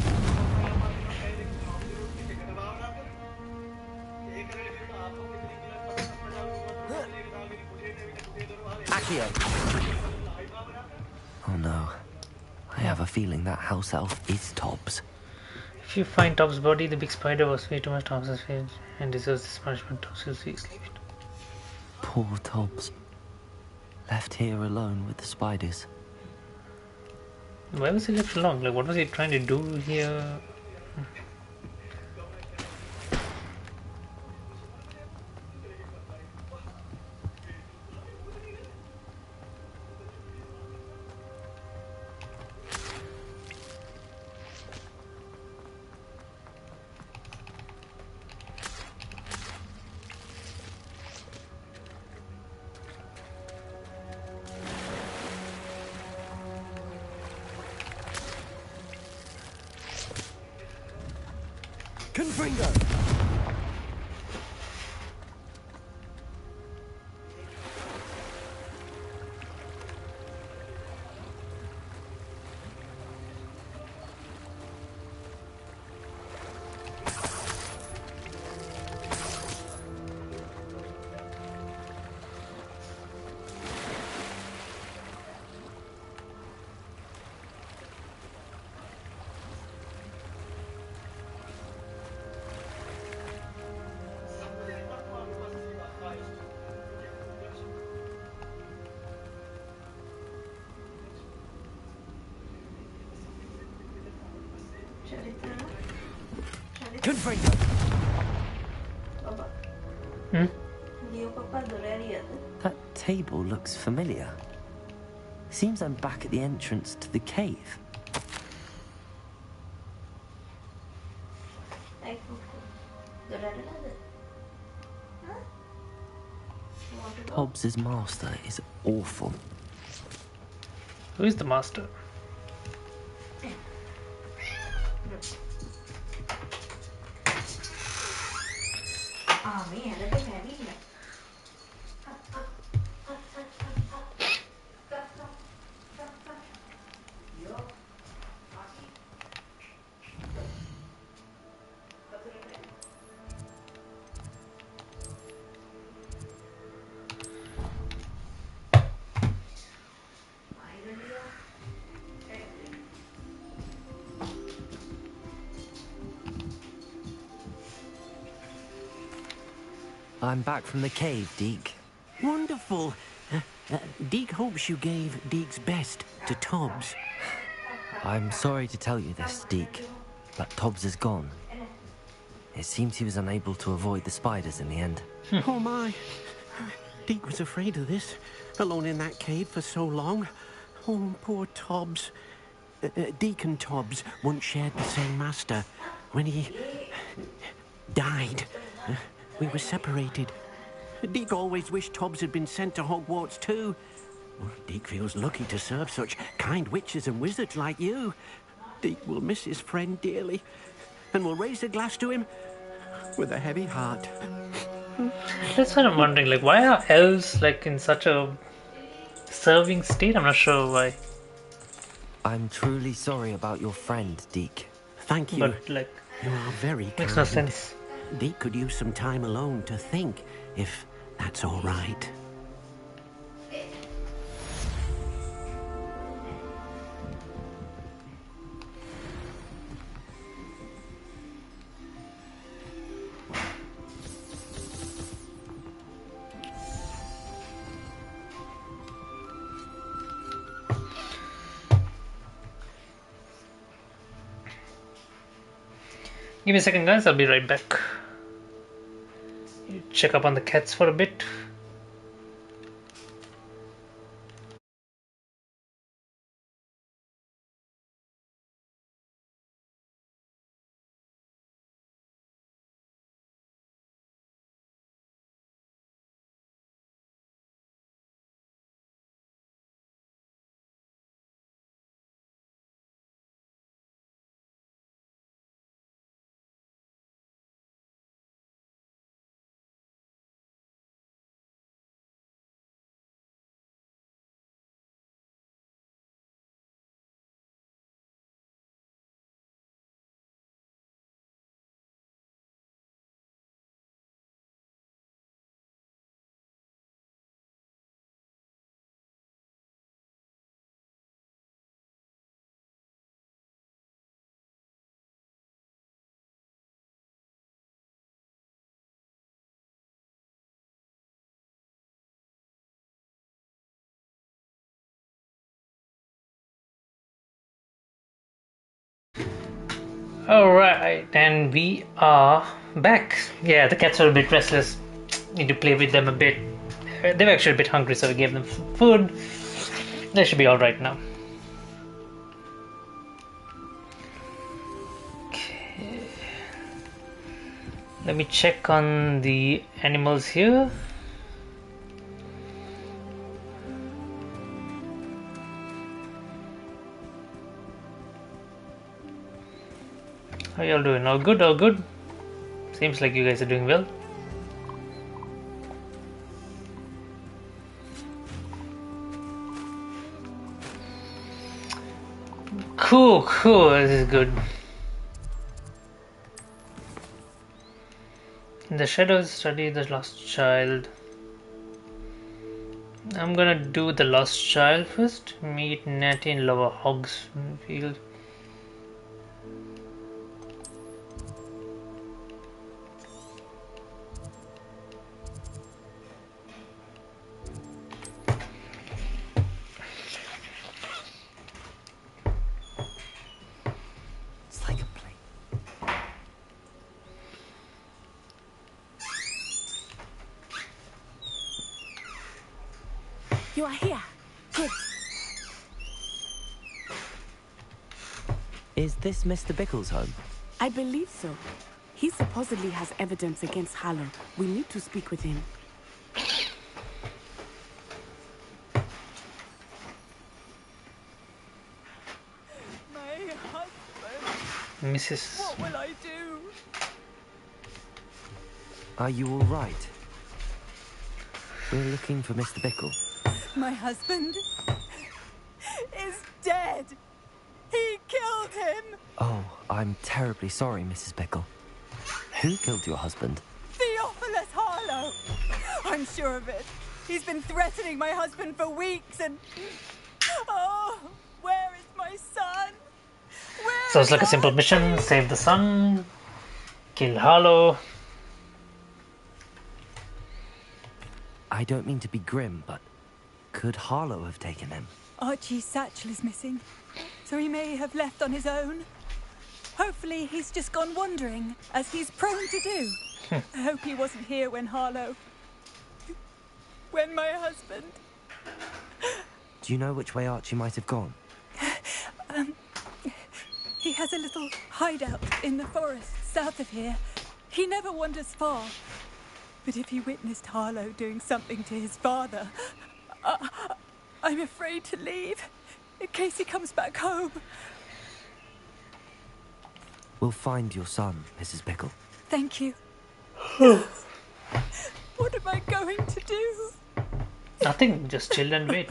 Speaker 2: Accio. Oh no. I have a feeling that house elf is Tobbs.
Speaker 1: If you find Tobbs' body, the big spider was way too much Tobbs' face and deserves this punishment. Tobbs will see sleep it.
Speaker 2: Poor Tobbs. Left here alone with the spiders.
Speaker 1: Why was he left alone? Like, what was he trying to do here?
Speaker 2: Confringo. Confringo. That table looks familiar. Seems I'm back at the entrance to the cave. Hobbs's master is awful.
Speaker 1: Who is the master?
Speaker 2: I'm back from the cave, Deke.
Speaker 16: Wonderful. Deke hopes you gave Deke's best to Tobbs.
Speaker 2: I'm sorry to tell you this, Deke, but Tobbs is gone. It seems he was unable to avoid the spiders in the end.
Speaker 16: Oh my. Deke was afraid of this, alone in that cave for so long. Oh, poor Tobbs. Deke and Tobbs once shared the same master. When he died, we were separated. Deke always wished Tobbs had been sent to Hogwarts too. Deke feels lucky to serve such kind witches and wizards like you. Deke will miss his friend dearly, and will raise a glass to him with a heavy heart.
Speaker 1: That's what I'm wondering. Like, why are elves like in such a serving state? I'm not sure why.
Speaker 2: I'm truly sorry about your friend, Deke.
Speaker 16: Thank you.
Speaker 1: But like,
Speaker 16: you are very kind.
Speaker 1: Makes no sense.
Speaker 16: Deke could use some time alone to think, if that's all right.
Speaker 1: Give me a second, guys. I'll be right back. Check up on the cats for a bit. Alright, and we are back. Yeah, the cats are a bit restless. Need to play with them a bit. They were actually a bit hungry, so we gave them food. They should be alright now. Okay. Let me check on the animals here. How y'all doing? All good? All good? Seems like you guys are doing well. Cool, cool. This is good. In the shadows, study the lost child. I'm gonna do the lost child first. Meet Natty in Lower Hogsfield.
Speaker 12: You are here. Good.
Speaker 2: Is this Mr. Bickle's home?
Speaker 12: I believe so. He supposedly has evidence against Harlow. We need to speak with him.
Speaker 13: My husband.
Speaker 1: Mrs.
Speaker 13: What will I do?
Speaker 2: Are you all right? We're looking for Mr. Bickle.
Speaker 13: My husband is dead. He killed him.
Speaker 2: Oh, I'm terribly sorry, Mrs. Bickle. Who killed your husband?
Speaker 13: Theophilus Harlow. I'm sure of it. He's been threatening my husband for weeks and... Oh, where is my son?
Speaker 1: Sounds like a simple mission. Save the son. Kill Harlow.
Speaker 2: I don't mean to be grim, but could Harlow have taken him?
Speaker 13: Archie's satchel is missing, so he may have left on his own. Hopefully he's just gone wandering, as he's prone to do. I hope he wasn't here when Harlow... when my husband...
Speaker 2: Do you know which way Archie might have gone?
Speaker 13: He has a little hideout in the forest south of here. He never wanders far. But if he witnessed Harlow doing something to his father, I'm afraid to leave, in case he comes back home.
Speaker 2: We'll find your son, Mrs. Bickle.
Speaker 13: Thank you. What am I going to do?
Speaker 1: Nothing, just chill and wait.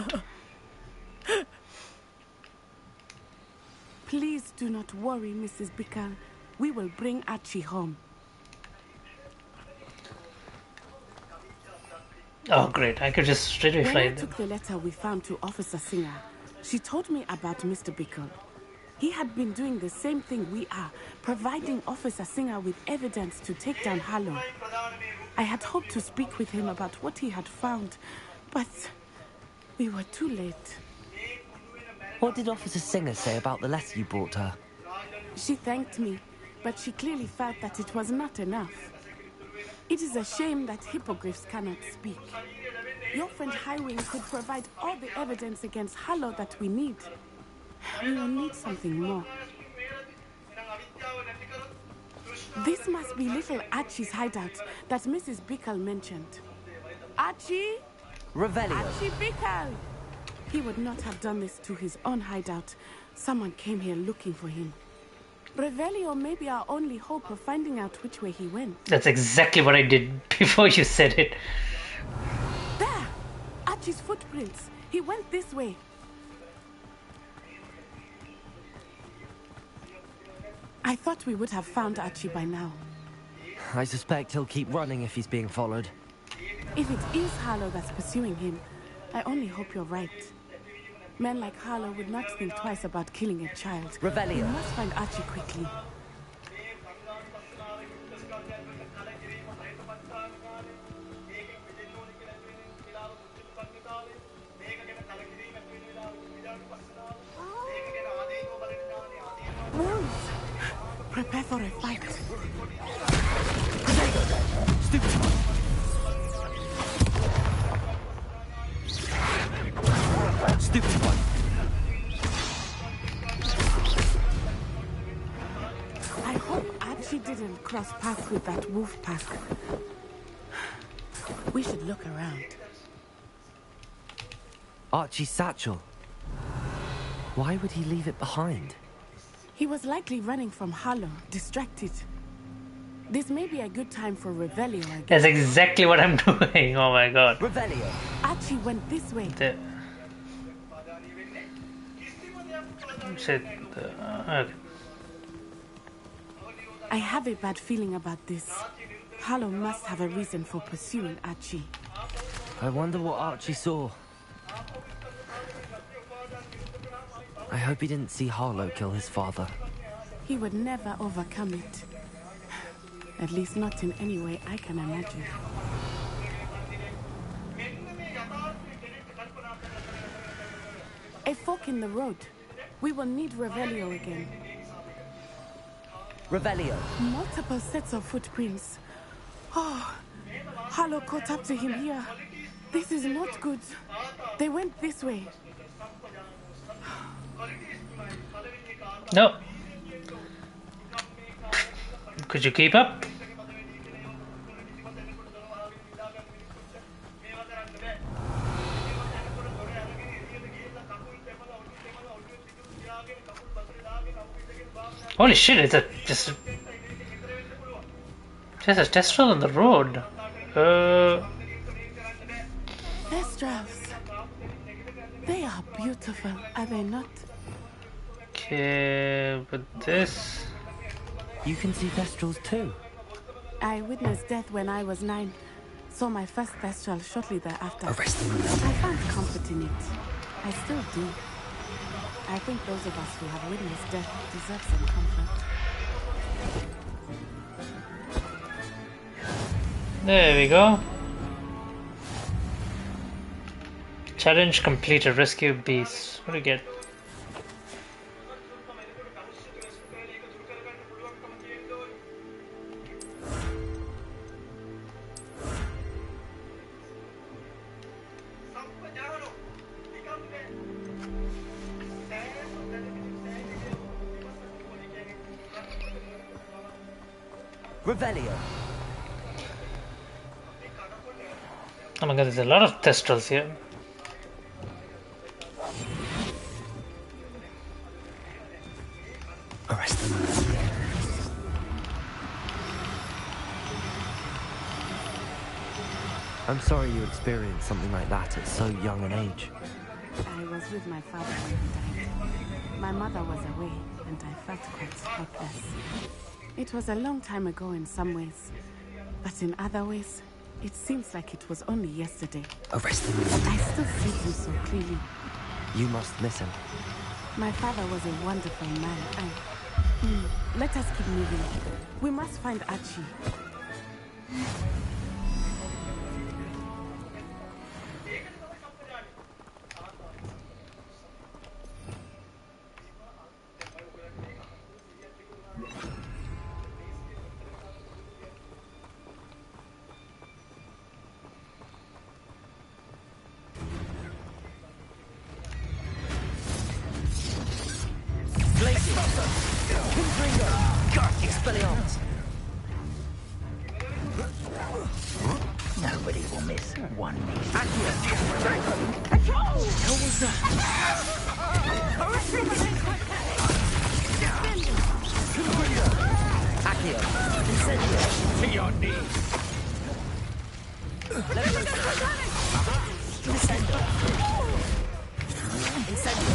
Speaker 12: Please do not worry, Mrs. Bickle. We will bring Archie home.
Speaker 1: Oh great, I could just straight away
Speaker 12: When
Speaker 1: fly
Speaker 12: I
Speaker 1: them.
Speaker 12: took the letter we found to Officer Singer, she told me about Mr. Bickle. He had been doing the same thing we are, providing Officer Singer with evidence to take down Harlow. I had hoped to speak with him about what he had found, but we were too late.
Speaker 2: What did Officer Singer say about the letter you brought her?
Speaker 12: She thanked me, but she clearly felt that it was not enough. It is a shame that hippogriffs cannot speak. Your friend Highwing could provide all the evidence against Harlow that we need. We will need something more. This must be little Archie's hideout that Mrs. Bickle mentioned. Archie?
Speaker 2: Revelio.
Speaker 12: Archie Bickle! He would not have done this to his own hideout. Someone came here looking for him. Revelio may be our only hope of finding out which way he went.
Speaker 1: That's exactly what I did before you said it.
Speaker 12: There! Archie's footprints. He went this way. I thought we would have found Archie by now.
Speaker 2: I suspect he'll keep running if he's being followed.
Speaker 12: If it is Harlow that's pursuing him, I only hope you're right. Men like Harlow would not think twice about killing a child.
Speaker 2: Revelio.
Speaker 12: We must find Archie quickly. Wolves! Prepare for a fight.
Speaker 2: Stupid. Stupid one.
Speaker 12: I hope Archie didn't cross paths with that wolf pack. We should look around.
Speaker 2: Archie's satchel. Why would he leave it behind?
Speaker 12: He was likely running from Harlow, distracted. This may be a good time for Revelio again.
Speaker 1: That's exactly what I'm doing. Oh my god.
Speaker 12: Revelio. Archie went this way.
Speaker 1: Okay.
Speaker 12: I have a bad feeling about this. Harlow must have a reason for pursuing Archie.
Speaker 2: I wonder what Archie saw. I hope he didn't see Harlow kill his father.
Speaker 12: He would never overcome it. At least not in any way I can imagine. A fork in the road. We will need Revelio again.
Speaker 2: Revelio.
Speaker 12: Multiple sets of footprints. Oh, Harlow caught up to him here. This is not good. They went this way.
Speaker 1: No. Could you keep up? Holy shit, it's just a Kestrel on the road.
Speaker 12: Kestrels. They are beautiful, are they not?
Speaker 1: Okay, but this...
Speaker 2: You can see Kestrels too.
Speaker 12: I witnessed death when I was 9. Saw my first Kestrel shortly thereafter.
Speaker 2: Arrest them.
Speaker 12: I found comfort in it. I still do. I think those of us who have witnessed death deserve some comfort.
Speaker 1: There we go. Challenge completed. Rescue beasts. What do we get?
Speaker 2: Revelio.
Speaker 1: Oh my god, there's a lot of Kestrels here.
Speaker 2: Arrest them. I'm sorry you experienced something like that at so young an age.
Speaker 12: I was with my father when he died. My mother was away, and I felt quite helpless. It was a long time ago in some ways, but in other ways, it seems like it was only yesterday.
Speaker 2: Arrest them.
Speaker 12: I still see him so clearly.
Speaker 2: You must listen.
Speaker 12: My father was a wonderful man, and... let us keep moving. We must find Archie.
Speaker 10: one needs
Speaker 16: Accio. Incendio.
Speaker 10: to your knees.
Speaker 16: Incendio. Incendio.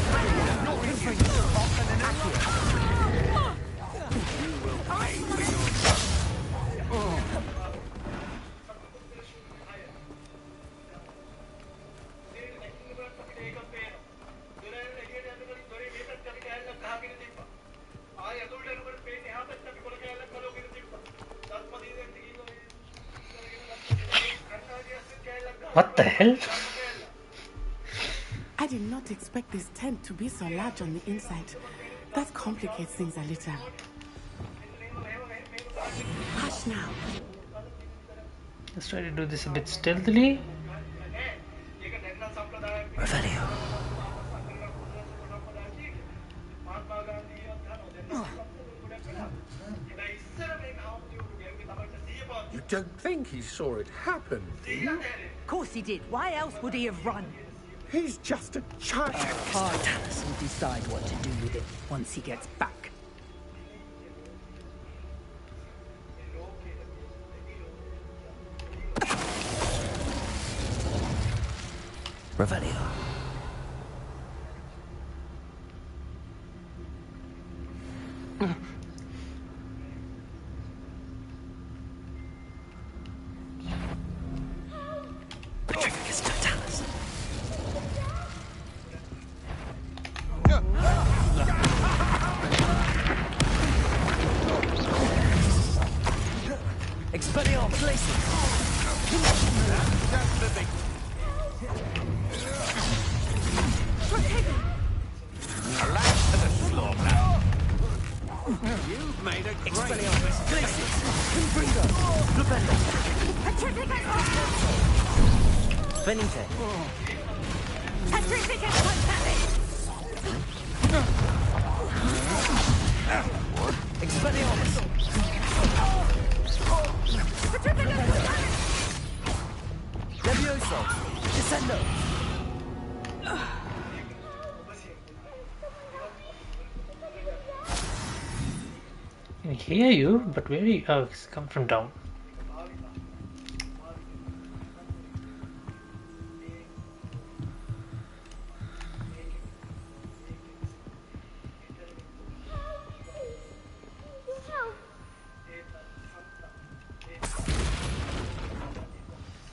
Speaker 10: You will pay for your...
Speaker 1: What the hell?
Speaker 12: I did not expect this tent to be so large on the inside. That complicates things a little. Hush now.
Speaker 1: Let's try to do this a bit stealthily.
Speaker 2: Revelio.
Speaker 4: You don't think he saw it happen, do you?
Speaker 3: Of course he did. Why else would he have run?
Speaker 4: He's just a child.
Speaker 3: Artanis will decide what to do with it once he gets back.
Speaker 2: Revelio. Petrificus totalis.
Speaker 16: Expelliarmus Glacius.
Speaker 10: Alas to the slaughter. You've made a great...
Speaker 16: Expelliarmus Glacius. Confringo. Flubendo. Venite. Expelliarmus. Levioso. Descendo.
Speaker 1: I can hear you, but where are you? Oh, it's come from down.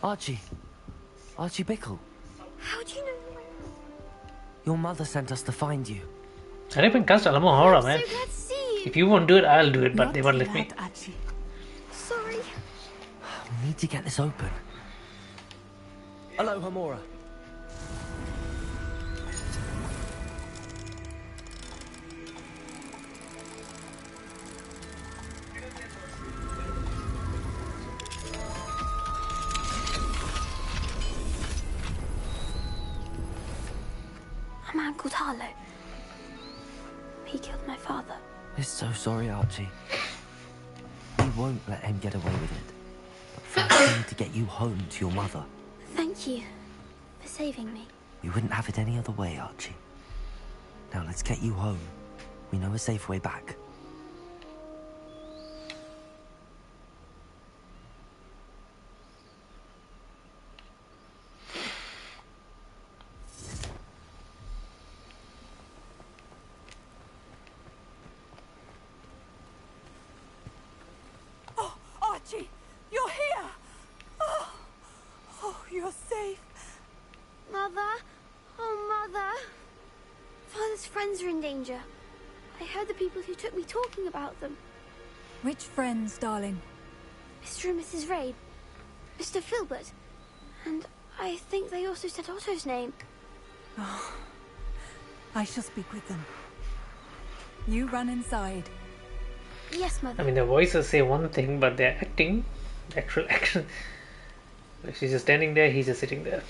Speaker 2: Archie. Archie Bickle.
Speaker 14: How do you know?
Speaker 2: Your mother sent us to find you.
Speaker 1: I didn't cast Alamo Horror, man.
Speaker 14: So glad to see you.
Speaker 1: If you won't do it, I'll do it, but
Speaker 12: Not
Speaker 1: they won't let
Speaker 12: too
Speaker 1: me.
Speaker 12: loud, Archie.
Speaker 14: Sorry.
Speaker 2: We need to get this open.
Speaker 16: Aloha Mora.
Speaker 14: A man called Harlow. He killed my father.
Speaker 2: We're so sorry, Archie. We won't let him get away with it. But first we need to get you home to your mother.
Speaker 14: Thank you for saving me.
Speaker 2: We wouldn't have it any other way, Archie. Now let's get you home. We know a safe way back.
Speaker 13: Oh, Archie, you're here. Oh, you're safe.
Speaker 14: Mother? Oh, Mother. Father's friends are in danger. I heard the people who took me talking about them.
Speaker 13: Which friends, darling?
Speaker 14: Mr. and Mrs. Raid. Mr. Filbert. And I think they also said Otto's name.
Speaker 13: Oh, I shall speak with them. You run inside.
Speaker 14: Yes, Mother.
Speaker 1: I mean, their voices say one thing, but their acting, actual action. Like she's just standing there, he's just sitting there.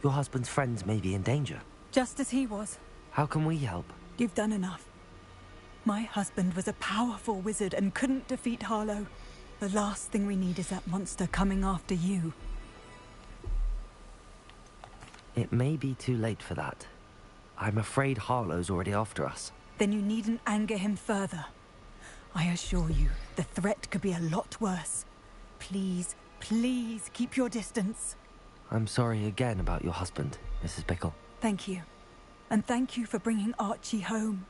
Speaker 2: Your husband's friends may be in danger.
Speaker 13: Just as he was.
Speaker 2: How can we help?
Speaker 13: You've done enough. My husband was a powerful wizard and couldn't defeat Harlow. The last thing we need is that monster coming after you.
Speaker 2: It may be too late for that. I'm afraid Harlow's already after us.
Speaker 13: Then you needn't anger him further. I assure you, the threat could be a lot worse. Please, please keep your distance.
Speaker 2: I'm sorry again about your husband, Mrs. Bickle.
Speaker 13: Thank you. And thank you for bringing Archie home.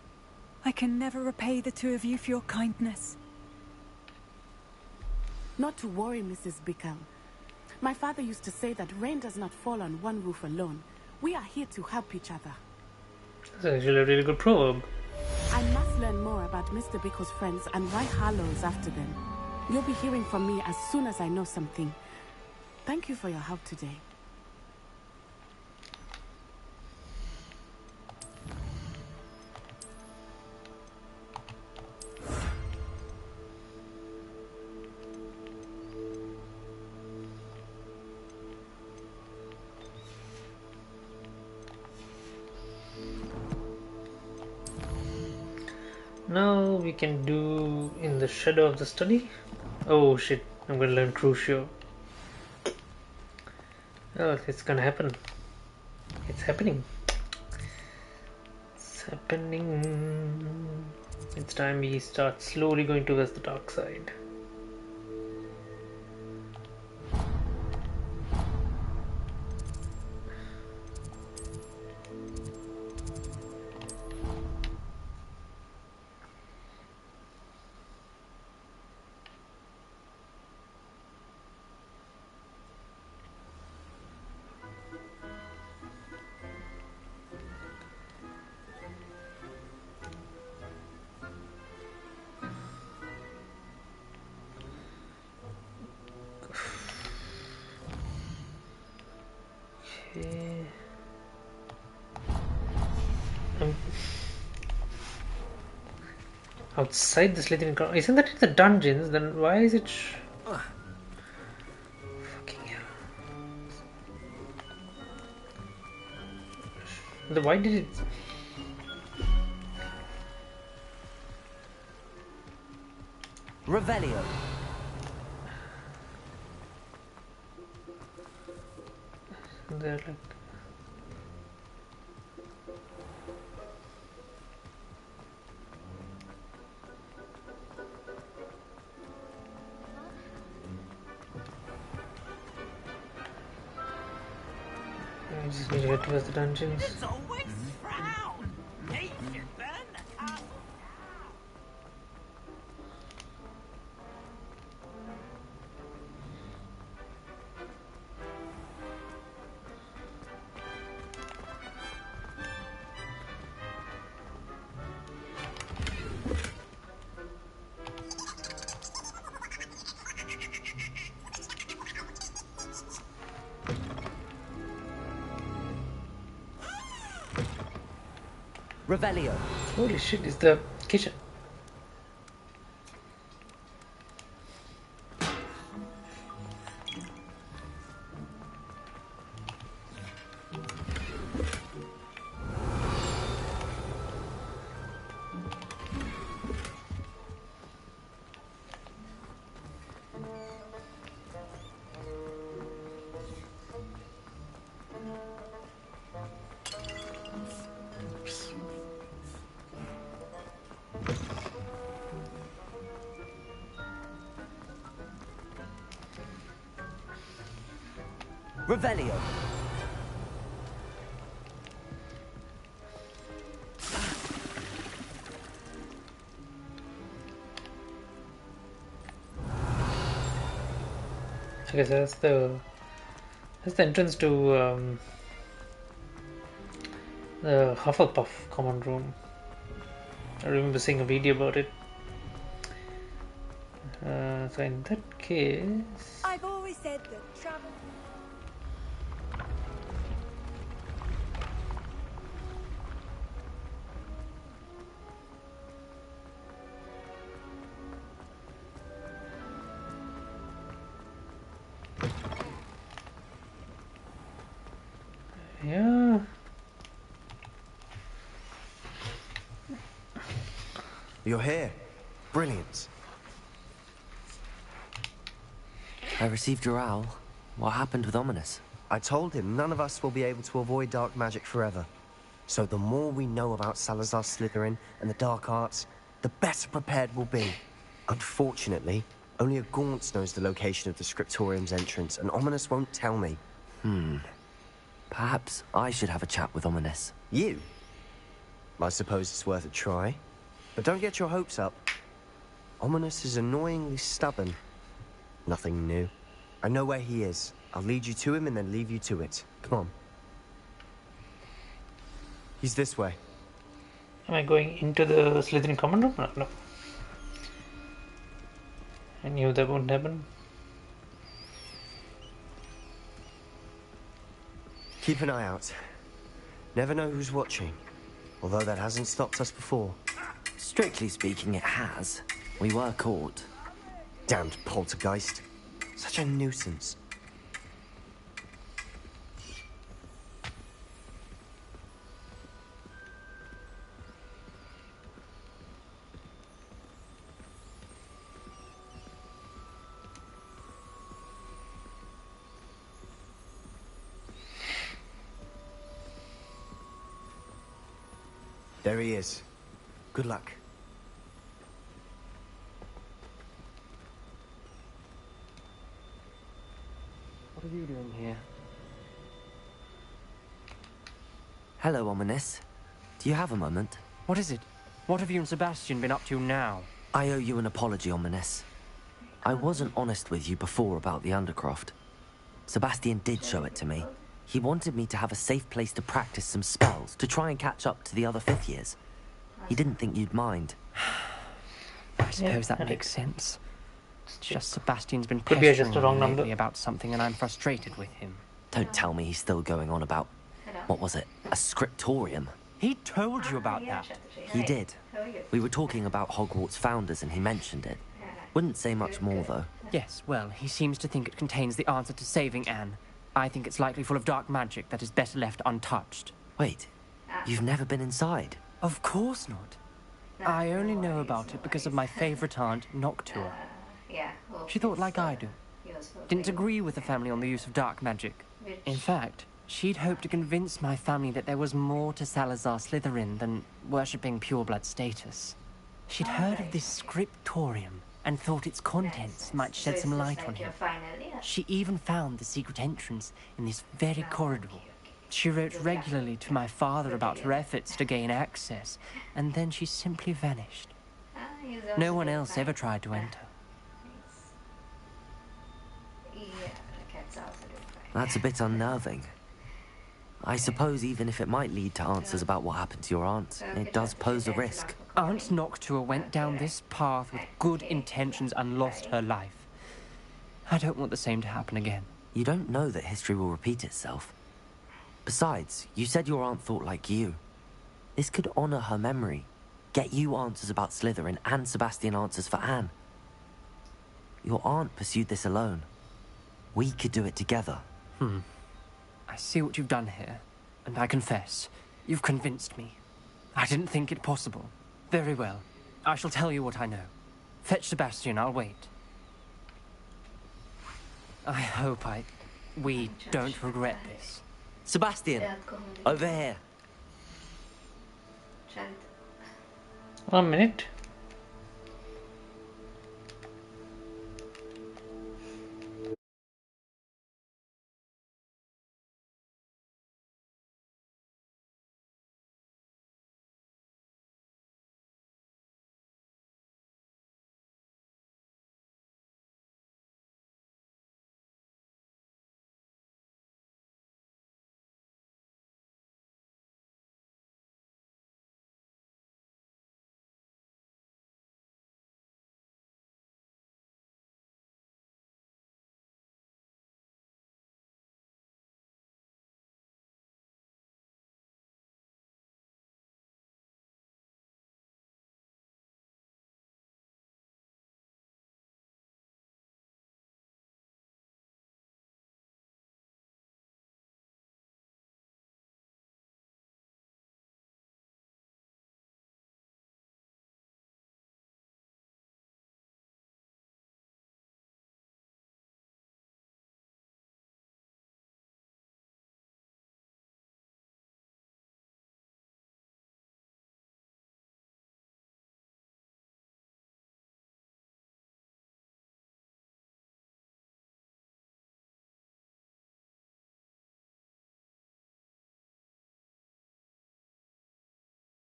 Speaker 13: I can never repay the two of you for your kindness.
Speaker 12: Not to worry, Mrs. Bickle. My father used to say that rain does not fall on one roof alone. We are here to help each other.
Speaker 1: That's actually a really good proverb.
Speaker 12: I must learn more about Mr. Bickle's friends and why Harlow is after them. You'll be hearing from me as soon as I know something. Thank you for your help today.
Speaker 1: Now we can do in the shadow of the study. Oh shit, I'm gonna learn Crucio. Oh, it's gonna happen. It's happening. It's happening. It's time we start slowly going towards the dark side. Outside the Slytherin ground. Isn't that in the dungeons? Then why is it? Fucking hell. Why did it?
Speaker 2: Revelio.
Speaker 1: They're like. I just need to get towards the dungeons.
Speaker 10: It's always frown. He should burn the castle.
Speaker 2: Revelio.
Speaker 1: Holy shit, it's the kitchen.
Speaker 2: Revelio.
Speaker 1: Okay, so that's the entrance to the Hufflepuff common room. I remember seeing a video about it. So in that case,
Speaker 13: I've always said that travel.
Speaker 1: yeah.
Speaker 8: You're here. Brilliant.
Speaker 2: I received your owl. What happened with Ominous?
Speaker 8: I told him none of us will be able to avoid dark magic forever. So the more we know about Salazar Slytherin and the dark arts, the better prepared we'll be. Unfortunately, only a Gaunt's knows the location of the Scriptorium's entrance, and Ominous won't tell me.
Speaker 2: Perhaps I should have a chat with Ominous.
Speaker 8: You? I suppose it's worth a try. But don't get your hopes up. Ominous is annoyingly stubborn. Nothing new. I know where he is. I'll lead you to him and then leave you to it. Come on. He's this way.
Speaker 1: Am I going into the Slytherin common room? No, no. I knew that wouldn't happen.
Speaker 8: Keep an eye out. Never know who's watching. Although that hasn't stopped us before.
Speaker 2: Strictly speaking, it has. We were caught.
Speaker 8: Damned poltergeist. Such a nuisance. There he is. Good luck.
Speaker 16: What are you doing here?
Speaker 2: Hello, Ominous. Do you have a moment?
Speaker 16: What is it? What have you and Sebastian been up to now?
Speaker 2: I owe you an apology, Ominous. I wasn't honest with you before about the Undercroft. Sebastian did show it to me. He wanted me to have a safe place to practice some spells, to try and catch up to the other fifth years. He didn't think you'd mind.
Speaker 16: I suppose that makes sense. It's just Sebastian's been
Speaker 1: Could be just
Speaker 16: pestering
Speaker 1: a wrong
Speaker 16: me
Speaker 1: number.
Speaker 16: lately about something and I'm frustrated with him.
Speaker 2: Don't tell me he's still going on about, what was it, a scriptorium?
Speaker 16: He told you about that.
Speaker 2: He did. We were talking about Hogwarts founders and he mentioned it. Wouldn't say much more, though.
Speaker 16: Yes, well, he seems to think it contains the answer to saving Anne. I think it's likely full of dark magic that is better left untouched.
Speaker 2: Wait, you've never been inside?
Speaker 16: Of course not. I only know about it because of my favorite aunt, Noctua. She thought like I do. Didn't agree with the family on the use of dark magic. In fact, she'd hoped to convince my family that there was more to Salazar Slytherin than worshipping pureblood status. She'd heard of this scriptorium and thought its contents might shed some light on him. She even found the secret entrance in this very corridor. She wrote regularly to my father about her efforts to gain access, and then she simply vanished. No one else ever tried to enter.
Speaker 2: That's a bit unnerving. I suppose even if it might lead to answers about what happened to your aunt, it does pose a risk.
Speaker 16: Aunt Noctua went down this path with good intentions and lost her life. I don't want the same to happen again.
Speaker 2: You don't know that history will repeat itself. Besides, you said your aunt thought like you. This could honor her memory, get you answers about Slytherin and Sebastian answers for Anne. Your aunt pursued this alone. We could do it together.
Speaker 16: I see what you've done here, and I confess, you've convinced me. I didn't think it possible. Very well. I shall tell you what I know. Fetch Sebastian, I'll wait. I hope we don't regret this.
Speaker 2: Sebastian, over here.
Speaker 1: 1 minute.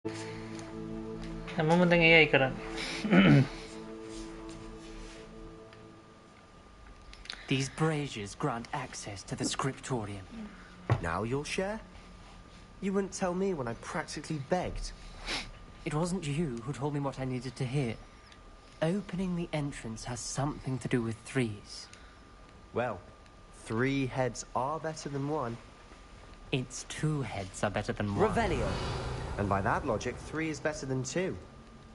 Speaker 1: හැමෝම දැන් AI කරන්නේ.
Speaker 16: These braziers grant access to the scriptorium.
Speaker 8: Now you'll share? You wouldn't tell me when I practically begged.
Speaker 16: It wasn't you who told me what I needed to hear. Opening the entrance has something to do with threes.
Speaker 8: Well, 3 heads are better than 1.
Speaker 16: It's 2 heads are better than 1.
Speaker 8: Revelio. And by that logic, 3 is better than 2.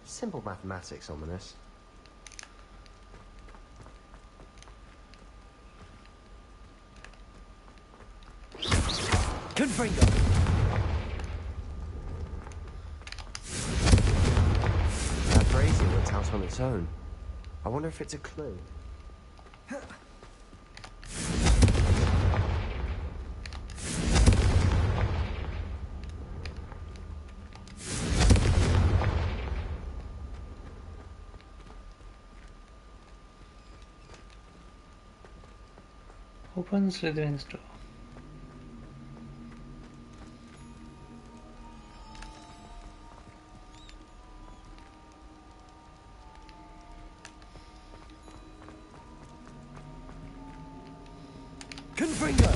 Speaker 8: Simple mathematics, Ominous.
Speaker 16: Confringo!
Speaker 8: That brazier worked out on its own. I wonder if it's a clue.
Speaker 1: Open Slytherin's door.
Speaker 16: Confringo!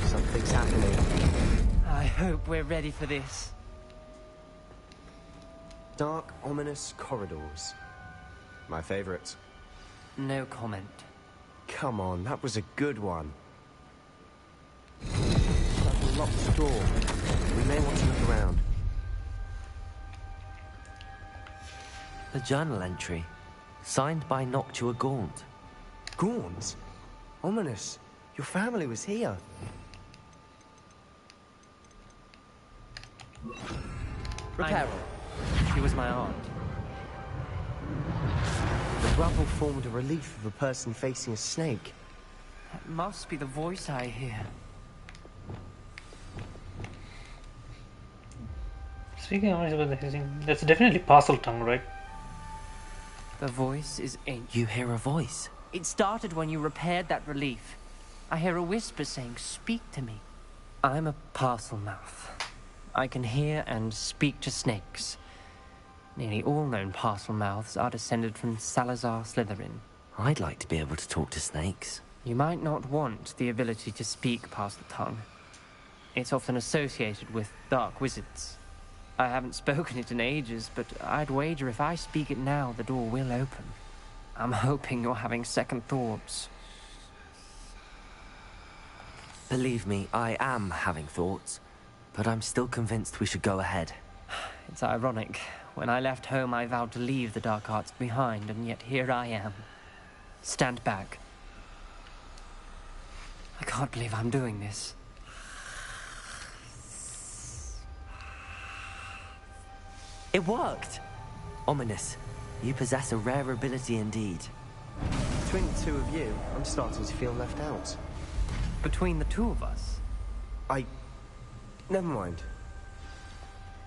Speaker 8: Something's happening.
Speaker 16: I hope we're ready for this.
Speaker 8: Dark, ominous corridors. My favorite.
Speaker 16: No comment.
Speaker 8: Come on, that was a good one. That locked door. We may want to look around.
Speaker 2: A journal entry, signed by Noctua Gaunt.
Speaker 8: Gaunt? Ominous. Your family was here.
Speaker 16: Reparo. She was my aunt.
Speaker 8: The rubble formed a relief of a person facing a snake.
Speaker 16: That must be the voice I hear.
Speaker 1: Speaking of about the hissing, that's definitely parcel tongue, right?
Speaker 16: The voice is ancient.
Speaker 2: You hear a voice?
Speaker 16: It started when you repaired that relief. I hear a whisper saying, "Speak to me." I'm a parcel mouth. I can hear and speak to snakes. Nearly all known parcel mouths are descended from Salazar Slytherin.
Speaker 2: I'd like to be able to talk to snakes.
Speaker 16: You might not want the ability to speak parcel tongue. It's often associated with dark wizards. I haven't spoken it in ages, but I'd wager if I speak it now, the door will open. I'm hoping you're having second thoughts.
Speaker 2: Believe me, I am having thoughts, but I'm still convinced we should go ahead.
Speaker 16: It's ironic. When I left home, I vowed to leave the dark arts behind, and yet here I am. Stand back. I can't believe I'm doing this.
Speaker 2: It worked! Ominous, you possess a rare ability indeed.
Speaker 8: Between the two of you, I'm starting to feel left out.
Speaker 16: Between the two of us?
Speaker 8: Never mind.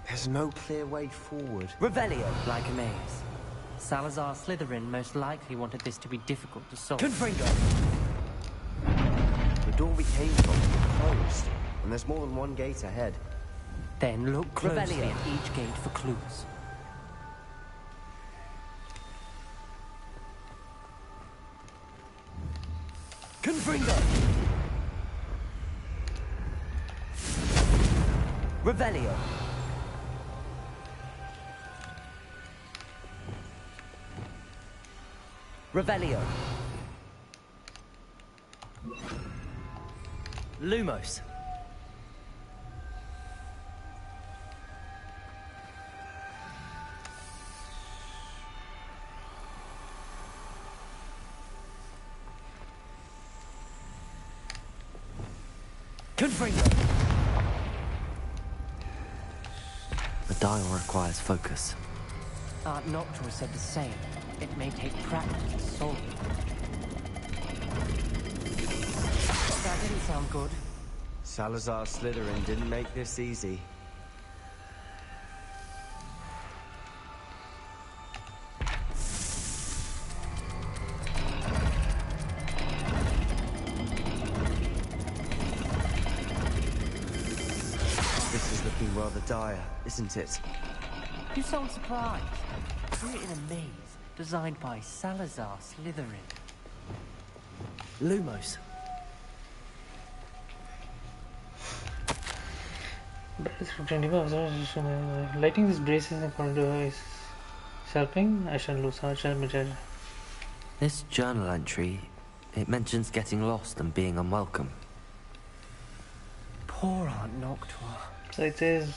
Speaker 8: There's no clear way forward.
Speaker 16: Revelio! Like a maze. Salazar Slytherin most likely wanted this to be difficult to solve.
Speaker 8: Confringo! The door we came from is closed, and there's more than one gate ahead.
Speaker 16: Then look closely at each gate for clues.
Speaker 2: Confringo! Revelio! Revelio! Lumos! Confringo! The dial requires focus.
Speaker 16: Aunt Noctua said the same. It may take practice to solve it. That didn't sound good.
Speaker 8: Salazar Slytherin didn't make this easy. dire, isn't it?
Speaker 16: You sound surprised. We're in a maze designed by Salazar Slytherin.
Speaker 2: Lumos.
Speaker 1: Lighting these braces in front of is helping. I shall lose heart.
Speaker 2: This journal entry, it mentions getting lost and being unwelcome.
Speaker 16: Poor Aunt Noctua.
Speaker 1: So it says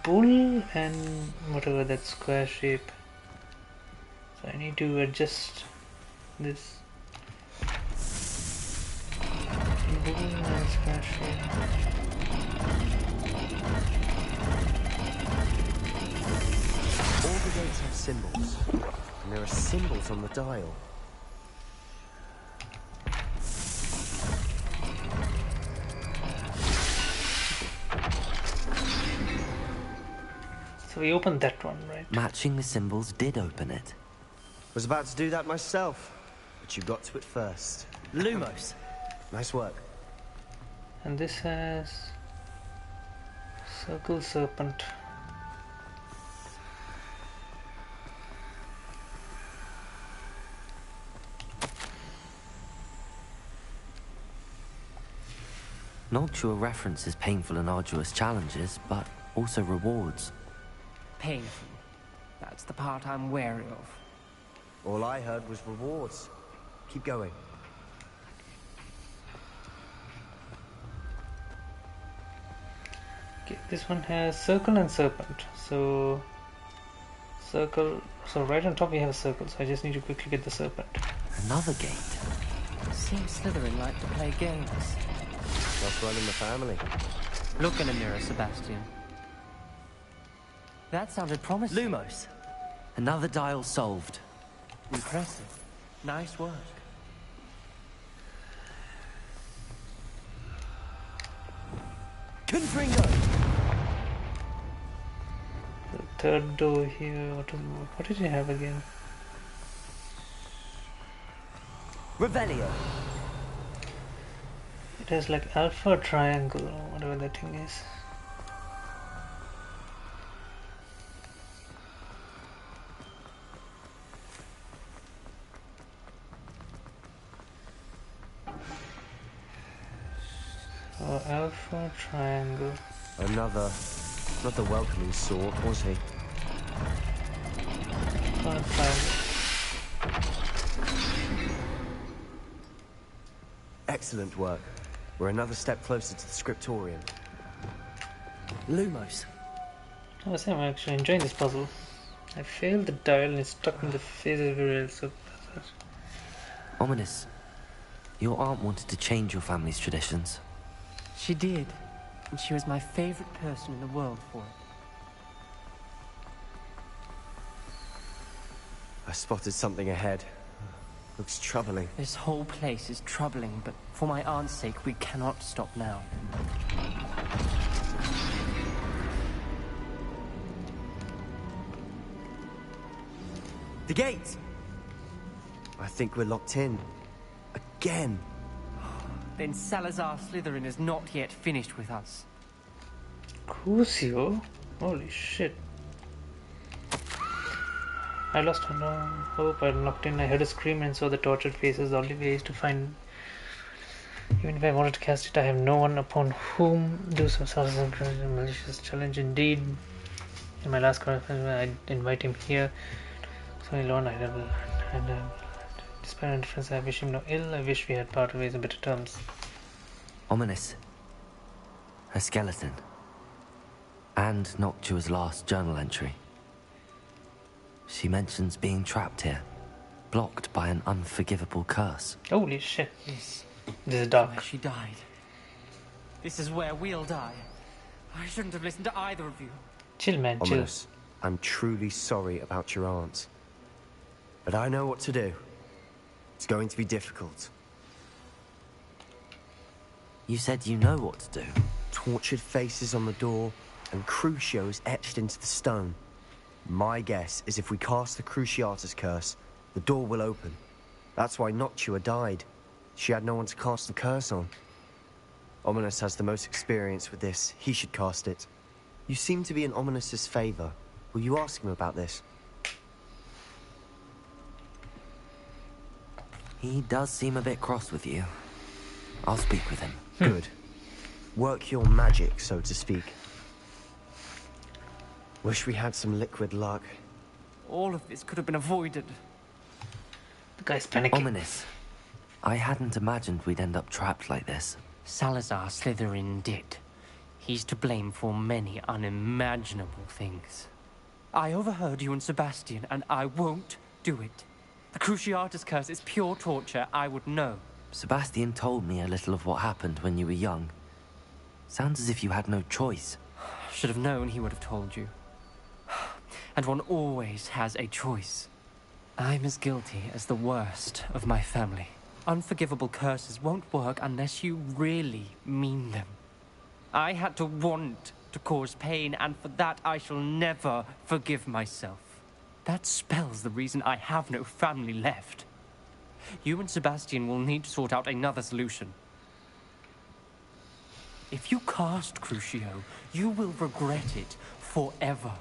Speaker 1: bull and whatever that square shape. So I need to adjust this. Bull and square shape.
Speaker 8: All the gates have symbols, and there are symbols on the dial.
Speaker 1: So we opened that one, right?
Speaker 2: Matching the symbols did open it.
Speaker 8: Was about to do that myself, but you got to it first.
Speaker 16: Lumos.
Speaker 8: Nice work.
Speaker 1: And this has circle serpent.
Speaker 2: Noctua references painful and arduous challenges, but also rewards.
Speaker 16: Painful. That's the part I'm wary of.
Speaker 8: All I heard was rewards. Keep going.
Speaker 1: Okay, this one has circle and serpent. So circle. So right on top we have a circle. So I just need to quickly get the serpent.
Speaker 2: Another gate.
Speaker 16: Seems Slytherin like to play games.
Speaker 8: What's running the family?
Speaker 16: Look in a mirror, Sebastian. That sounded promising.
Speaker 2: Lumos. Another dial solved.
Speaker 16: Impressive. Nice work.
Speaker 2: Confringo!
Speaker 1: The third door here. What did you have again?
Speaker 2: Revelio.
Speaker 1: It has like alpha triangle or whatever that thing is. So alpha triangle.
Speaker 8: Another welcoming sort, was he?
Speaker 1: Alpha triangle.
Speaker 8: Excellent work. We're another step closer to the scriptorium.
Speaker 2: Lumos.
Speaker 1: I was saying I'm actually enjoying this puzzle. I failed the dial and it's stuck in the face everywhere else. So
Speaker 2: Ominous. Your aunt wanted to change your family's traditions.
Speaker 16: She did. And she was my favorite person in the world for it.
Speaker 8: I spotted something ahead. Looks troubling.
Speaker 16: This whole place is troubling, but for my aunt's sake, we cannot stop now.
Speaker 8: The gate! I think we're locked in. Again.
Speaker 16: Then Salazar Slytherin is not yet finished with us.
Speaker 1: Crucio? Holy shit. I lost hope. I locked in. I heard a scream and saw the tortured faces. The only way is to find. Even if I wanted to cast it, I have no one upon whom do some sort of malicious challenge. Indeed, in my last conference, I invite him here. So alone, I never. And despite our difference, I wish him no ill. I wish we had parted ways on better terms.
Speaker 2: Ominous. A skeleton. And Noctua's last journal entry. She mentions being trapped here, blocked by an unforgivable curse.
Speaker 1: Holy shit.
Speaker 16: This
Speaker 1: is dark.
Speaker 16: Where she died. This is where we'll die. I shouldn't have listened to either of you.
Speaker 1: Chill, man, chill.
Speaker 8: Ominous, I'm truly sorry about your aunt. But I know what to do. It's going to be difficult.
Speaker 2: You said you know what to do.
Speaker 8: Tortured faces on the door, and Crucios etched into the stone. My guess is if we cast the Cruciatus curse, the door will open. That's why Noctua died. She had no one to cast the curse on. Ominous has the most experience with this. He should cast it. You seem to be in Ominous's favor. Will you ask him about this?
Speaker 2: He does seem a bit cross with you. I'll speak with him.
Speaker 8: Good. Work your magic, so to speak. Wish we had some liquid luck.
Speaker 11: All of this could have been avoided.
Speaker 1: The guy's panicking.
Speaker 2: Ominous. I hadn't imagined we'd end up trapped like this.
Speaker 11: Salazar Slytherin did. He's to blame for many unimaginable things. I overheard you and Sebastian, and I won't do it. The Cruciatus curse is pure torture. I would know.
Speaker 2: Sebastian told me a little of what happened when you were young. Sounds as if you had no choice.
Speaker 11: Should have known he would have told you. And one always has a choice. I'm as guilty as the worst of my family. Unforgivable curses won't work unless you really mean them. I had to want to cause pain, and for that I shall never forgive myself. That spells the reason I have no family left. You and Sebastian will need to sort out another solution. If you cast Crucio, you will regret it forever.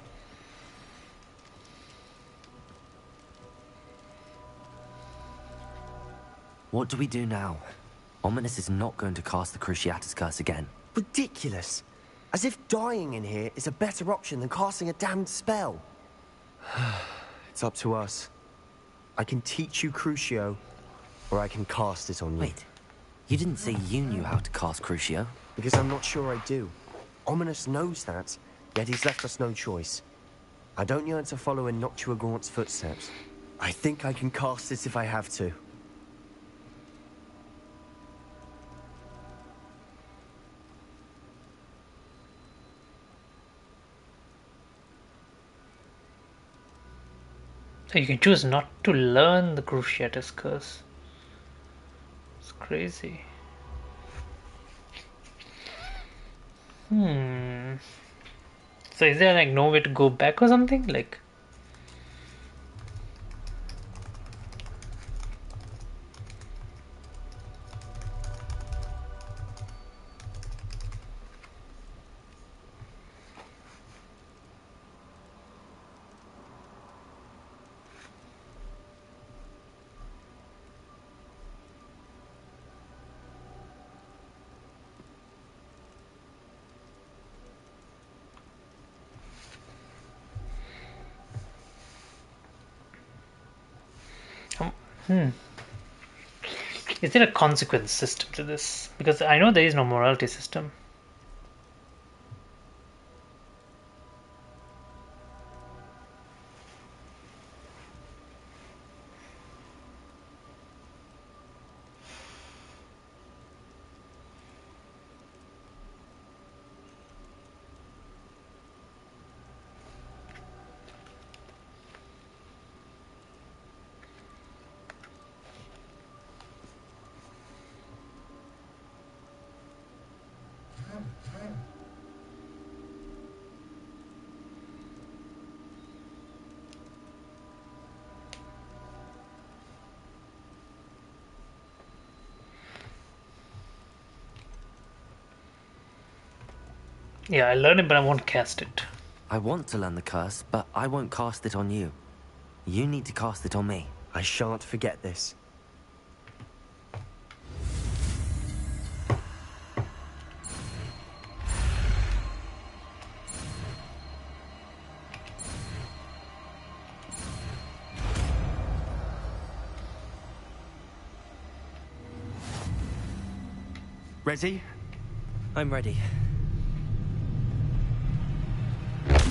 Speaker 2: What do we do now? Ominous is not going to cast the Cruciatus curse again.
Speaker 8: Ridiculous. As if dying in here is a better option than casting a damned spell. It's up to us. I can teach you Crucio, or I can cast it on you.
Speaker 2: Wait, you didn't say you knew how to cast Crucio?
Speaker 8: Because I'm not sure I do. Ominous knows that, yet he's left us no choice. I don't yearn to follow in Noctua Gaunt's footsteps. I think I can cast it if I have to.
Speaker 1: So you can choose not to learn the Cruciatus curse. It's crazy. So is there like no way to go back or something? Like is there a consequence system to this? Because I know there is no morality system. Yeah, I learn it, but I won't cast it.
Speaker 2: I want to learn the curse, but I won't cast it on you. You need to cast it on me.
Speaker 8: I shan't forget this.
Speaker 16: Ready?
Speaker 2: I'm ready.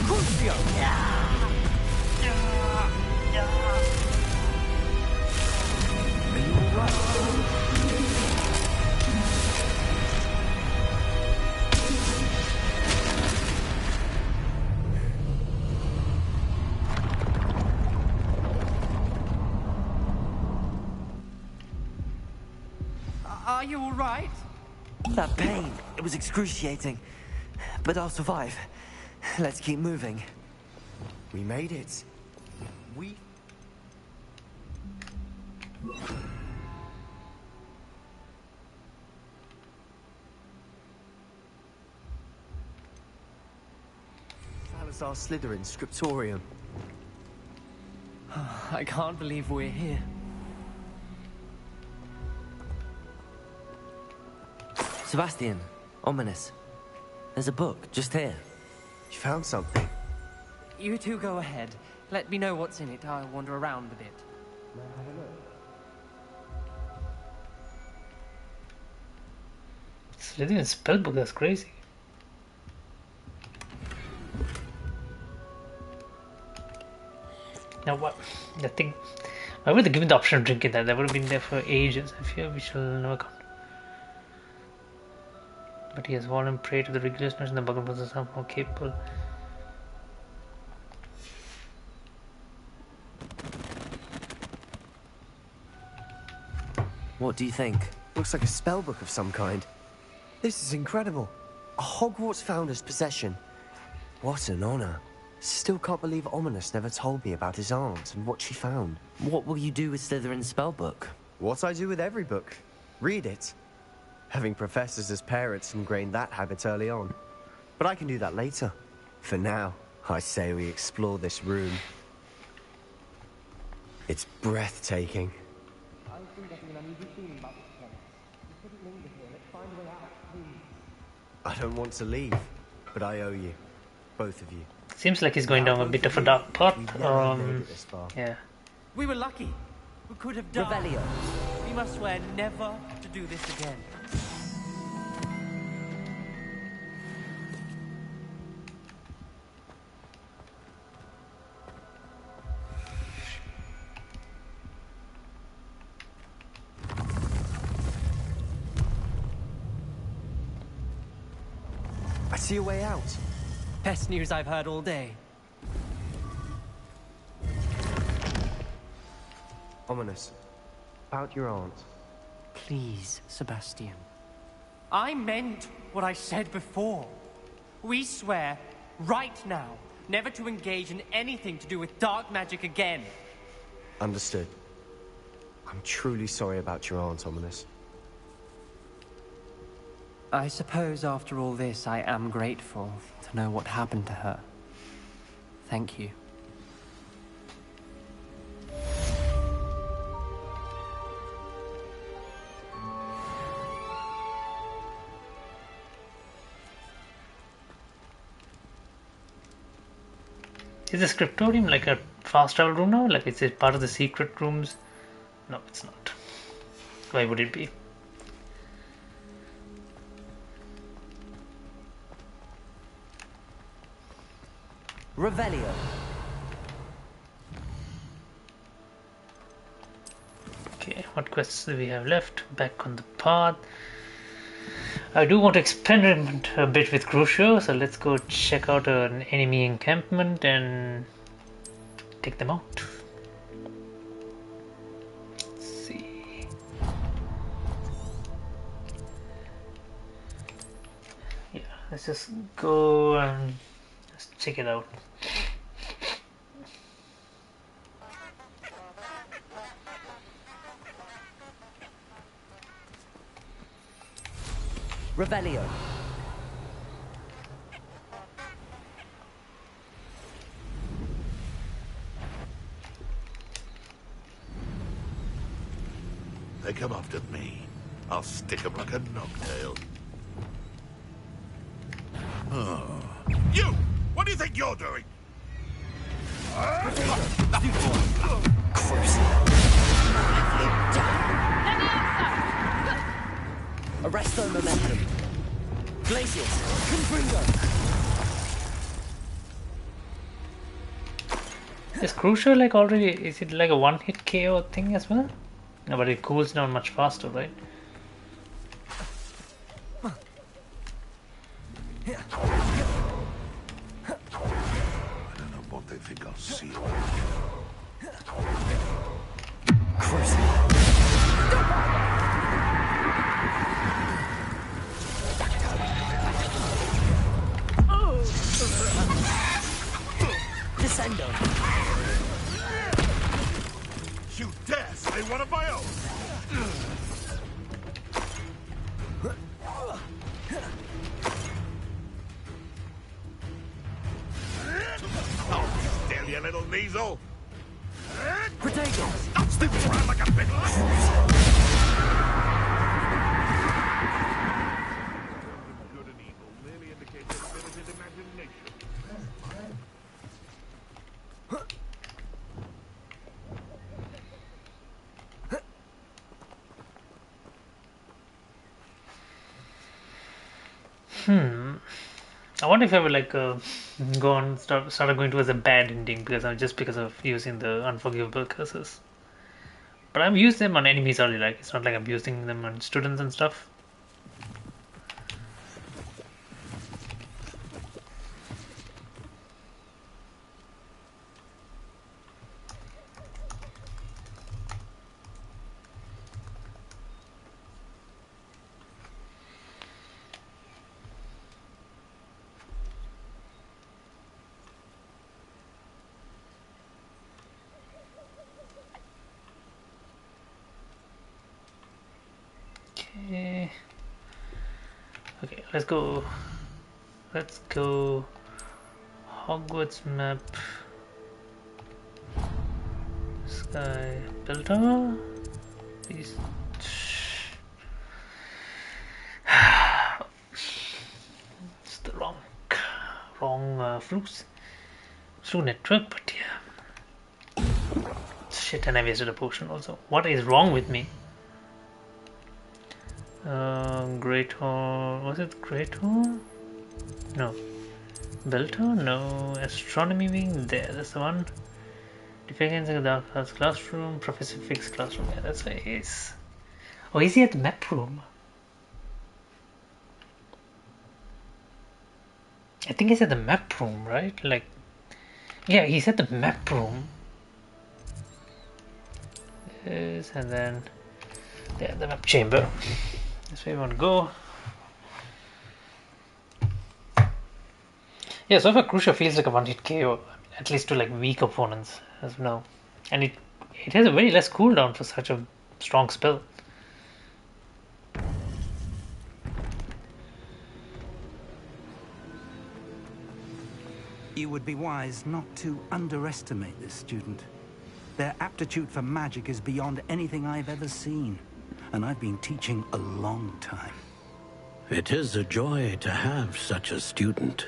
Speaker 16: Crucio!
Speaker 2: Are you alright?
Speaker 16: Are you alright?
Speaker 2: That pain, it was excruciating. But I'll survive. Let's keep moving.
Speaker 8: We made it. We... It's our Slytherin scriptorium.
Speaker 11: I can't believe we're here.
Speaker 2: Sebastian, ominous. There's a book just here.
Speaker 8: You found something?
Speaker 11: You two go ahead. Let me know what's in it. I'll wander around a bit.
Speaker 1: Slytherin spellbook, that's crazy. Now what? The thing. Why would they give me the option of drinking that? That would have been there for ages. I fear we shall never come. But he has fallen prey to the regulars and the Bugger brothers are somehow capable.
Speaker 2: What do you think?
Speaker 8: Looks like a spellbook of some kind. This is incredible. A Hogwarts founder's possession. What an honor. Still can't believe Ominous never told me about his aunt and what she found.
Speaker 2: What will you do with Slytherin's spellbook?
Speaker 8: What I do with every book. Read it. Having professors as parents ingrained that habit early on. But I can do that later. For now, I say we explore this room. It's breathtaking. I don't want to leave, but I owe you. Both of you.
Speaker 1: Seems like he's going down a bit of a dark path. Yeah.
Speaker 11: We were lucky. We could have died.
Speaker 2: Revelio.
Speaker 11: We must swear never to do this again.
Speaker 8: I see a way out.
Speaker 11: Best news I've heard all day.
Speaker 8: Ominous. About your aunt.
Speaker 11: Please, Sebastian. I meant what I said before. We swear, right now, never to engage in anything to do with dark magic again.
Speaker 8: Understood. I'm truly sorry about your aunt, Ominous.
Speaker 11: I suppose after all this, I am grateful to know what happened to her. Thank you.
Speaker 1: Is the scriptorium like a fast travel room now? Like it's a part of the secret rooms? No, it's not. Why would it be?
Speaker 2: Revelio.
Speaker 1: Okay, what quests do we have left? Back on the path. I do want to experiment a bit with Crucio, so let's go check out an enemy encampment and take them out. Let's see. Yeah, let's just go and just check it out.
Speaker 2: Revelio.
Speaker 18: They come after me. I'll stick 'em like a knocktail. Oh. You! What do you think you're doing?
Speaker 2: Arresto momentum. Glacius. Confringo.
Speaker 1: Is Crucio like already, is it like a one-hit KO thing as well? No, but it cools down much faster, right?
Speaker 18: I don't know what they think I'll see.
Speaker 2: Descendo.
Speaker 18: You dare say one of my own? little weasel.
Speaker 16: Potatoes!
Speaker 18: Stop snooping around like a fiddler! Good and evil merely indicates a limited imagination.
Speaker 1: I wonder if I would like go on started going towards a bad ending because of using the unforgivable curses. But I've used them on enemies only. Like it's not like I'm using them on students and stuff. Okay, let's go. Let's go. Hogwarts map. Sky builder. These. It's the wrong flu network, but yeah. Shit, and I wasted a potion also. What is wrong with me? Great Hall. Was it Great Hall? No. Belter? No. Astronomy wing? There, that's the one. Defense in the Dark Arts classroom. Professor Fig's classroom. Yeah, that's where he is. Oh, is he at the map room? I think he's at the map room, right? Like, yeah, he's at the map room. Yes, and then there, the map chamber. That's where we want to go. Yeah, so far Crucio feels like a one-hit KO, at least to like weak opponents as of now, and it has a very less cooldown for such a strong spell.
Speaker 17: You would be wise not to underestimate this student. Their aptitude for magic is beyond anything I've ever seen, and I've been teaching a long time.
Speaker 5: It is a joy to have such a student.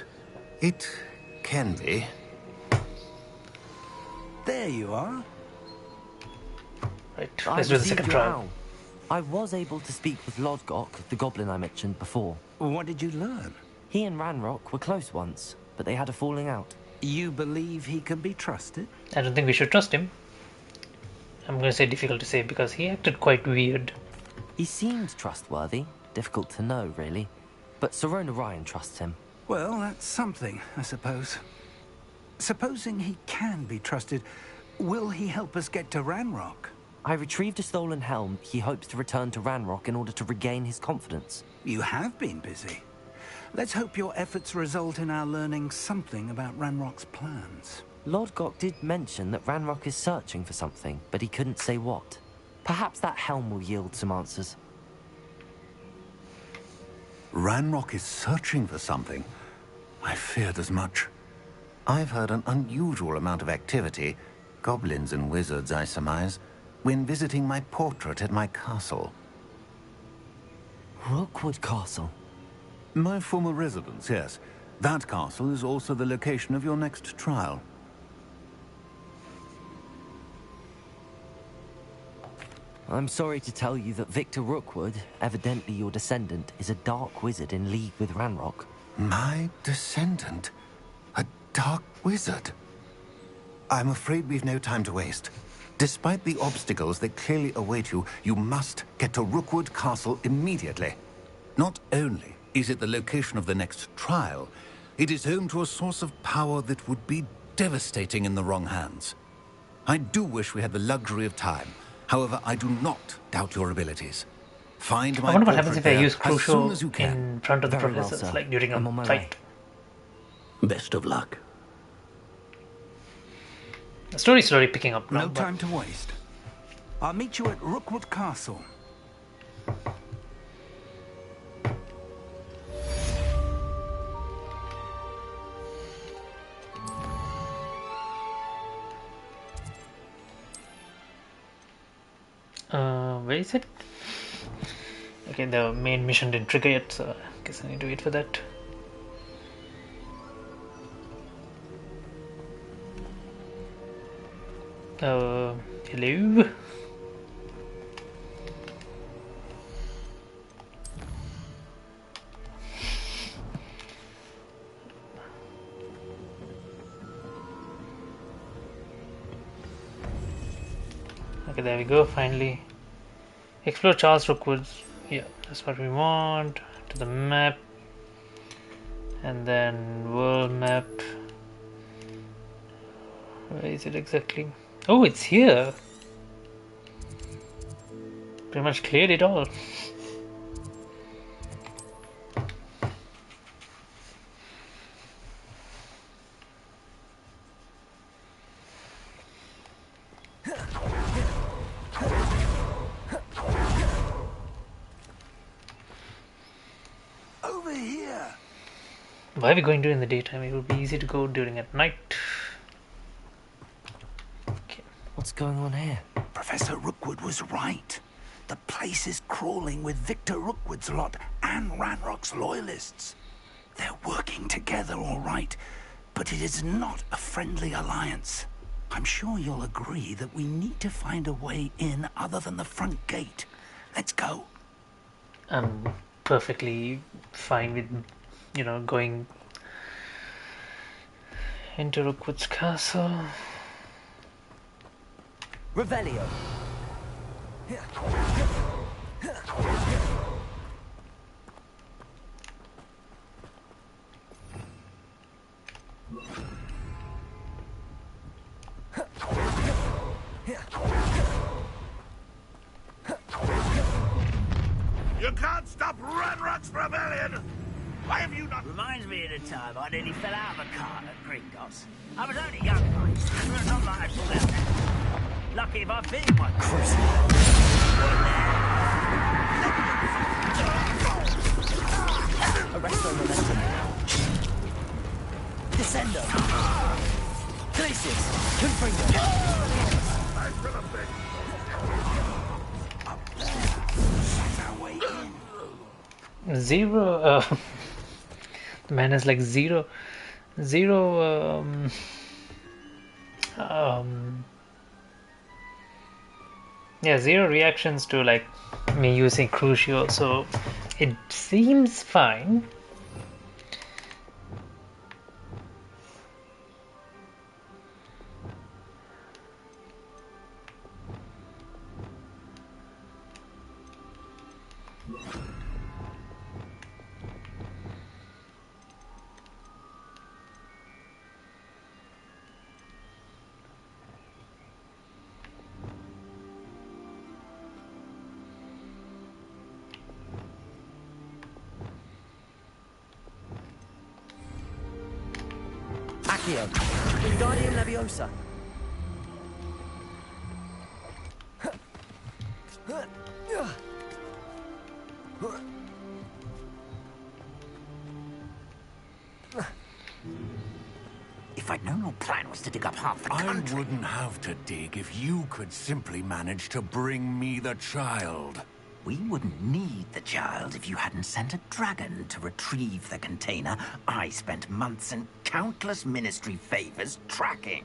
Speaker 17: It can be. There you are.
Speaker 1: Right,
Speaker 2: I
Speaker 1: let's do the
Speaker 2: received
Speaker 1: second
Speaker 2: your
Speaker 1: trial.
Speaker 2: owl. I was able to speak with Lodgok, the goblin I mentioned before.
Speaker 17: What did you learn?
Speaker 2: He and Ranrock were close once, but they had a falling out.
Speaker 17: You believe he can be trusted?
Speaker 1: I don't think we should trust him. I'm going to say difficult to say because he acted quite weird.
Speaker 2: He seemed trustworthy. Difficult to know, really. But Sirona Ryan trusts him.
Speaker 17: Well, that's something, I suppose. Supposing he can be trusted, will he help us get to Ranrock?
Speaker 2: I retrieved a stolen helm. He hopes to return to Ranrock in order to regain his confidence.
Speaker 17: You have been busy. Let's hope your efforts result in our learning something about Ranrock's plans.
Speaker 2: Lodgok did mention that Ranrock is searching for something, but he couldn't say what. Perhaps that helm will yield some answers.
Speaker 19: Ranrock is searching for something. I feared as much. I've heard an unusual amount of activity, goblins and wizards, I surmise, when visiting my portrait at my castle.
Speaker 2: Rookwood Castle?
Speaker 19: My former residence, yes. That castle is also the location of your next trial.
Speaker 2: I'm sorry to tell you that Victor Rookwood, evidently your descendant, is a dark wizard in league with Ranrock.
Speaker 19: My descendant? A dark wizard? I'm afraid we've no time to waste. Despite the obstacles that clearly await you, you must get to Rookwood Castle immediately. Not only is it the location of the next trial, it is home to a source of power that would be devastating in the wrong hands. I do wish we had the luxury of time. However, I do not doubt your abilities. Find my
Speaker 1: I wonder what happens if I use
Speaker 19: as soon
Speaker 1: Crucio
Speaker 19: as you can.
Speaker 1: in front of the
Speaker 19: Very well,
Speaker 1: professors,
Speaker 19: sir.
Speaker 1: like during
Speaker 19: I'm
Speaker 1: a
Speaker 19: on my
Speaker 1: fight.
Speaker 5: Best of luck.
Speaker 1: The story's slowly picking up now.
Speaker 17: No time to waste. I'll meet you at Rookwood Castle.
Speaker 1: Where is it? Okay, the main mission didn't trigger yet, so I guess I need to wait for that. Hello? Okay, there we go, finally. Explore Charles Rookwood's. Yeah, that's what we want. To the map. And then world map. Where is it exactly? Oh, it's here. Pretty much cleared it all.
Speaker 10: Over here.
Speaker 1: Why are we going during the daytime? It would be easy to go during at night.
Speaker 2: Okay. What's going on here?
Speaker 17: Professor Rookwood was right. The place is crawling with Victor Rookwood's lot and Ranrock's loyalists. They're working together, all right, but it is not a friendly alliance. I'm sure you'll agree that we need to find a way in other than the front gate. Let's go.
Speaker 1: I'm perfectly fine with, going into Rookwood's castle.
Speaker 16: Revelio.
Speaker 18: You can't stop Ranrock's rebellion! Why have you not...
Speaker 10: Reminds me of the time I nearly fell out of a cart at Gringotts. I was only young, mate, but it's not like I pulled out there. Lucky if I beat my crucifix.
Speaker 16: Arresto momentum. Descendo. Glacius. Confringo.
Speaker 18: I feel a bit...
Speaker 1: Zero. The man has like zero. Yeah, zero reactions to like me using Crucio, so it seems fine.
Speaker 16: Accio. Wingardium Leviosa.
Speaker 10: If I'd known your plan was to dig up half the country...
Speaker 19: I wouldn't have to dig if you could simply manage to bring me the child.
Speaker 10: We wouldn't need the child if you hadn't sent a dragon to retrieve the container I spent months and countless ministry favors tracking.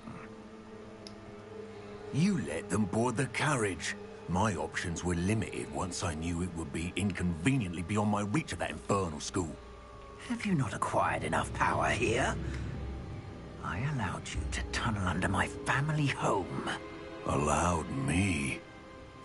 Speaker 19: You let them board the carriage. My options were limited once I knew it would be inconveniently beyond my reach at that infernal school.
Speaker 10: Have you not acquired enough power here? I allowed you to tunnel under my family home.
Speaker 19: Allowed me?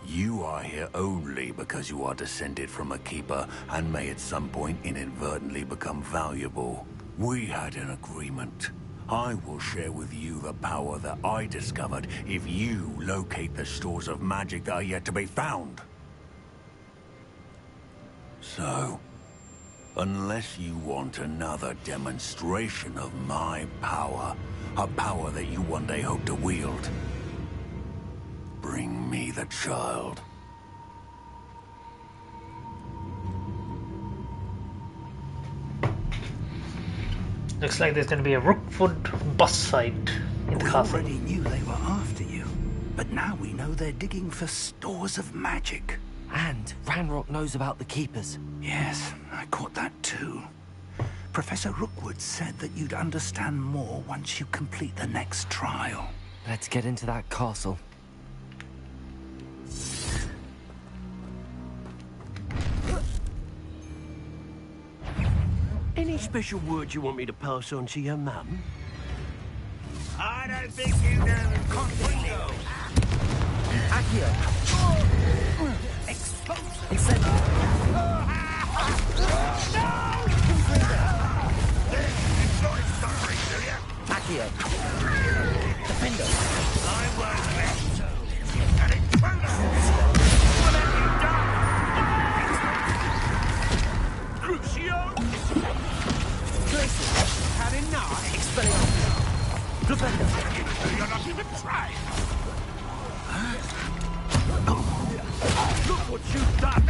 Speaker 19: You are here only because you are descended from a keeper and may at some point inadvertently become valuable. We had an agreement. I will share with you the power that I discovered if you locate the stores of magic that are yet to be found. So, unless you want another demonstration of my power, a power that you one day hope to wield, bring me the child.
Speaker 1: Looks like there's going to be a Rookwood boss fight in the castle.
Speaker 17: We already knew they were after you. But now we know they're digging for stores of magic.
Speaker 2: And Ranrock knows about the Keepers.
Speaker 17: Yes, I caught that too. Professor Rookwood said that you'd understand more once you complete the next trial.
Speaker 2: Let's get into that castle.
Speaker 20: Any special words you want me to pass on to your mum?
Speaker 18: I don't think you know the Confringo.
Speaker 2: Accio.
Speaker 18: Exposed.
Speaker 2: Incendio. Accio. Defendo.
Speaker 18: I won't let so. An intruder. What have you done? Crucio.
Speaker 2: Glacier.
Speaker 18: Had enough.
Speaker 2: Expelliarmus. Defendo.
Speaker 18: You're not even trying. Look what you've done.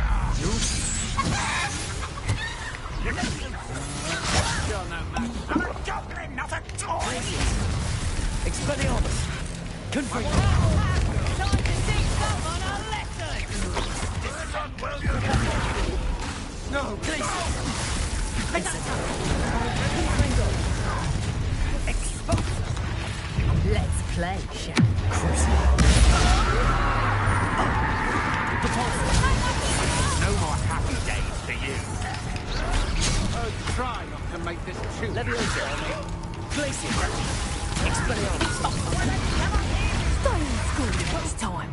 Speaker 18: You're no match. I'm a goblin, not a toy.
Speaker 2: Expelliarmus. Confringo.
Speaker 7: Time to teach someone a lesson!
Speaker 18: This is not well, you
Speaker 2: No, Glacier.
Speaker 7: Confringo. Expose. Let's play, shall we?
Speaker 18: No more happy days for you.
Speaker 17: Oh, try not to make this too
Speaker 2: Leviosa. Glacier. Expelliarmus.
Speaker 7: Stay in school next time.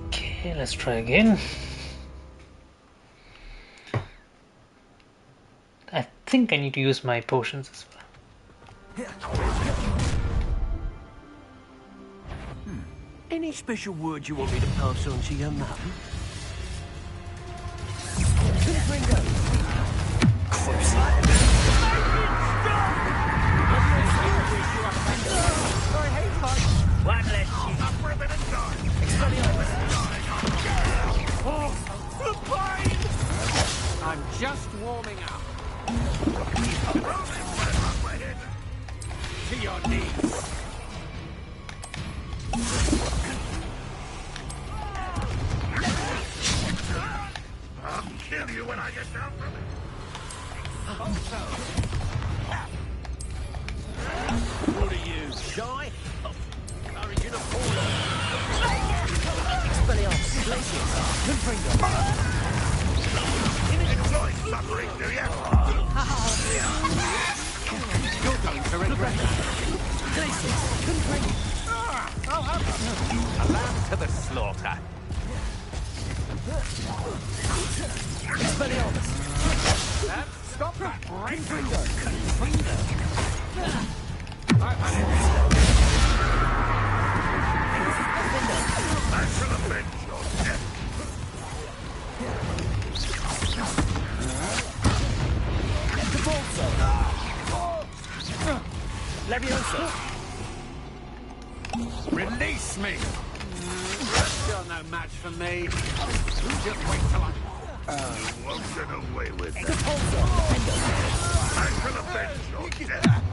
Speaker 1: Okay, let's try again. I think I need to use my potions as well.
Speaker 20: Any special words you want me to pass on to your mum?
Speaker 2: Confringo.
Speaker 18: One less sheep. Up for a bit of time. Oh, the pain!
Speaker 17: I'm just warming up.
Speaker 18: To your knees. I'll kill you when I get down from it. What are you, shy? Courage in a corner.
Speaker 2: Expelliarmus. Glacier. Confringo.
Speaker 18: Enjoy suffering, do you?
Speaker 17: You're going to regret that.
Speaker 2: Glacier. Confringo.
Speaker 17: A lamb to the slaughter.
Speaker 2: Expelliarmus.
Speaker 17: Stop that!
Speaker 2: Confringo.
Speaker 17: I've had it.
Speaker 18: I shall avenge your death.
Speaker 2: Cabalzo. Leviosa.
Speaker 17: Release me! You're no match for me. Just wait till I...
Speaker 18: You won't get away with that.
Speaker 2: Cabalzo.
Speaker 18: I shall avenge your death.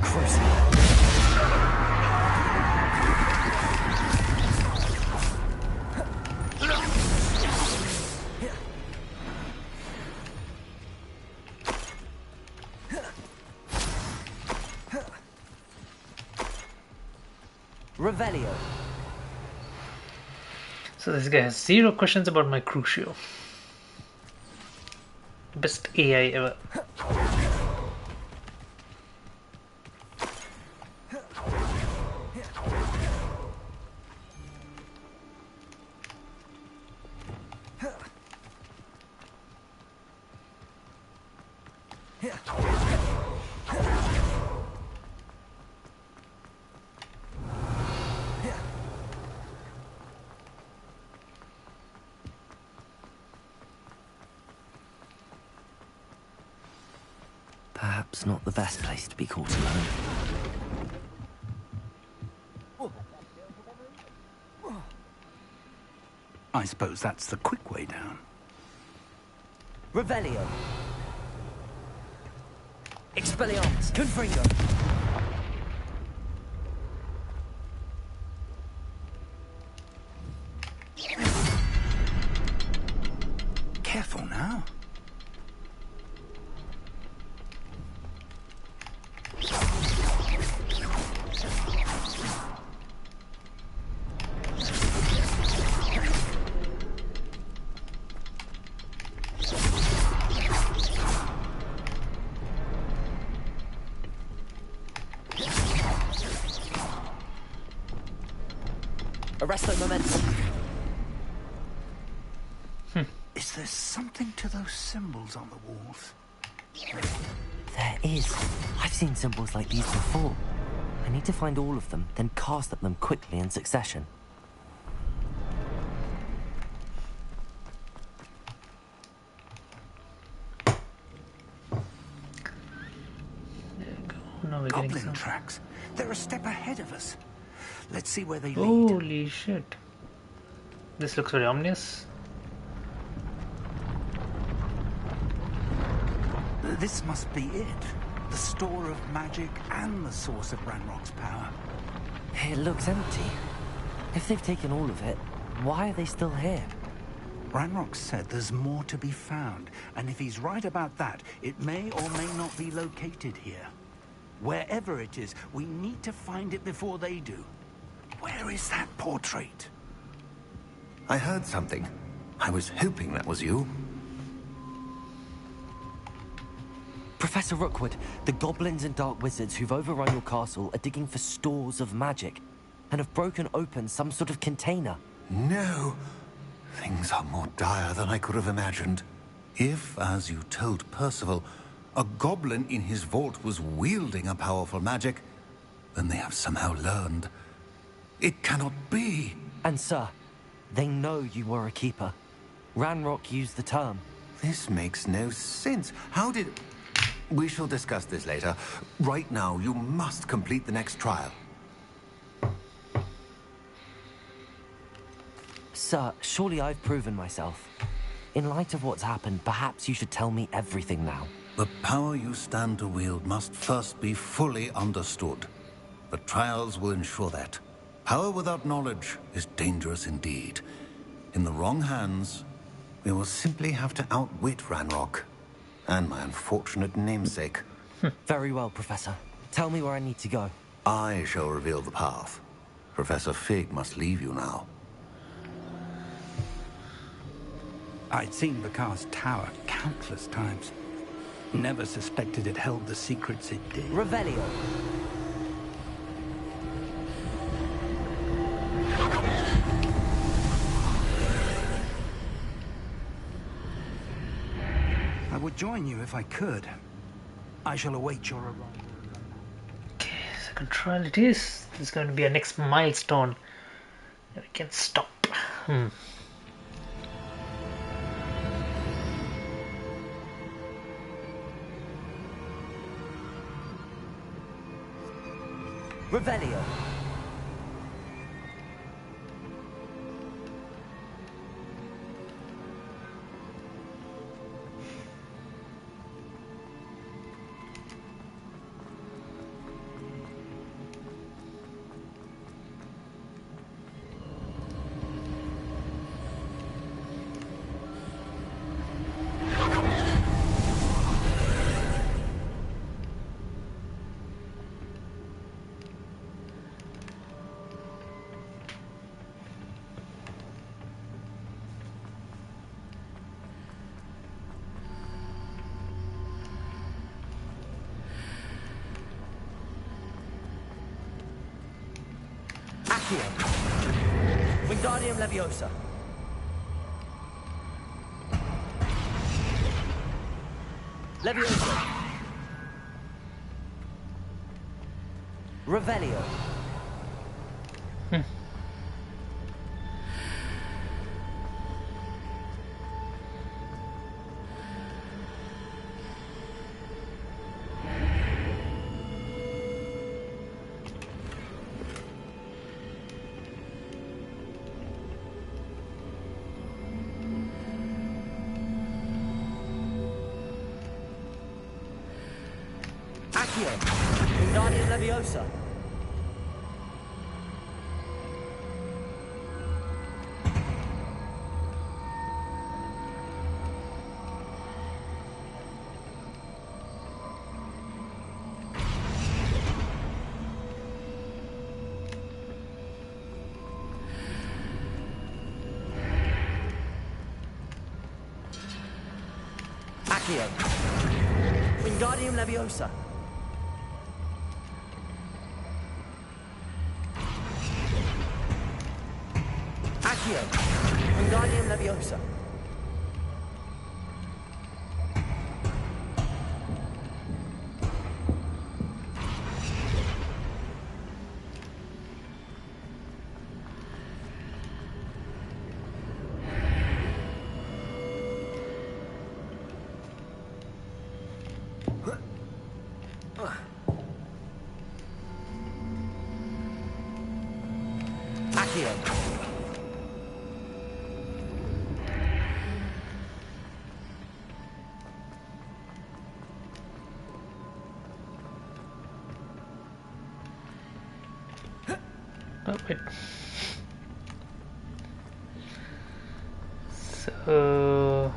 Speaker 2: Revelio.
Speaker 1: So this guy has 0 questions about my Crucio. Best AI ever.
Speaker 2: Perhaps not the best place to be caught alone.
Speaker 17: I suppose that's the quick way down.
Speaker 2: Revelio. Expelliarmus. Confringo. Arresto momentum.
Speaker 17: Is there something to those symbols on the walls?
Speaker 2: There is. I've seen symbols like these before. I need to find all of them, then cast at them quickly in succession.
Speaker 17: Goblin tracks. They're a step ahead of us. Let's see where they lead.
Speaker 1: Holy shit. This looks very ominous.
Speaker 17: This must be it. The store of magic and the source of Ranrock's power.
Speaker 2: It looks empty. If they've taken all of it, why are they still here?
Speaker 17: Ranrock said there's more to be found, and if he's right about that, it may or may not be located here. Wherever it is, we need to find it before they do. Where is that portrait?
Speaker 19: I heard something. I was hoping that was you.
Speaker 2: Professor Rookwood, the goblins and dark wizards who've overrun your castle are digging for stores of magic and have broken open some sort of container.
Speaker 19: No. Things are more dire than I could have imagined. If, as you told Percival, a goblin in his vault was wielding a powerful magic, then they have somehow learned. It cannot be.
Speaker 2: And sir, they know you were a keeper. Ranrock used the term.
Speaker 19: This makes no sense. How did... We shall discuss this later. Right now, you must complete the next trial.
Speaker 2: Sir, surely I've proven myself. In light of what's happened, perhaps you should tell me everything now.
Speaker 19: The power you stand to wield must first be fully understood. The trials will ensure that. Power without knowledge is dangerous indeed. In the wrong hands, we will simply have to outwit Ranrock. And my unfortunate namesake.
Speaker 2: Very well, Professor. Tell me where I need to go.
Speaker 19: I shall reveal the path. Professor Fig must leave you now.
Speaker 17: I'd seen Bakar's tower countless times. Never suspected it held the secrets it did.
Speaker 2: Revelio.
Speaker 17: I would join you if I could. I shall await your arrival.
Speaker 1: Okay, second trial it is. This is going to be a next milestone. We can stop.
Speaker 2: Revelio. Wingardium Leviosa. Leviosa. Revelio. Wingardium Leviosa. Accio. Wingardium Leviosa.
Speaker 16: Accio. Wingardium Leviosa.
Speaker 1: Oh, wait. So...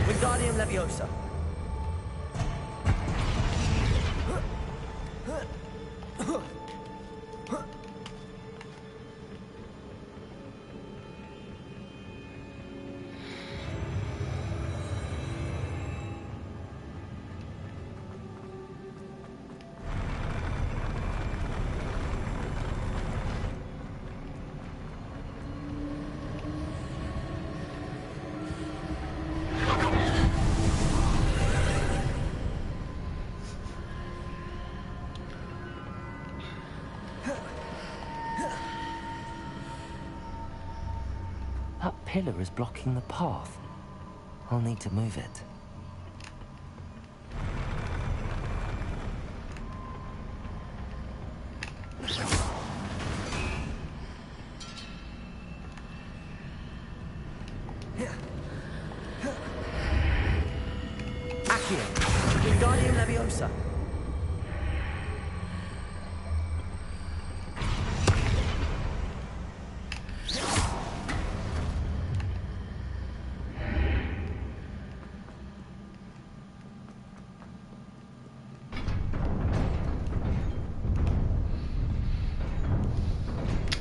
Speaker 16: Wingardium Leviosa.
Speaker 2: That pillar is blocking the path. I'll need to move it.
Speaker 16: Accio. Wingardium Leviosa.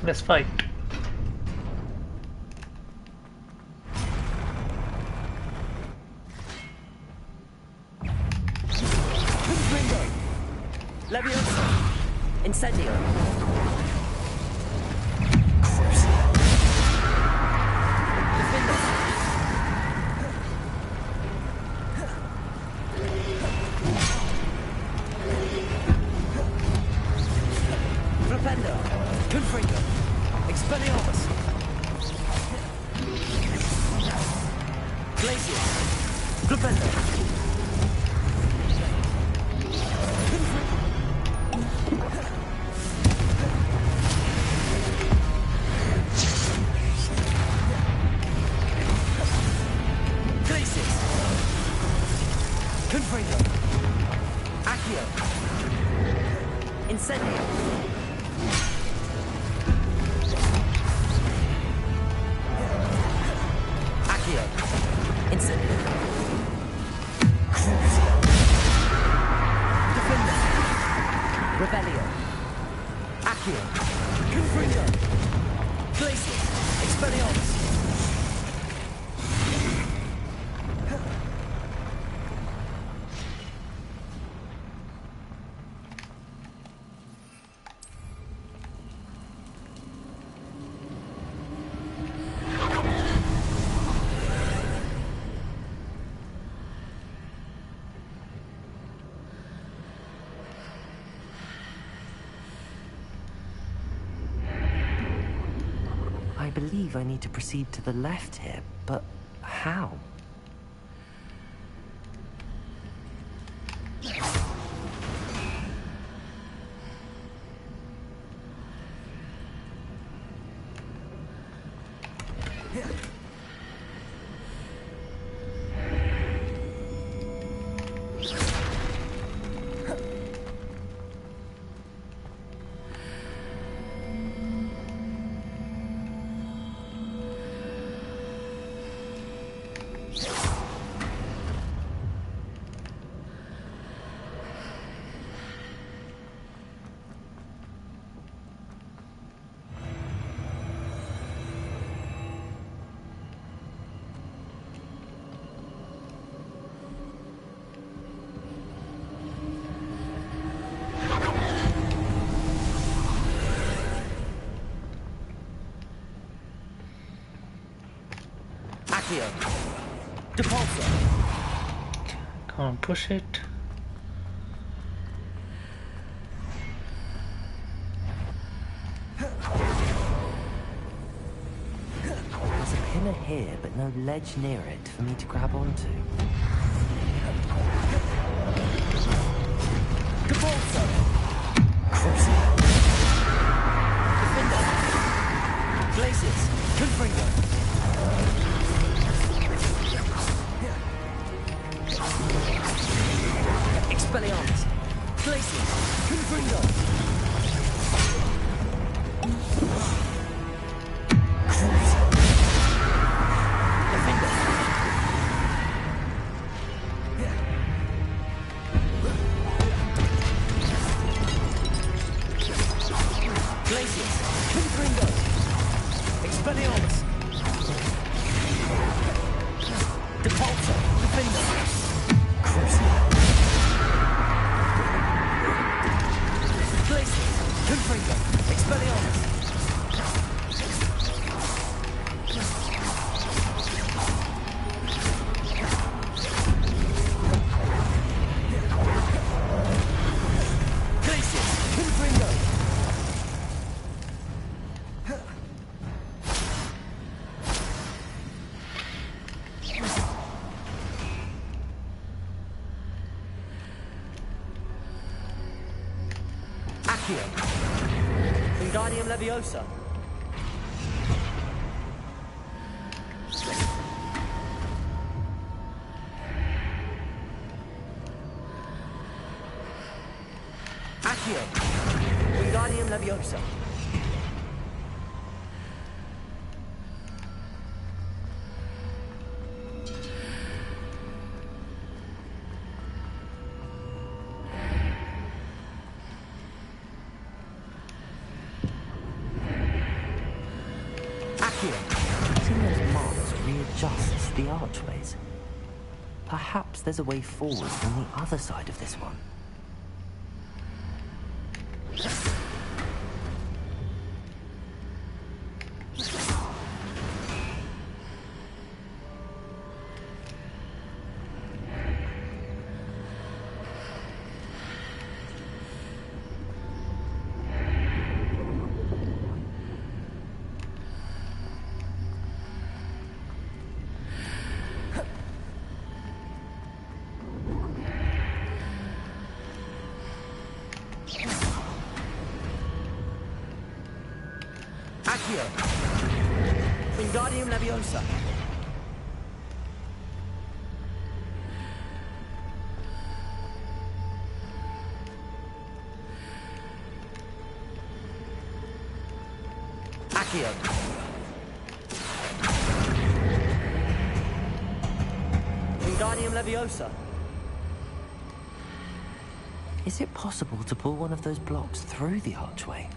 Speaker 1: Let's fight.
Speaker 16: Leviosa. Incendio. Flipendo. Confringo. Expelliarmus. Glacius. Flipendo. Confringo. Accio. Incendio. Accio. Incendio. Crucio. Defender. Rebellion. Accio. Confringo. Glacius. Expelliarmus.
Speaker 2: I believe I need to proceed to the left here, but how?
Speaker 16: Accio. Depulso.
Speaker 1: Can't push it.
Speaker 2: There's a pillar here, but no ledge near it for me to grab onto.
Speaker 16: Depulso. Crucible. Defender. Glacius. Confringo. Expelliarmus. Glacius. Confringo. Crucible. Defender. Glacius. Confringo. Expelliarmus. Depulso. Defender. Crucible. Glacius. Confringo. Expelliarmus. Glacius. Confringo. Accio. Wingardium Leviosa. Accio. Wingardium Leviosa.
Speaker 2: Seeing those marks readjusts the archways. Perhaps there's a way forward from the other side of this one.
Speaker 16: Accio. Wingardium Leviosa. Accio. Wingardium Leviosa.
Speaker 2: Is it possible to pull one of those blocks through the archway?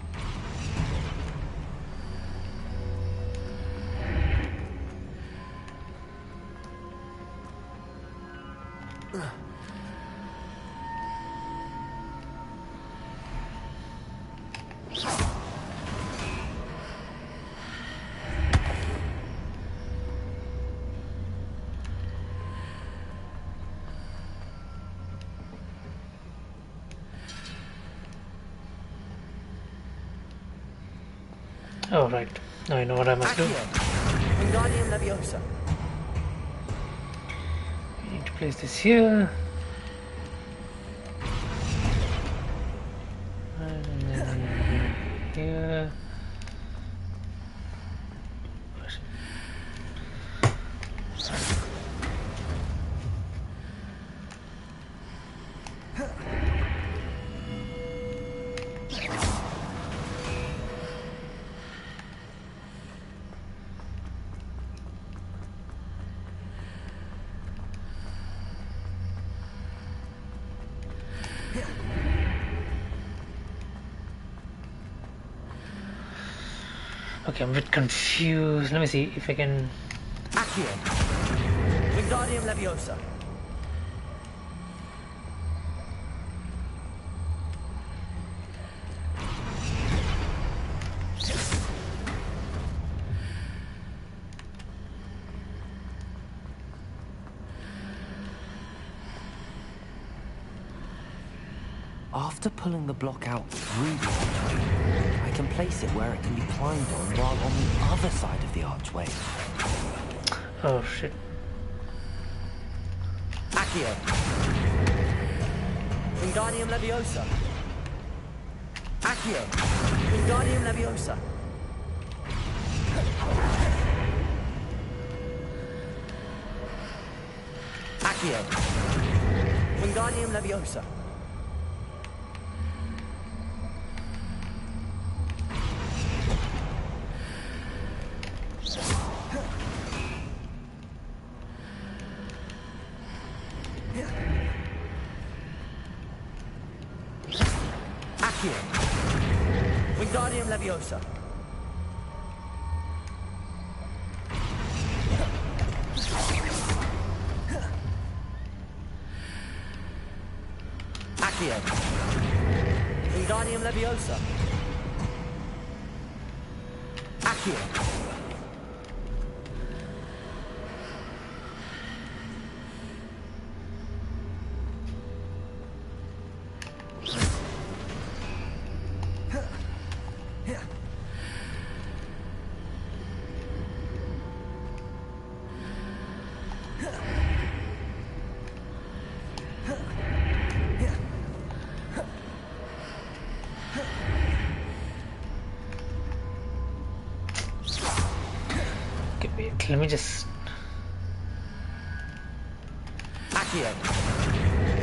Speaker 1: Oh, right. Now I know what I must do.
Speaker 16: Wingardium Leviosa.
Speaker 1: I need to place this here. And then here. Okay, I'm a bit confused. Let me see if I can.
Speaker 16: Accio. Wingardium Leviosa.
Speaker 2: After pulling the block out through the archway, I can place it where it can be climbed on while on the other side of the archway.
Speaker 1: Oh shit.
Speaker 16: Accio. Wingardium Leviosa. Accio. Wingardium Leviosa. Accio. Wingardium Leviosa. Accio. Wingardium Leviosa. Accio. Wingardium Leviosa. Accio.
Speaker 1: Let me just...
Speaker 16: Accio.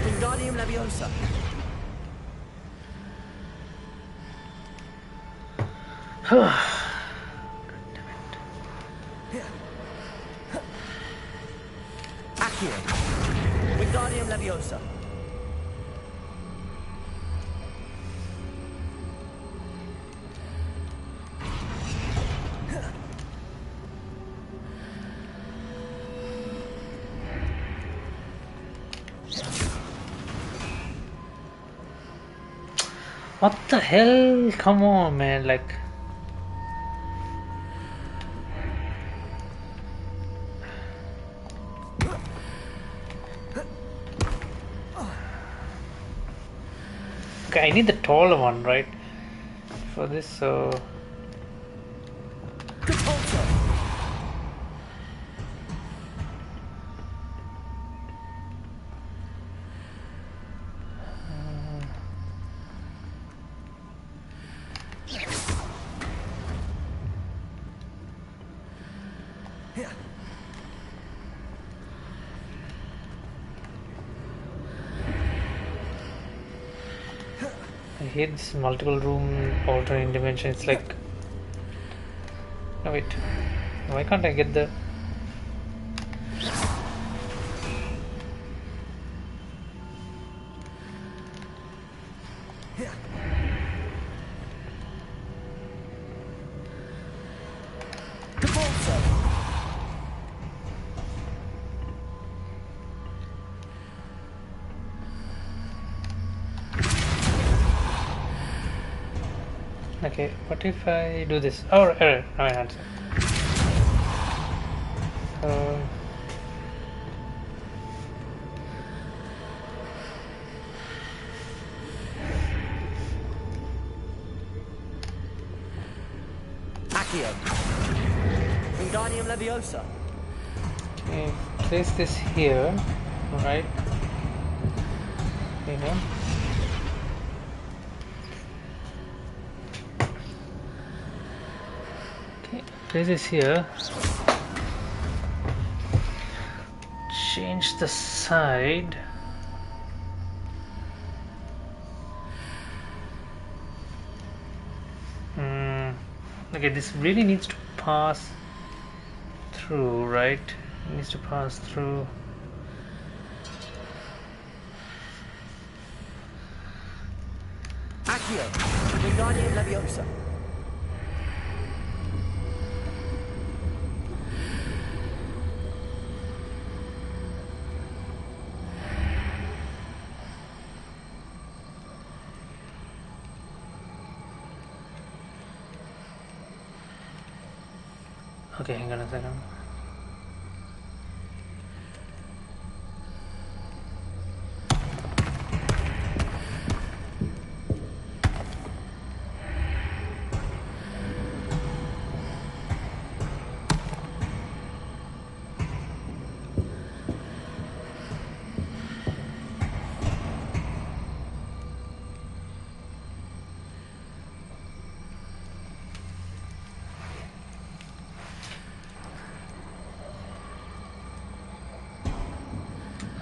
Speaker 16: Wingardium Leviosa. Accio. Wingardium Leviosa.
Speaker 1: What the hell? Come on, man, like... Okay, I need the taller one, right? For this, so... I hate this multiple room alternate dimension. It's like... No, wait. Why can't I get the... Okay, what if I do this? Oh, error, no answer.
Speaker 16: Accio. Wingardium Leviosa.
Speaker 1: Okay, place this here, right? Here. Okay, place this here. Change the side. Okay, this really needs to pass through, right? It needs to pass through.
Speaker 16: Accio. Wingardium Leviosa.
Speaker 1: Okay, hang on a second.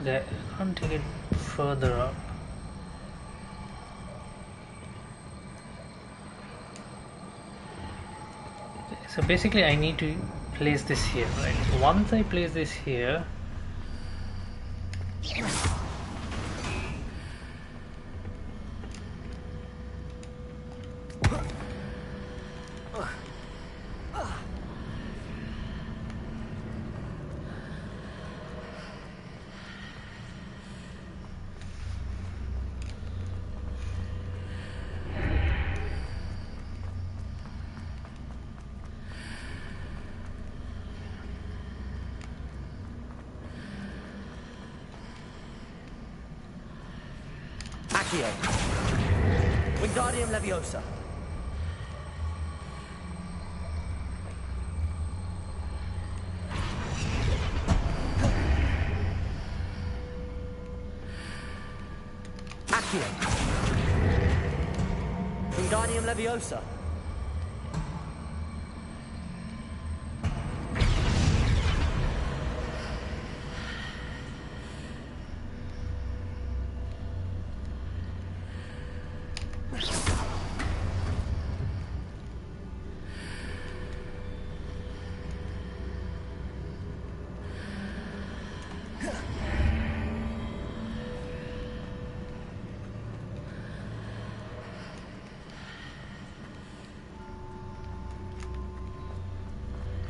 Speaker 1: Okay, I can't take it further up. So basically I need to place this here, right? Once I place this here,
Speaker 16: Accio. Wingardium Leviosa. Accio. Wingardium Leviosa.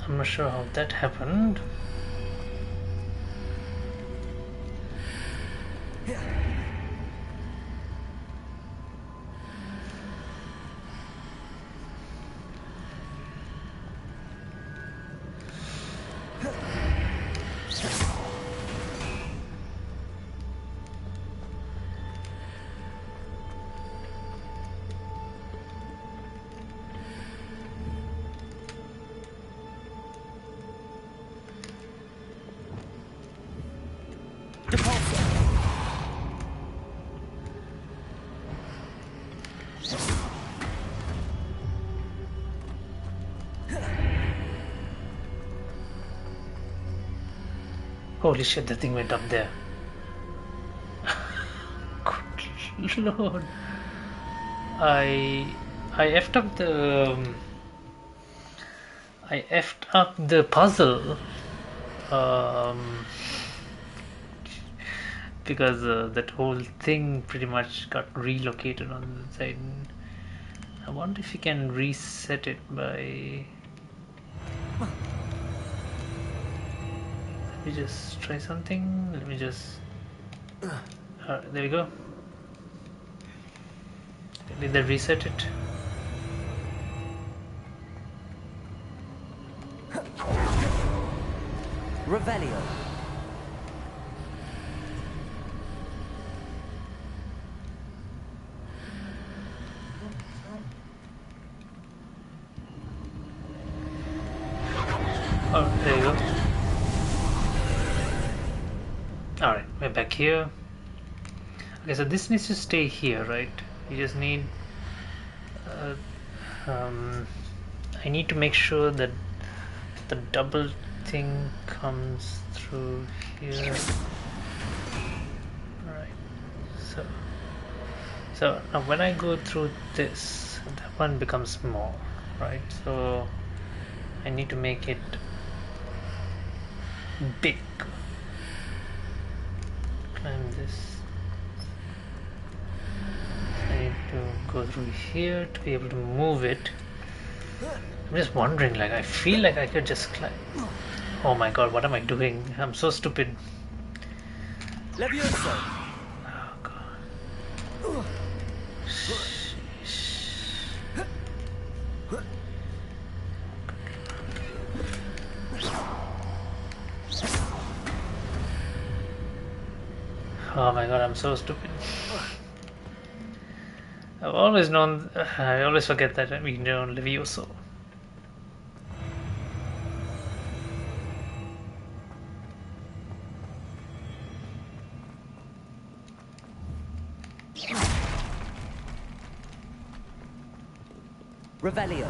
Speaker 1: I'm not sure how that happened. Holy shit, that thing went up there. Good lord. I effed up the I effed up the puzzle because that whole thing pretty much got relocated on the side. I wonder if you can reset it by... Let me just try something. Let me just... there we go. Did they reset it?
Speaker 16: Revelio.
Speaker 1: Oh, there you go. Alright, we're back here. Okay, so this needs to stay here, right? You just need... I need to make sure that the double thing comes through here. Right. So now when I go through this, that one becomes small, right? So I need to make it big. Climb this. I need to go through here to be able to move it. I'm just wondering, like, I feel like I could just climb. Oh my god, what am I doing? I'm so stupid.
Speaker 16: Levioso.
Speaker 1: Oh god. Oh my god, I'm so stupid. I've always known, I always forget that we know Levioso.
Speaker 16: Revelio.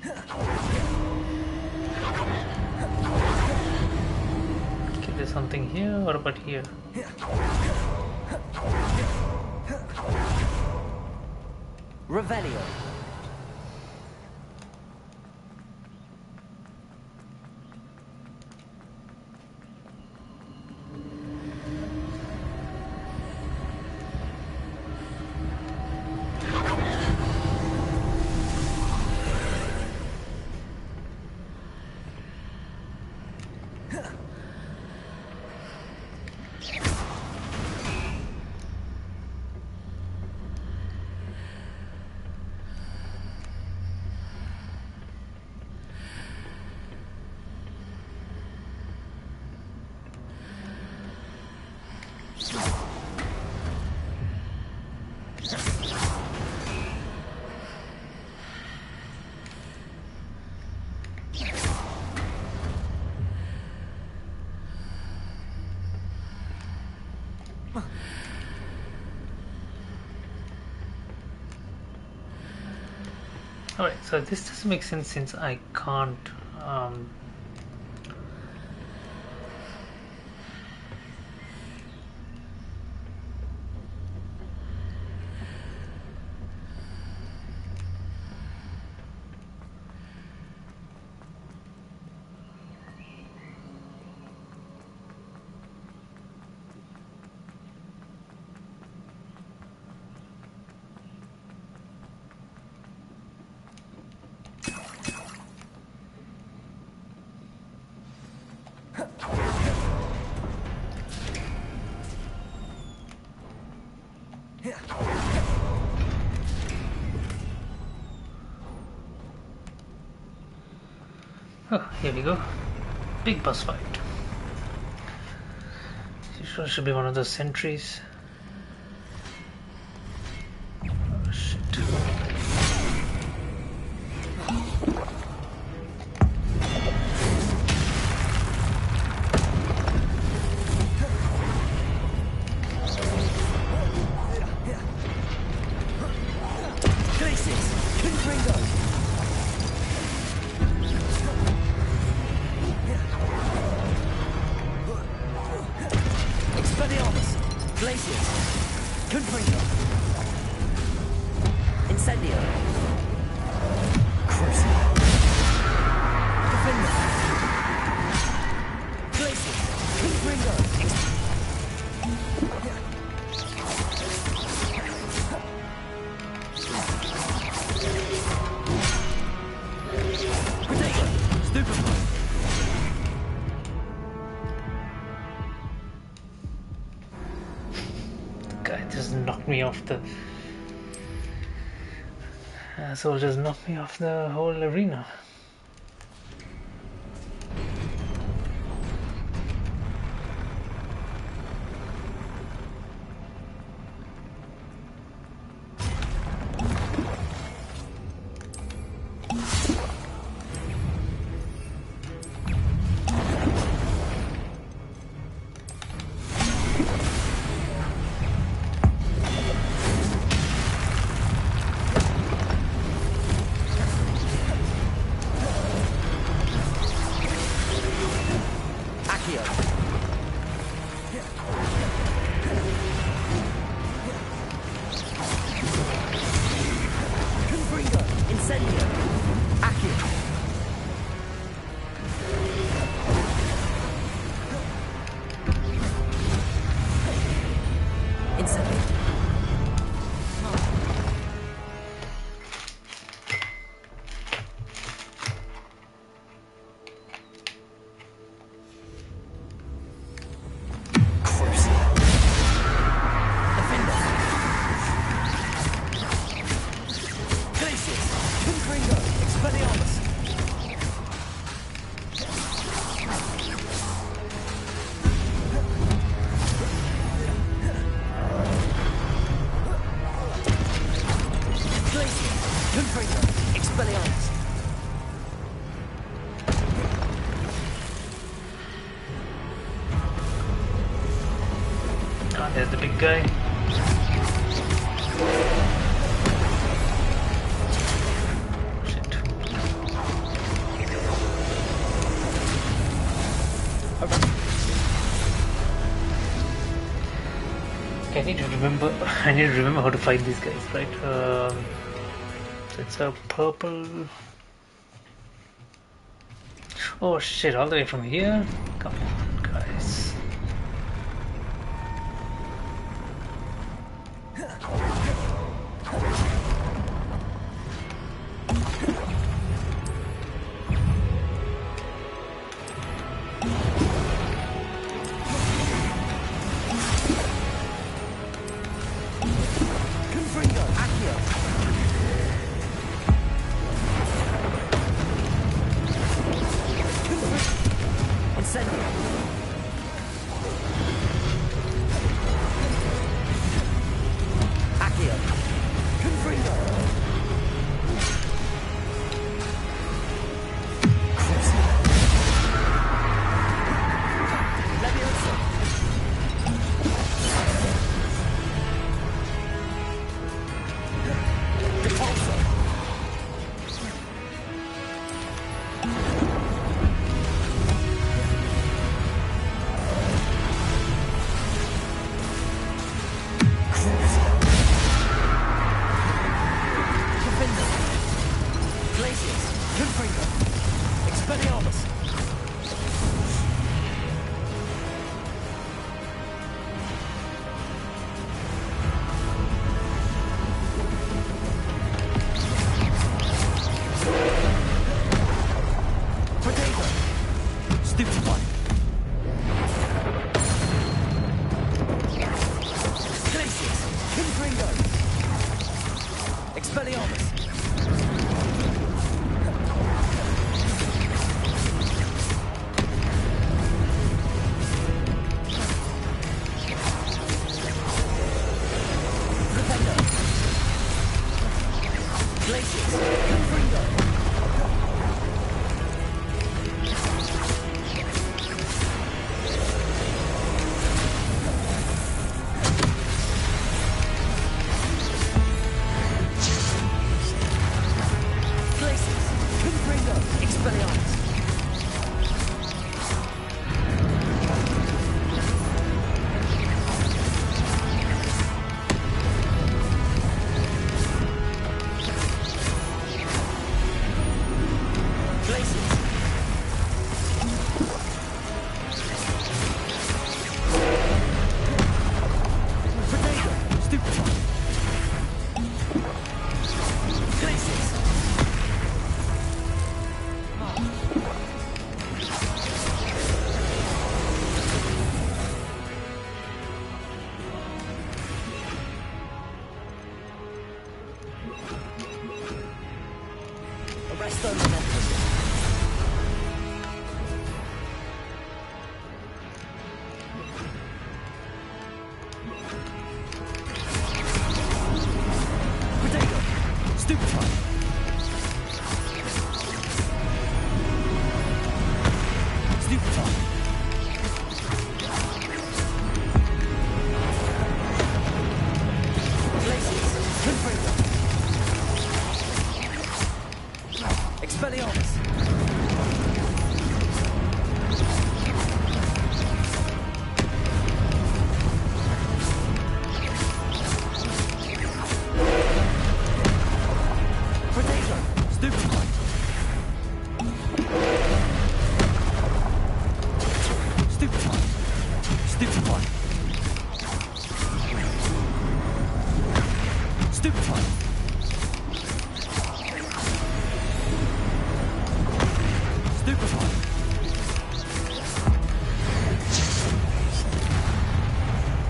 Speaker 1: Okay, there's something here. What about here?
Speaker 16: Revelio.
Speaker 1: Alright, so this doesn't make sense since I can't oh, here we go. Big boss fight. Sure should be one of those sentries. Oh shit. Me off the soldiers knocked me off the whole arena. There's the big guy. Shit. I need to remember. I need to remember how to find these guys, right? So it's a purple. Oh shit! All the way from here. Come on, guys.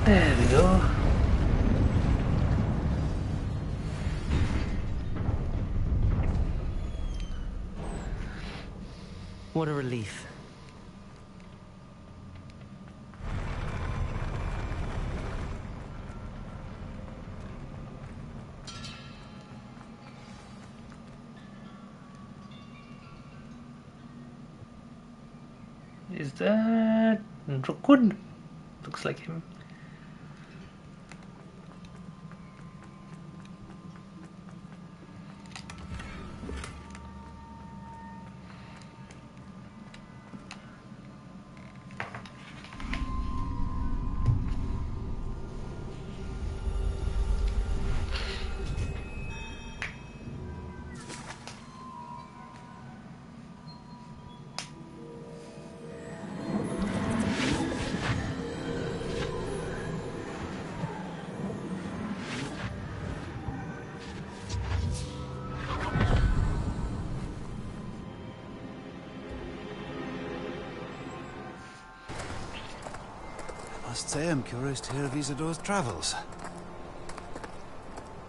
Speaker 1: There we go.
Speaker 2: What a relief.
Speaker 1: Is that Rookwood? Looks like him.
Speaker 6: say I'm curious to hear of Isadora's travels.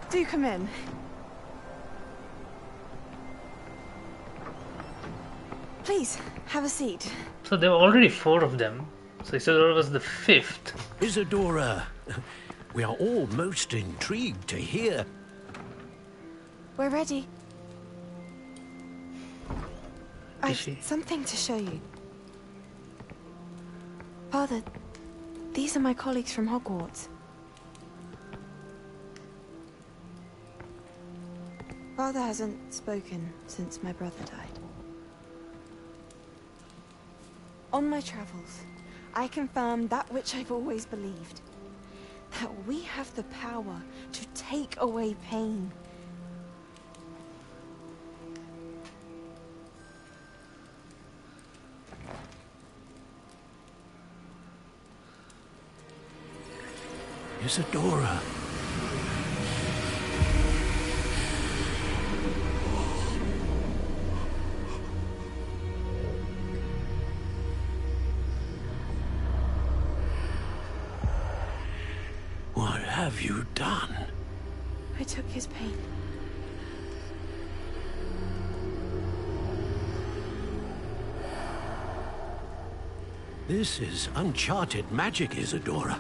Speaker 21: Do come in. Please, have a seat.
Speaker 1: So there were already 4 of them. So Isadora was the 5th.
Speaker 20: Isadora, we are all most intrigued to hear.
Speaker 21: We're ready. I've something to show you. Father, these are my colleagues from Hogwarts. Father hasn't spoken since my brother died. On my travels, I confirmed that which I've always believed. That we have the power to take away pain.
Speaker 20: Isadora. What have you done?
Speaker 21: I took his pain.
Speaker 20: This is uncharted magic, Isadora.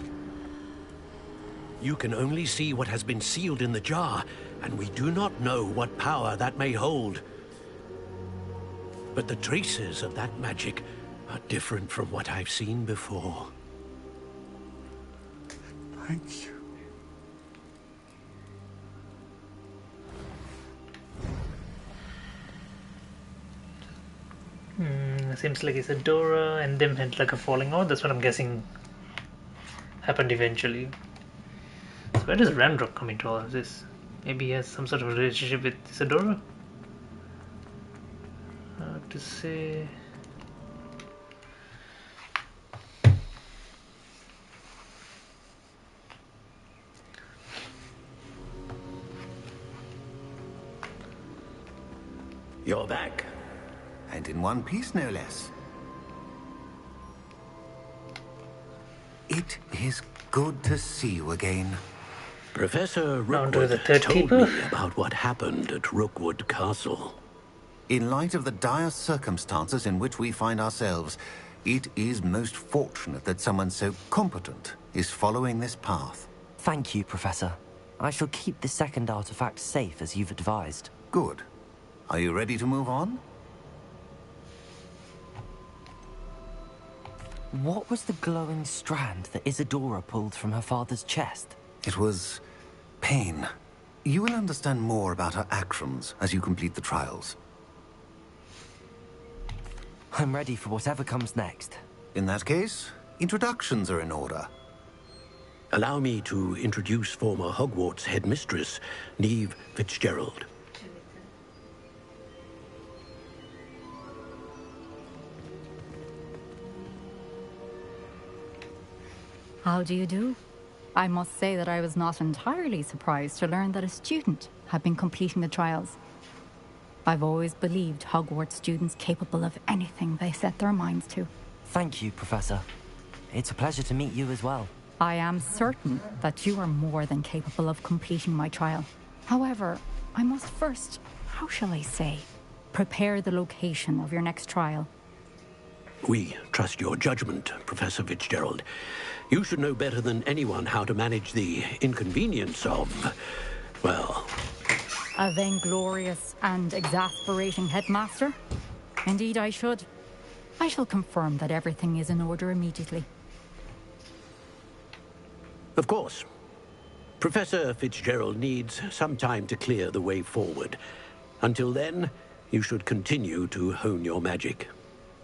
Speaker 20: You can only see what has been sealed in the jar, and we do not know what power that may hold. But the traces of that magic are different from what I've seen before.
Speaker 6: Thank you.
Speaker 1: Seems like Isadora and them had like a falling out. That's what I'm guessing happened eventually. So where does Ranrock come into all of this? Maybe he has some sort of relationship with Isadora? Hard to say.
Speaker 20: You're back.
Speaker 19: And in one piece, no less. It is good to see you again.
Speaker 20: Professor Rookwood told me about what happened at Rookwood Castle.
Speaker 19: In light of the dire circumstances in which we find ourselves, it is most fortunate that someone so competent is following this path.
Speaker 2: Thank you, Professor. I shall keep the second artifact safe as you've advised.
Speaker 19: Good. Are you ready to move on?
Speaker 2: What was the glowing strand that Isadora pulled from her father's chest?
Speaker 19: It was pain. You will understand more about her actions as you complete the trials.
Speaker 2: I'm ready for whatever comes next.
Speaker 19: In that case, introductions are in order.
Speaker 20: Allow me to introduce former Hogwarts headmistress, Neve Fitzgerald.
Speaker 23: How do you do? I must say that I was not entirely surprised to learn that a student had been completing the trials. I've always believed Hogwarts students capable of anything they set their minds to.
Speaker 2: Thank you, Professor. It's a pleasure to meet you as well.
Speaker 23: I am certain that you are more than capable of completing my trial. However, I must first, how shall I say, prepare the location of your next trial.
Speaker 20: We trust your judgment, Professor Fitzgerald. You should know better than anyone how to manage the inconvenience of, well...
Speaker 23: A vainglorious and exasperating headmaster? Indeed I should. I shall confirm that everything is in order immediately.
Speaker 20: Of course. Professor Fitzgerald needs some time to clear the way forward. Until then, you should continue to hone your magic.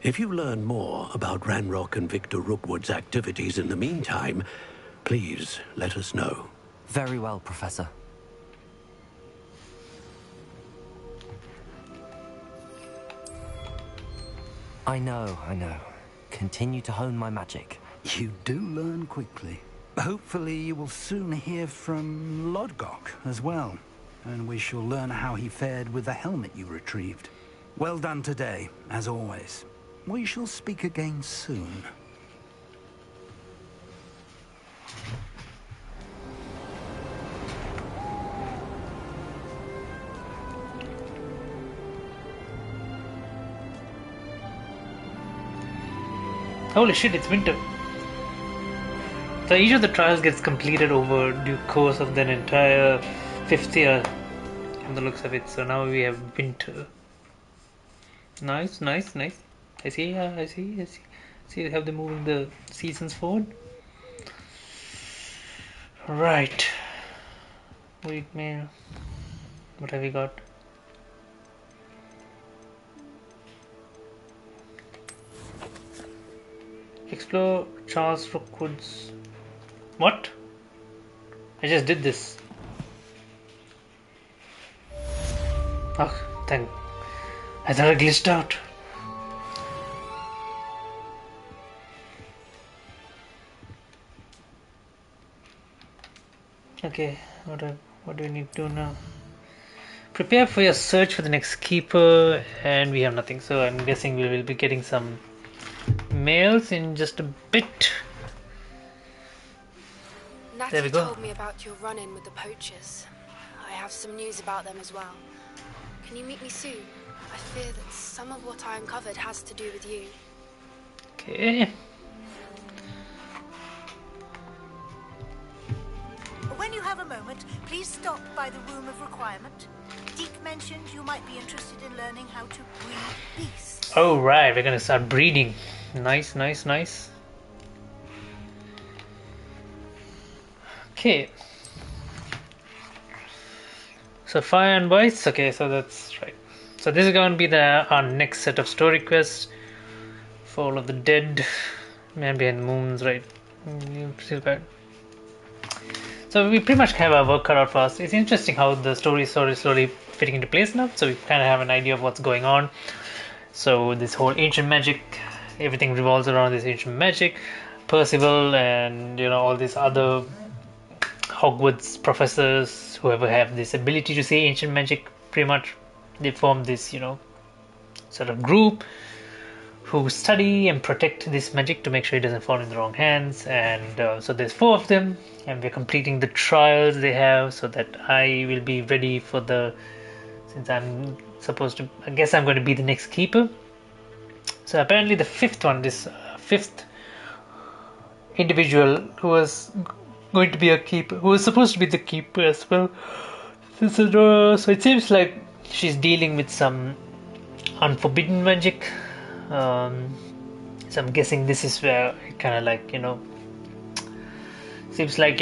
Speaker 20: If you learn more about Ranrock and Victor Rookwood's activities in the meantime, please let us know.
Speaker 2: Very well, Professor. I know. Continue to hone my magic.
Speaker 17: You do learn quickly. Hopefully you will soon hear from Lodgok as well, and we shall learn how he fared with the helmet you retrieved. Well done today, as always. We shall speak again soon.
Speaker 1: Holy shit, it's winter. So each of the trials gets completed over due course of an entire 5th year from the looks of it. So now we have winter. Nice, nice, nice. I see, I see. See, have they moving the seasons forward? Right. Wait, man. What have we got? Explore Charles Rookwood's. What? I just did this. Oh, thank. I thought I glitched out. Okay, what do we need to do now? Prepare for your search for the next keeper, and we have nothing. So I'm guessing we will be getting some mails in just a bit. There we
Speaker 9: Natty
Speaker 1: go.
Speaker 9: told me about your run-in with the poachers. I have some news about them as well. Can you meet me soon? I fear that some of what I uncovered has to do with you.
Speaker 1: Okay.
Speaker 3: When you have a moment, please stop by the Room of Requirement. Deke mentioned you might be interested in learning how to breed beasts.
Speaker 1: Oh right, we're gonna start breeding. Nice, nice, nice. Okay. So fire and voice. Okay, so that's right. So this is going to be our next set of story quests. Fall of the Dead, Man Behind the Moons, right? So we pretty much have our work cut out for us. It's interesting how the story is slowly fitting into place now. So we kind of have an idea of what's going on. So this whole ancient magic, everything revolves around this ancient magic. Percival and all these other Hogwarts professors, whoever have this ability to see ancient magic, pretty much they form this sort of group who study and protect this magic to make sure it doesn't fall in the wrong hands. And so there's 4 of them, and we're completing the trials they have so that I will be ready for since I'm supposed to, I guess I'm going to be the next keeper. So apparently the 5th one, this 5th individual who was going to be a keeper, who was supposed to be the keeper as well. So it seems like she's dealing with some unforbidden magic. So I'm guessing this is where it kind of like seems like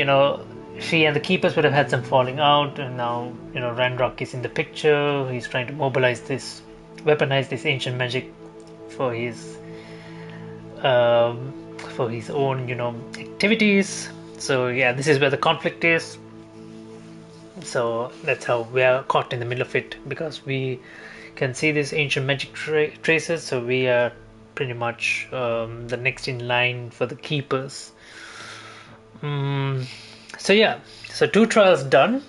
Speaker 1: she and the keepers would have had some falling out, and now Ranrock is in the picture. He's trying to weaponize this ancient magic for his own activities. So yeah, this is where the conflict is. So that's how we are caught in the middle of it, because we can see these ancient magic traces. So we are pretty much the next in line for the keepers. So yeah, so 2 trials done.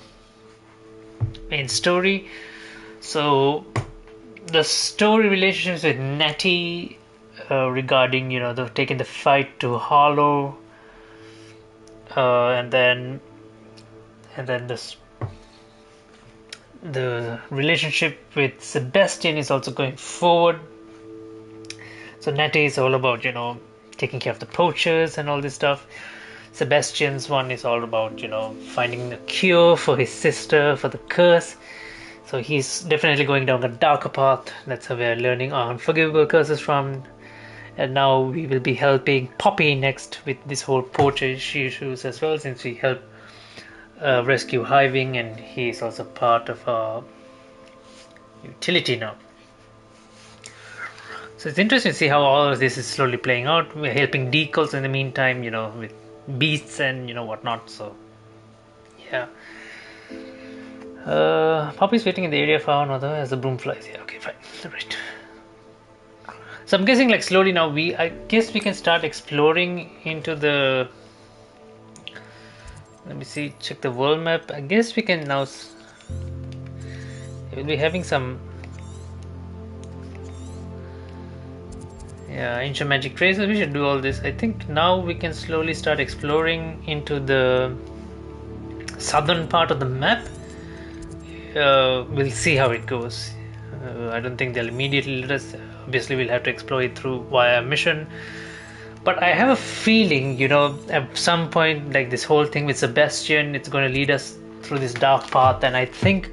Speaker 1: Main story. So the story relationships with Natty regarding they've taken the fight to Harlow, and then the relationship with Sebastian is also going forward. So Natty is all about taking care of the poachers and all this stuff. Sebastian's one is all about finding a cure for his sister for the curse. So he's definitely going down a darker path. That's how we're learning our unforgivable curses from. And now we will be helping Poppy next with this whole poacher issues as well, since we help rescue Hiving, and he is also part of our utility now. So it's interesting to see how all of this is slowly playing out. We're helping Deke also in the meantime, with beasts and whatnot. So yeah. Poppy's waiting in the area for another as the broom flies. Yeah, okay, fine. Alright. So I'm guessing like slowly now I guess we can start exploring into the. Let me see, check the world map. I guess we can now. We'll be having some. Yeah, ancient magic traces. We should do all this. I think now we can slowly start exploring into the southern part of the map. We'll see how it goes. I don't think they'll immediately let us. Obviously, we'll have to explore it through via mission. But I have a feeling, you know, at some point, like this whole thing with Sebastian, it's going to lead us through this dark path. And I think,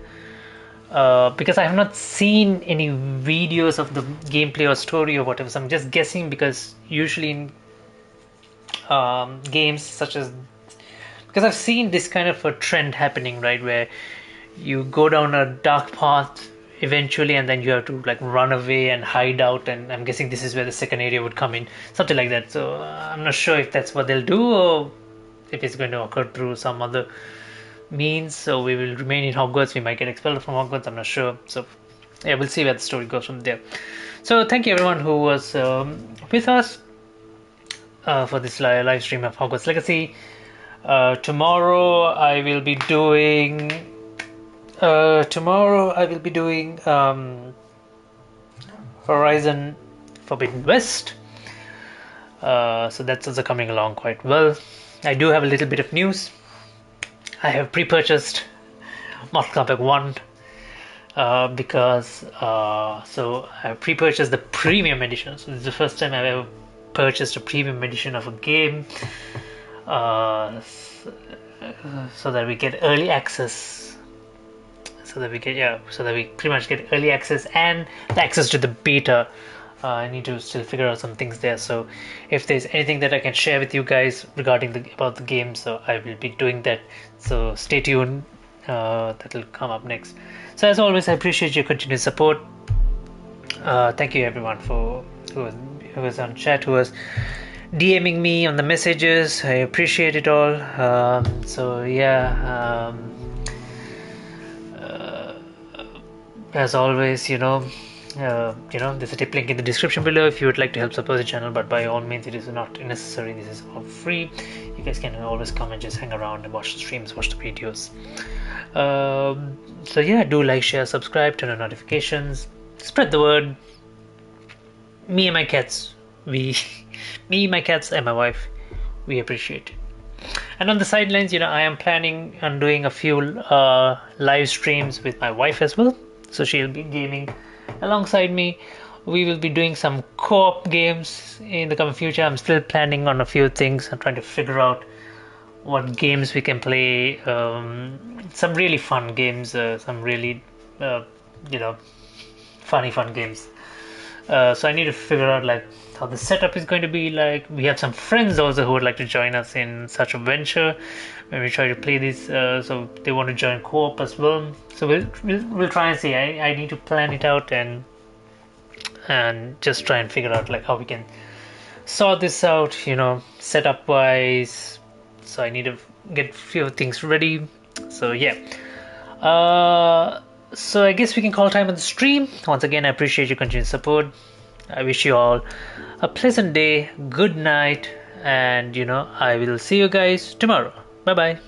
Speaker 1: because I have not seen any videos of the gameplay or story or whatever, so I'm just guessing, because usually in games such as, because I've seen this kind of a trend happening, right, where you go down a dark path eventually and then you have to like run away and hide out, and I'm guessing this is where the second area would come in, something like that. So I'm not sure if that's what they'll do or if it's going to occur through some other means. So we will remain in Hogwarts, we might get expelled from Hogwarts, I'm not sure. So yeah, we'll see where the story goes from there. So thank you everyone who was with us for this live stream of Hogwarts Legacy. Tomorrow I will be doing Horizon Forbidden West. So that's also coming along quite well. I do have a little bit of news. I have pre-purchased Mortal Kombat 1 because so I pre-purchased the premium edition. So this is the first time I've ever purchased a premium edition of a game, so that we get early access. So that we pretty much get early access and the access to the beta. I need to still figure out some things there. So if there's anything that I can share with you guys regarding about the game, so I will be doing that. So stay tuned. That will come up next. So as always, I appreciate your continued support. Thank you everyone for who was on chat, who was DMing me on the messages. I appreciate it all. So yeah. As always, there's a tip link in the description below if you would like to help support the channel, but by all means it is not necessary. This is all free. You guys can always come and just hang around and watch the streams, watch the videos. So yeah, do like, share, subscribe, turn on notifications, spread the word. Me and my cats, my cats and my wife, we appreciate it. And on the sidelines, I am planning on doing a few live streams with my wife as well. So she'll be gaming alongside me. We will be doing some co-op games in the coming future. I'm still planning on a few things. I'm trying to figure out what games we can play. Some really fun games. Some really, funny fun games. So I need to figure out like how the setup is going to be like. We have some friends also who would like to join us in such a venture when we try to play this. So they want to join co-op as well. So we'll try and see. I need to plan it out and just try and figure out like how we can sort this out, setup wise. So I need to get a few things ready. So yeah. So I guess we can call time on the stream. Once again, I appreciate your continued support. I wish you all a pleasant day, good night, and I will see you guys tomorrow. Bye bye.